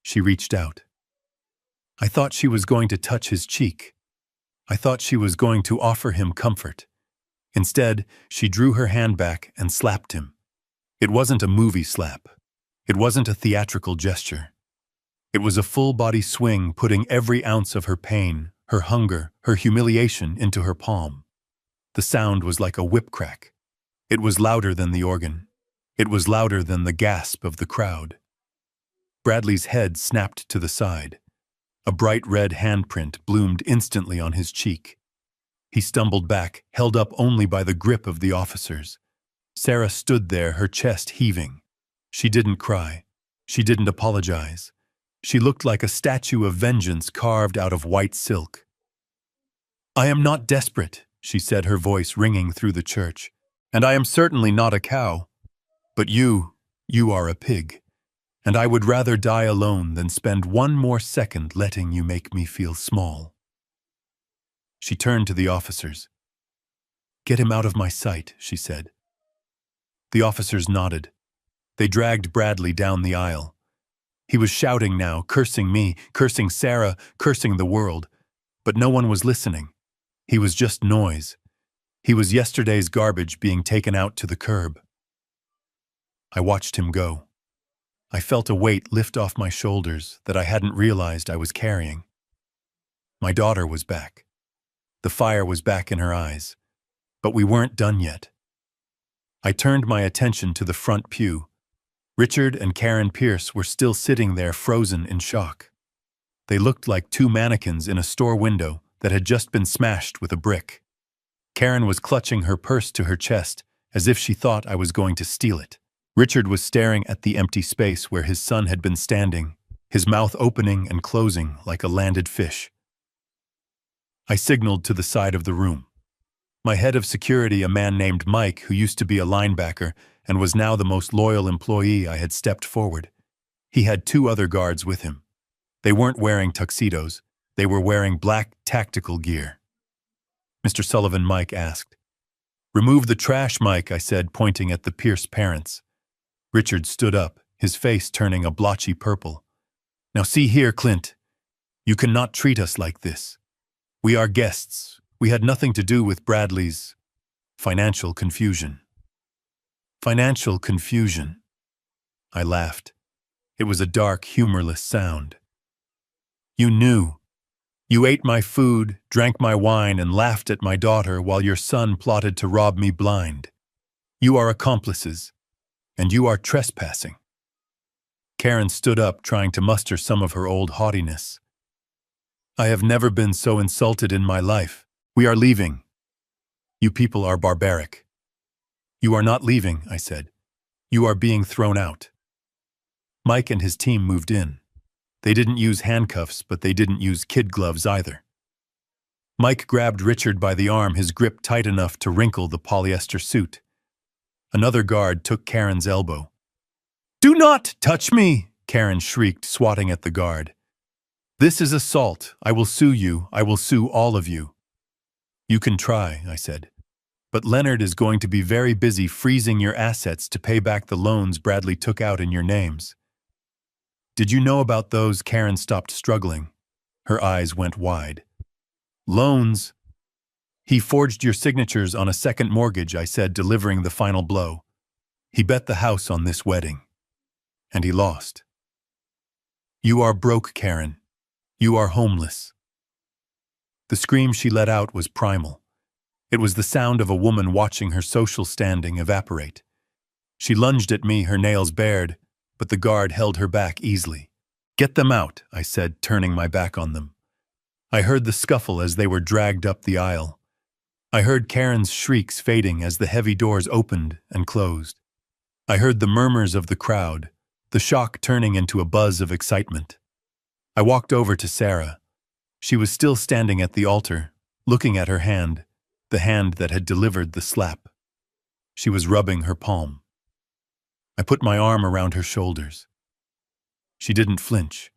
A: She reached out. I thought she was going to touch his cheek. I thought she was going to offer him comfort. Instead, she drew her hand back and slapped him. It wasn't a movie slap. It wasn't a theatrical gesture. It was a full-body swing, putting every ounce of her pain, her hunger, her humiliation into her palm. The sound was like a whip crack. It was louder than the organ. It was louder than the gasp of the crowd. Bradley's head snapped to the side. A bright red handprint bloomed instantly on his cheek. He stumbled back, held up only by the grip of the officers. Sarah stood there, her chest heaving. She didn't cry. She didn't apologize. She looked like a statue of vengeance carved out of white silk. "I am not desperate," she said, her voice ringing through the church. "And I am certainly not a cow. But you are a pig. And I would rather die alone than spend one more second letting you make me feel small." She turned to the officers. "Get him out of my sight," she said. The officers nodded. They dragged Bradley down the aisle. He was shouting now, cursing me, cursing Sarah, cursing the world. But no one was listening. He was just noise. He was yesterday's garbage being taken out to the curb. I watched him go. I felt a weight lift off my shoulders that I hadn't realized I was carrying. My daughter was back. The fire was back in her eyes. But we weren't done yet. I turned my attention to the front pew. Richard and Karen Pierce were still sitting there, frozen in shock. They looked like two mannequins in a store window that had just been smashed with a brick. Karen was clutching her purse to her chest, as if she thought I was going to steal it. Richard was staring at the empty space where his son had been standing, his mouth opening and closing like a landed fish. I signaled to the side of the room. My head of security, a man named Mike, who used to be a linebacker and was now the most loyal employee, I had stepped forward. He had 2 other guards with him. They weren't wearing tuxedos. They were wearing black tactical gear. "Mr. Sullivan," Mike asked. "Remove the trash, Mike," I said, pointing at the Pierce parents. Richard stood up, his face turning a blotchy purple. "Now see here, Clint. You cannot treat us like this. We are guests. We had nothing to do with Bradley's financial confusion." "Financial confusion." I laughed. It was a dark, humorless sound. "You knew. You ate my food, drank my wine, and laughed at my daughter while your son plotted to rob me blind. You are accomplices, and you are trespassing." Karen stood up, trying to muster some of her old haughtiness. "I have never been so insulted in my life. We are leaving. You people are barbaric." "You are not leaving," I said. "You are being thrown out." Mike and his team moved in. They didn't use handcuffs, but they didn't use kid gloves either. Mike grabbed Richard by the arm, his grip tight enough to wrinkle the polyester suit. Another guard took Karen's elbow. "Do not touch me!" Karen shrieked, swatting at the guard. "This is assault. I will sue you. I will sue all of you." "You can try," I said. "But Leonard is going to be very busy freezing your assets to pay back the loans Bradley took out in your names." "Did you know about those?" Karen stopped struggling. Her eyes went wide. "Loans? He forged your signatures on a second mortgage," I said, delivering the final blow. "He bet the house on this wedding. And he lost. You are broke, Karen. You are homeless." The scream she let out was primal. It was the sound of a woman watching her social standing evaporate. She lunged at me, her nails bared, but the guard held her back easily. "Get them out," I said, turning my back on them. I heard the scuffle as they were dragged up the aisle. I heard Karen's shrieks fading as the heavy doors opened and closed. I heard the murmurs of the crowd, the shock turning into a buzz of excitement. I walked over to Sarah. She was still standing at the altar, looking at her hand, the hand that had delivered the slap. She was rubbing her palm. I put my arm around her shoulders. She didn't flinch.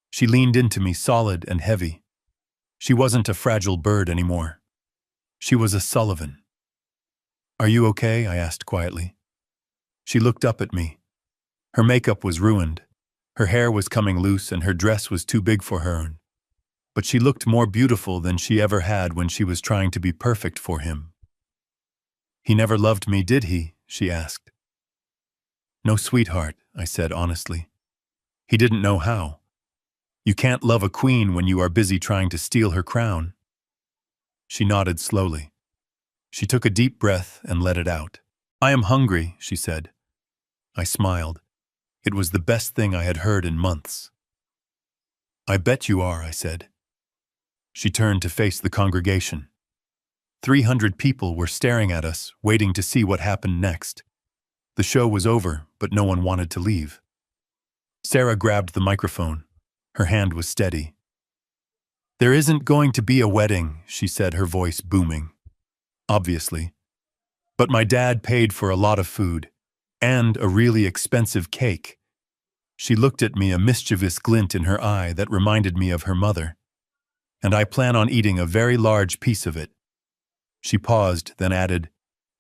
A: She leaned into me, solid and heavy. She wasn't a fragile bird anymore. She was a Sullivan. "Are you okay?" I asked quietly. She looked up at me. Her makeup was ruined. Her hair was coming loose and her dress was too big for her. But she looked more beautiful than she ever had when she was trying to be perfect for him. "He never loved me, did he?" she asked. "No, sweetheart," I said honestly. "He didn't know how. You can't love a queen when you are busy trying to steal her crown." She nodded slowly. She took a deep breath and let it out. "I am hungry," she said. I smiled. It was the best thing I had heard in months. "I bet you are," I said. She turned to face the congregation. 300 people were staring at us, waiting to see what happened next. The show was over, but no one wanted to leave. Sarah grabbed the microphone. Her hand was steady. "There isn't going to be a wedding," she said, her voice booming. "Obviously. But my dad paid for a lot of food, and a really expensive cake." She looked at me, a mischievous glint in her eye that reminded me of her mother. "And I plan on eating a very large piece of it." She paused, then added,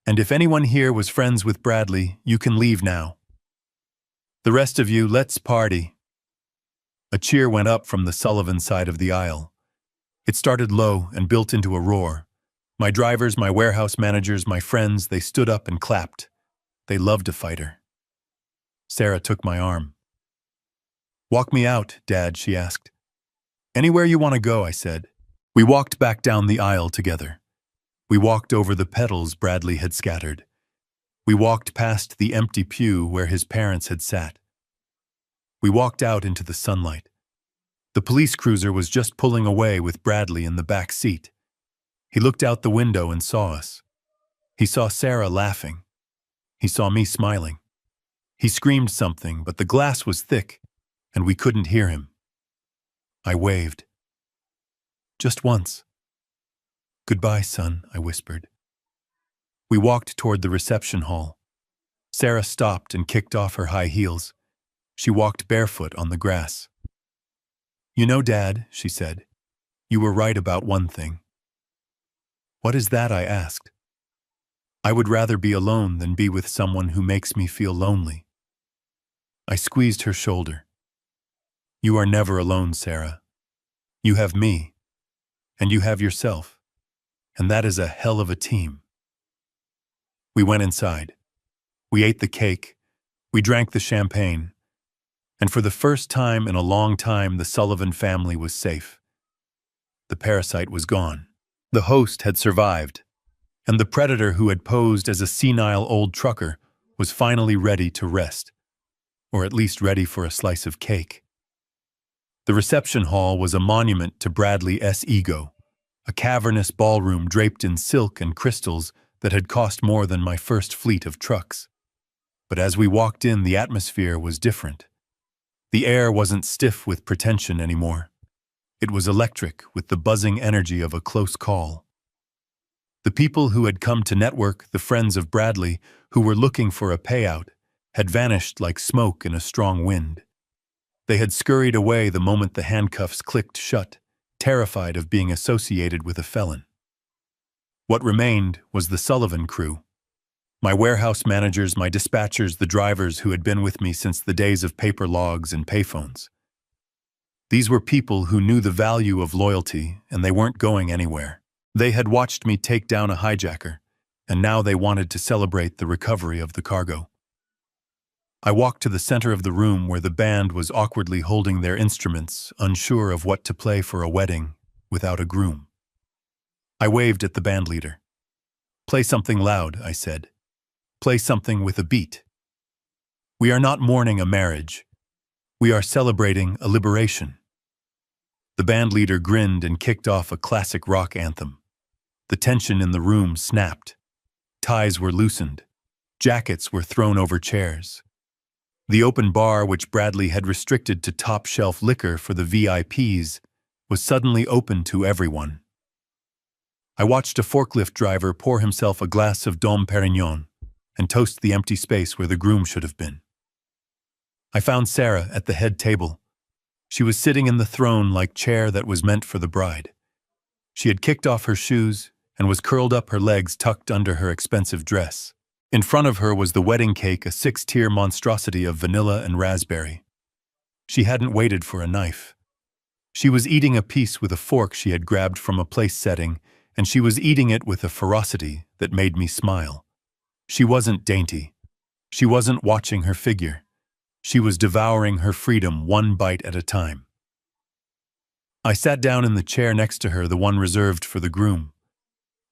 A: "And if anyone here was friends with Bradley, you can leave now. The rest of you, let's party." A cheer went up from the Sullivan side of the aisle. It started low and built into a roar. My drivers, my warehouse managers, my friends, they stood up and clapped. They loved a fighter. Sarah took my arm. "Walk me out, Dad," she asked. "Anywhere you want to go," I said. We walked back down the aisle together. We walked over the petals Bradley had scattered. We walked past the empty pew where his parents had sat. We walked out into the sunlight. The police cruiser was just pulling away with Bradley in the back seat. He looked out the window and saw us. He saw Sarah laughing. He saw me smiling. He screamed something, but the glass was thick, and we couldn't hear him. I waved. "Just once." Goodbye, son, I whispered. We walked toward the reception hall. Sarah stopped and kicked off her high heels. She walked barefoot on the grass. You know, Dad, she said, you were right about one thing. What is that? I asked. I would rather be alone than be with someone who makes me feel lonely. I squeezed her shoulder. You are never alone, Sarah. You have me, and you have yourself, and that is a hell of a team. We went inside. We ate the cake. We drank the champagne. And for the first time in a long time, the Sullivan family was safe. The parasite was gone. The host had survived, and the predator who had posed as a senile old trucker was finally ready to rest, or at least ready for a slice of cake. The reception hall was a monument to Bradley's ego, a cavernous ballroom draped in silk and crystals that had cost more than my first fleet of trucks. But as we walked in, the atmosphere was different. The air wasn't stiff with pretension anymore. It was electric with the buzzing energy of a close call. The people who had come to network, the friends of Bradley, who were looking for a payout, had vanished like smoke in a strong wind. They had scurried away the moment the handcuffs clicked shut, terrified of being associated with a felon. What remained was the Sullivan crew. My warehouse managers, my dispatchers, the drivers who had been with me since the days of paper logs and payphones. These were people who knew the value of loyalty, and they weren't going anywhere. They had watched me take down a hijacker, and now they wanted to celebrate the recovery of the cargo. I walked to the center of the room where the band was awkwardly holding their instruments, unsure of what to play for a wedding without a groom. I waved at the band leader. Play something loud, I said. Play something with a beat. We are not mourning a marriage. We are celebrating a liberation. The band leader grinned and kicked off a classic rock anthem. The tension in the room snapped. Ties were loosened. Jackets were thrown over chairs. The open bar, which Bradley had restricted to top-shelf liquor for the VIPs, was suddenly open to everyone. I watched a forklift driver pour himself a glass of Dom Perignon and toast the empty space where the groom should have been. I found Sarah at the head table. She was sitting in the throne-like chair that was meant for the bride. She had kicked off her shoes and was curled up, her legs tucked under her expensive dress. In front of her was the wedding cake, a 6-tier monstrosity of vanilla and raspberry. She hadn't waited for a knife. She was eating a piece with a fork she had grabbed from a place setting, and she was eating it with a ferocity that made me smile. She wasn't dainty. She wasn't watching her figure. She was devouring her freedom one bite at a time. I sat down in the chair next to her, the one reserved for the groom.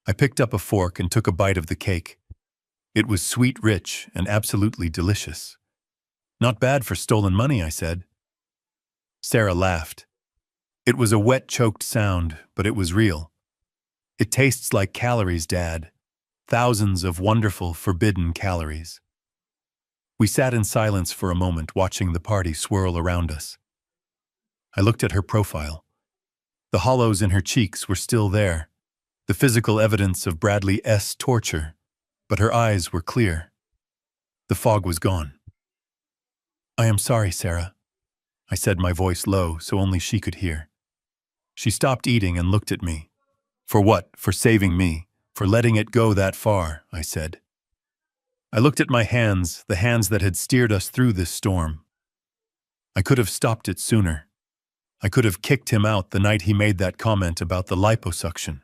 A: I picked up a fork and took a bite of the cake. It was sweet, rich, and absolutely delicious. Not bad for stolen money, I said. Sarah laughed. It was a wet, choked sound, but it was real. It tastes like calories, Dad. Thousands of wonderful, forbidden calories. We sat in silence for a moment, watching the party swirl around us. I looked at her profile. The hollows in her cheeks were still there, the physical evidence of Bradley's torture, but her eyes were clear. The fog was gone. I am sorry, Sarah, I said, my voice low so only she could hear. She stopped eating and looked at me. For what? For saving me, for letting it go that far, I said. I looked at my hands, the hands that had steered us through this storm. I could have stopped it sooner. I could have kicked him out the night he made that comment about the liposuction.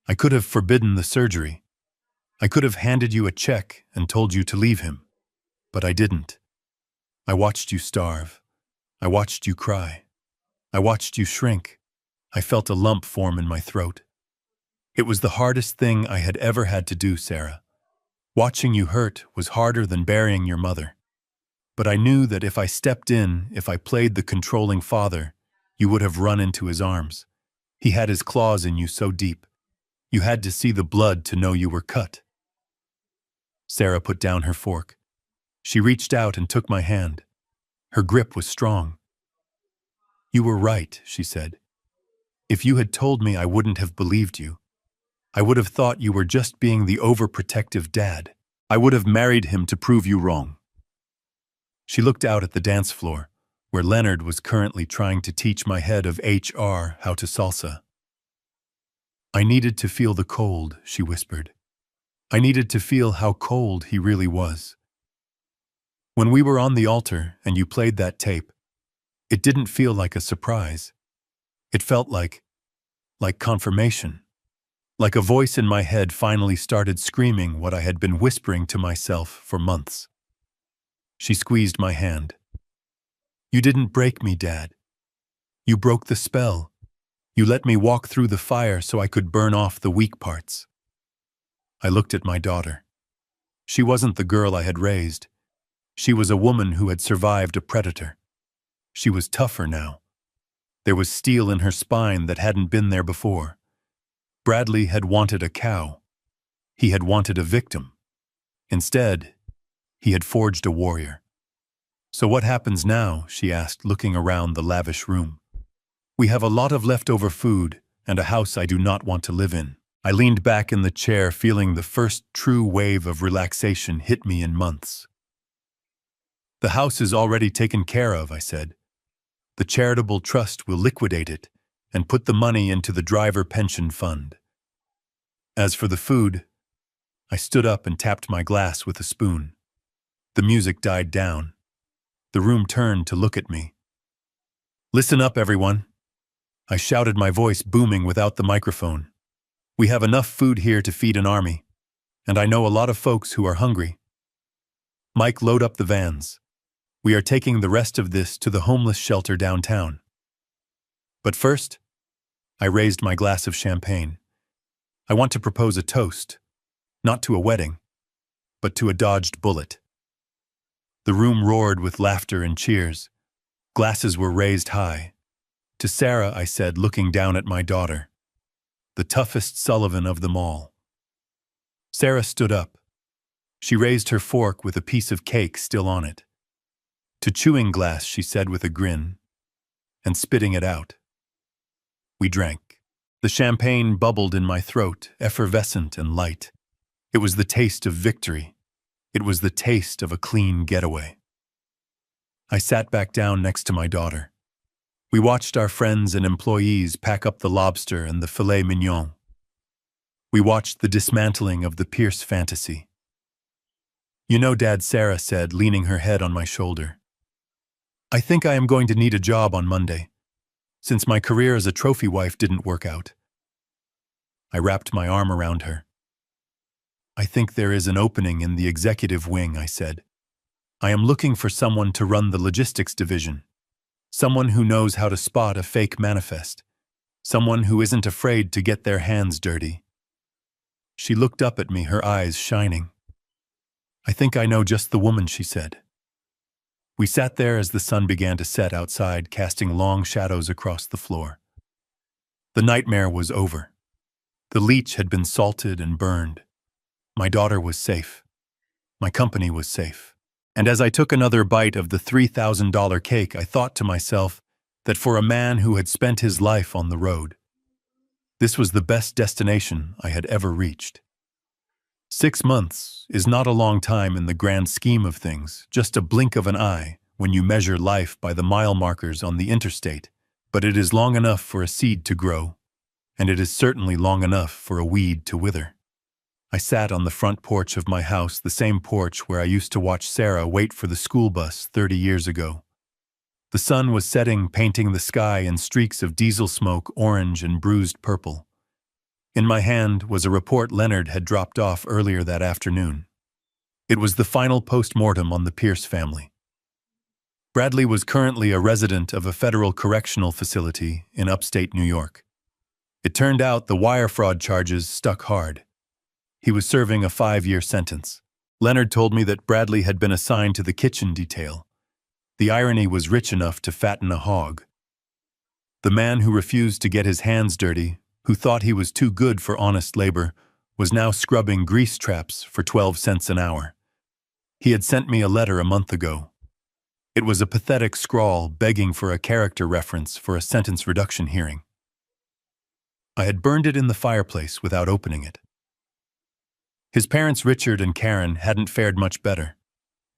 A: I could have forbidden the surgery. I could have handed you a check and told you to leave him. But I didn't. I watched you starve. I watched you cry. I watched you shrink. I felt a lump form in my throat. It was the hardest thing I had ever had to do, Sarah. Watching you hurt was harder than burying your mother. But I knew that if I stepped in, if I played the controlling father, you would have run into his arms. He had his claws in you so deep. You had to see the blood to know you were cut. Sarah put down her fork. She reached out and took my hand. Her grip was strong. You were right, she said. If you had told me, I wouldn't have believed you. I would have thought you were just being the overprotective dad. I would have married him to prove you wrong." She looked out at the dance floor, where Leonard was currently trying to teach my head of HR how to salsa. "I needed to feel the cold," she whispered. "I needed to feel how cold he really was. When we were on the altar and you played that tape, it didn't feel like a surprise. It felt like confirmation. Like a voice in my head finally started screaming what I had been whispering to myself for months." She squeezed my hand. "You didn't break me, Dad. You broke the spell. You let me walk through the fire so I could burn off the weak parts." I looked at my daughter. She wasn't the girl I had raised. She was a woman who had survived a predator. She was tougher now. There was steel in her spine that hadn't been there before. Bradley had wanted a cow. He had wanted a victim. Instead, he had forged a warrior. "So what happens now?" she asked, looking around the lavish room. "We have a lot of leftover food and a house I do not want to live in." I leaned back in the chair, feeling the first true wave of relaxation hit me in months. "The house is already taken care of," I said. "The charitable trust will liquidate it and put the money into the driver pension fund. As for the food," I stood up and tapped my glass with a spoon. The music died down. The room turned to look at me. "Listen up, everyone," I shouted, my voice booming without the microphone. "We have enough food here to feed an army, and I know a lot of folks who are hungry. Mike, load up the vans. We are taking the rest of this to the homeless shelter downtown. But first," I raised my glass of champagne, "I want to propose a toast, not to a wedding, but to a dodged bullet." The room roared with laughter and cheers. Glasses were raised high. "To Sarah," I said, looking down at my daughter. "The toughest Sullivan of them all." Sarah stood up. She raised her fork with a piece of cake still on it. "To Chewing Glass," she said with a grin, and spitting it out. We drank. The champagne bubbled in my throat, effervescent and light. It was the taste of victory. It was the taste of a clean getaway. I sat back down next to my daughter. We watched our friends and employees pack up the lobster and the filet mignon. We watched the dismantling of the Pierce fantasy. "You know, Dad," Sarah said, leaning her head on my shoulder, "I think I am going to need a job on Monday, since my career as a trophy wife didn't work out." I wrapped my arm around her. "I think there is an opening in the executive wing," I said. "I am looking for someone to run the logistics division. Someone who knows how to spot a fake manifest. Someone who isn't afraid to get their hands dirty." She looked up at me, her eyes shining. "I think I know just the woman," she said. We sat there as the sun began to set outside, casting long shadows across the floor. The nightmare was over. The leech had been salted and burned. My daughter was safe. My company was safe. And as I took another bite of the $3,000 cake, I thought to myself that for a man who had spent his life on the road, this was the best destination I had ever reached. 6 months is not a long time in the grand scheme of things, just a blink of an eye when you measure life by the mile markers on the interstate, but it is long enough for a seed to grow, and it is certainly long enough for a weed to wither. I sat on the front porch of my house, the same porch where I used to watch Sarah wait for the school bus 30 years ago. The sun was setting, painting the sky in streaks of diesel smoke, orange and bruised purple. In my hand was a report Leonard had dropped off earlier that afternoon. It was the final post-mortem on the Pierce family. Bradley was currently a resident of a federal correctional facility in upstate New York. It turned out the wire fraud charges stuck hard. He was serving a 5-year sentence. Leonard told me that Bradley had been assigned to the kitchen detail. The irony was rich enough to fatten a hog. The man who refused to get his hands dirty, who thought he was too good for honest labor, was now scrubbing grease traps for 12 cents an hour. He had sent me a letter a month ago. It was a pathetic scrawl begging for a character reference for a sentence reduction hearing. I had burned it in the fireplace without opening it. His parents, Richard and Karen, hadn't fared much better.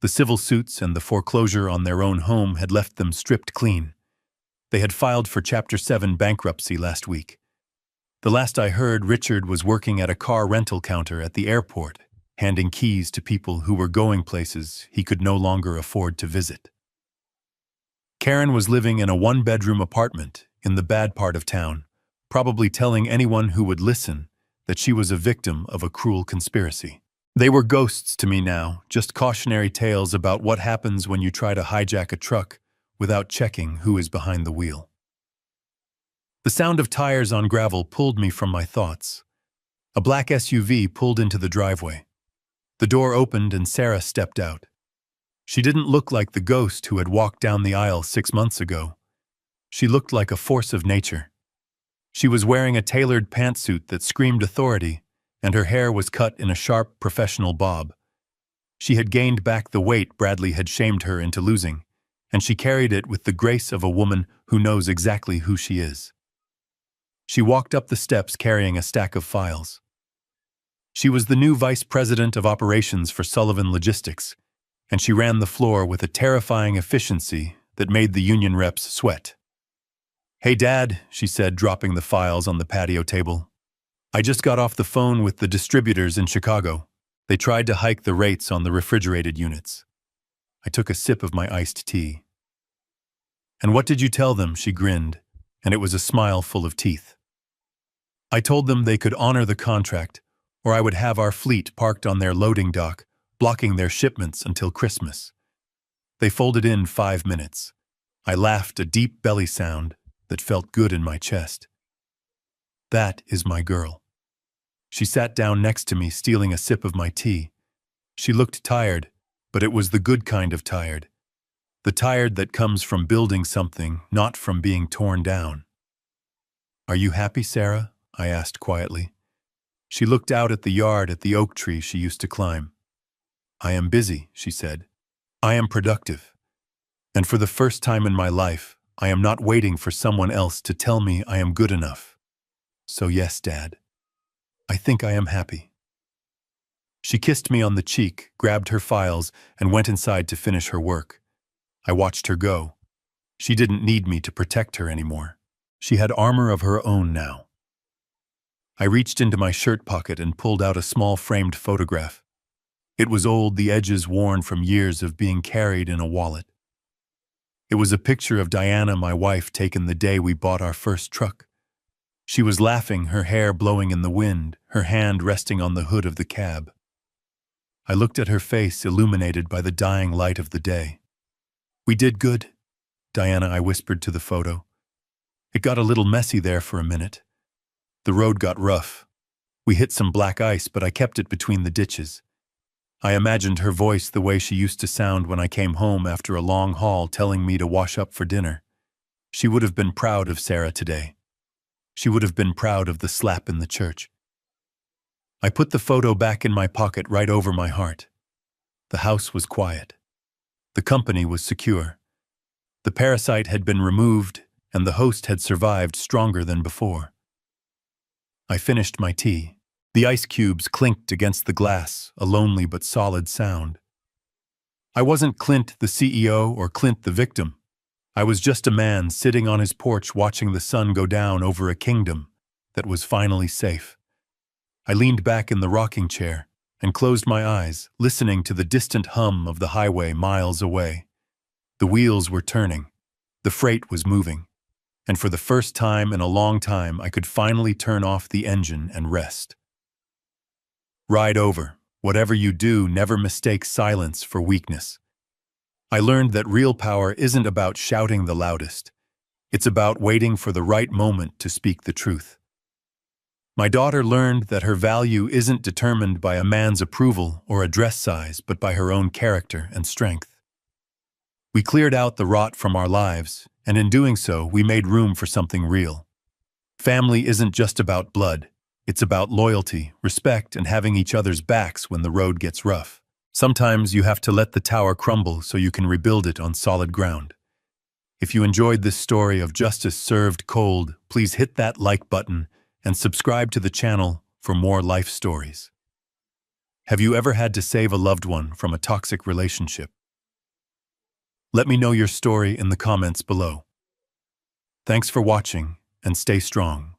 A: The civil suits and the foreclosure on their own home had left them stripped clean. They had filed for Chapter 7 bankruptcy last week. The last I heard, Richard was working at a car rental counter at the airport, handing keys to people who were going places he could no longer afford to visit. Karen was living in a one-bedroom apartment in the bad part of town, probably telling anyone who would listen that she was a victim of a cruel conspiracy. They were ghosts to me now, just cautionary tales about what happens when you try to hijack a truck without checking who is behind the wheel. The sound of tires on gravel pulled me from my thoughts. A black SUV pulled into the driveway. The door opened and Sarah stepped out. She didn't look like the ghost who had walked down the aisle 6 months ago. She looked like a force of nature. She was wearing a tailored pantsuit that screamed authority, and her hair was cut in a sharp, professional bob. She had gained back the weight Bradley had shamed her into losing, and she carried it with the grace of a woman who knows exactly who she is. She walked up the steps carrying a stack of files. She was the new vice president of operations for Sullivan Logistics, and she ran the floor with a terrifying efficiency that made the union reps sweat. "Hey, Dad," she said, dropping the files on the patio table. "I just got off the phone with the distributors in Chicago. They tried to hike the rates on the refrigerated units." I took a sip of my iced tea. "And what did you tell them?" She grinned, and it was a smile full of teeth. "I told them they could honor the contract, or I would have our fleet parked on their loading dock, blocking their shipments until Christmas." They folded in 5 minutes. I laughed, a deep belly sound that felt good in my chest. "That is my girl." She sat down next to me, stealing a sip of my tea. She looked tired, but it was the good kind of tired. The tired that comes from building something, not from being torn down. "Are you happy, Sarah?" I asked quietly. She looked out at the yard at the oak tree she used to climb. "I am busy," she said. "I am productive. And for the first time in my life, I am not waiting for someone else to tell me I am good enough. So yes, Dad, I think I am happy." She kissed me on the cheek, grabbed her files, and went inside to finish her work. I watched her go. She didn't need me to protect her anymore. She had armor of her own now. I reached into my shirt pocket and pulled out a small framed photograph. It was old, the edges worn from years of being carried in a wallet. It was a picture of Diana, my wife, taken the day we bought our first truck. She was laughing, her hair blowing in the wind, her hand resting on the hood of the cab. I looked at her face, illuminated by the dying light of the day. "We did good, Diana," I whispered to the photo. "It got a little messy there for a minute. The road got rough. We hit some black ice, but I kept it between the ditches." I imagined her voice the way she used to sound when I came home after a long haul, telling me to wash up for dinner. She would have been proud of Sarah today. She would have been proud of the slap in the church. I put the photo back in my pocket right over my heart. The house was quiet. The company was secure. The parasite had been removed, and the host had survived stronger than before. I finished my tea. The ice cubes clinked against the glass, a lonely but solid sound. I wasn't Clint the CEO or Clint the victim. I was just a man sitting on his porch watching the sun go down over a kingdom that was finally safe. I leaned back in the rocking chair and closed my eyes, listening to the distant hum of the highway miles away. The wheels were turning. The freight was moving. And for the first time in a long time, I could finally turn off the engine and rest. Ride over. Whatever you do, never mistake silence for weakness. I learned that real power isn't about shouting the loudest. It's about waiting for the right moment to speak the truth. My daughter learned that her value isn't determined by a man's approval or a dress size, but by her own character and strength. We cleared out the rot from our lives, and in doing so, we made room for something real. Family isn't just about blood. It's about loyalty, respect, and having each other's backs when the road gets rough. Sometimes you have to let the tower crumble so you can rebuild it on solid ground. If you enjoyed this story of justice served cold, please hit that like button and subscribe to the channel for more life stories. Have you ever had to save a loved one from a toxic relationship? Let me know your story in the comments below. Thanks for watching, and stay strong.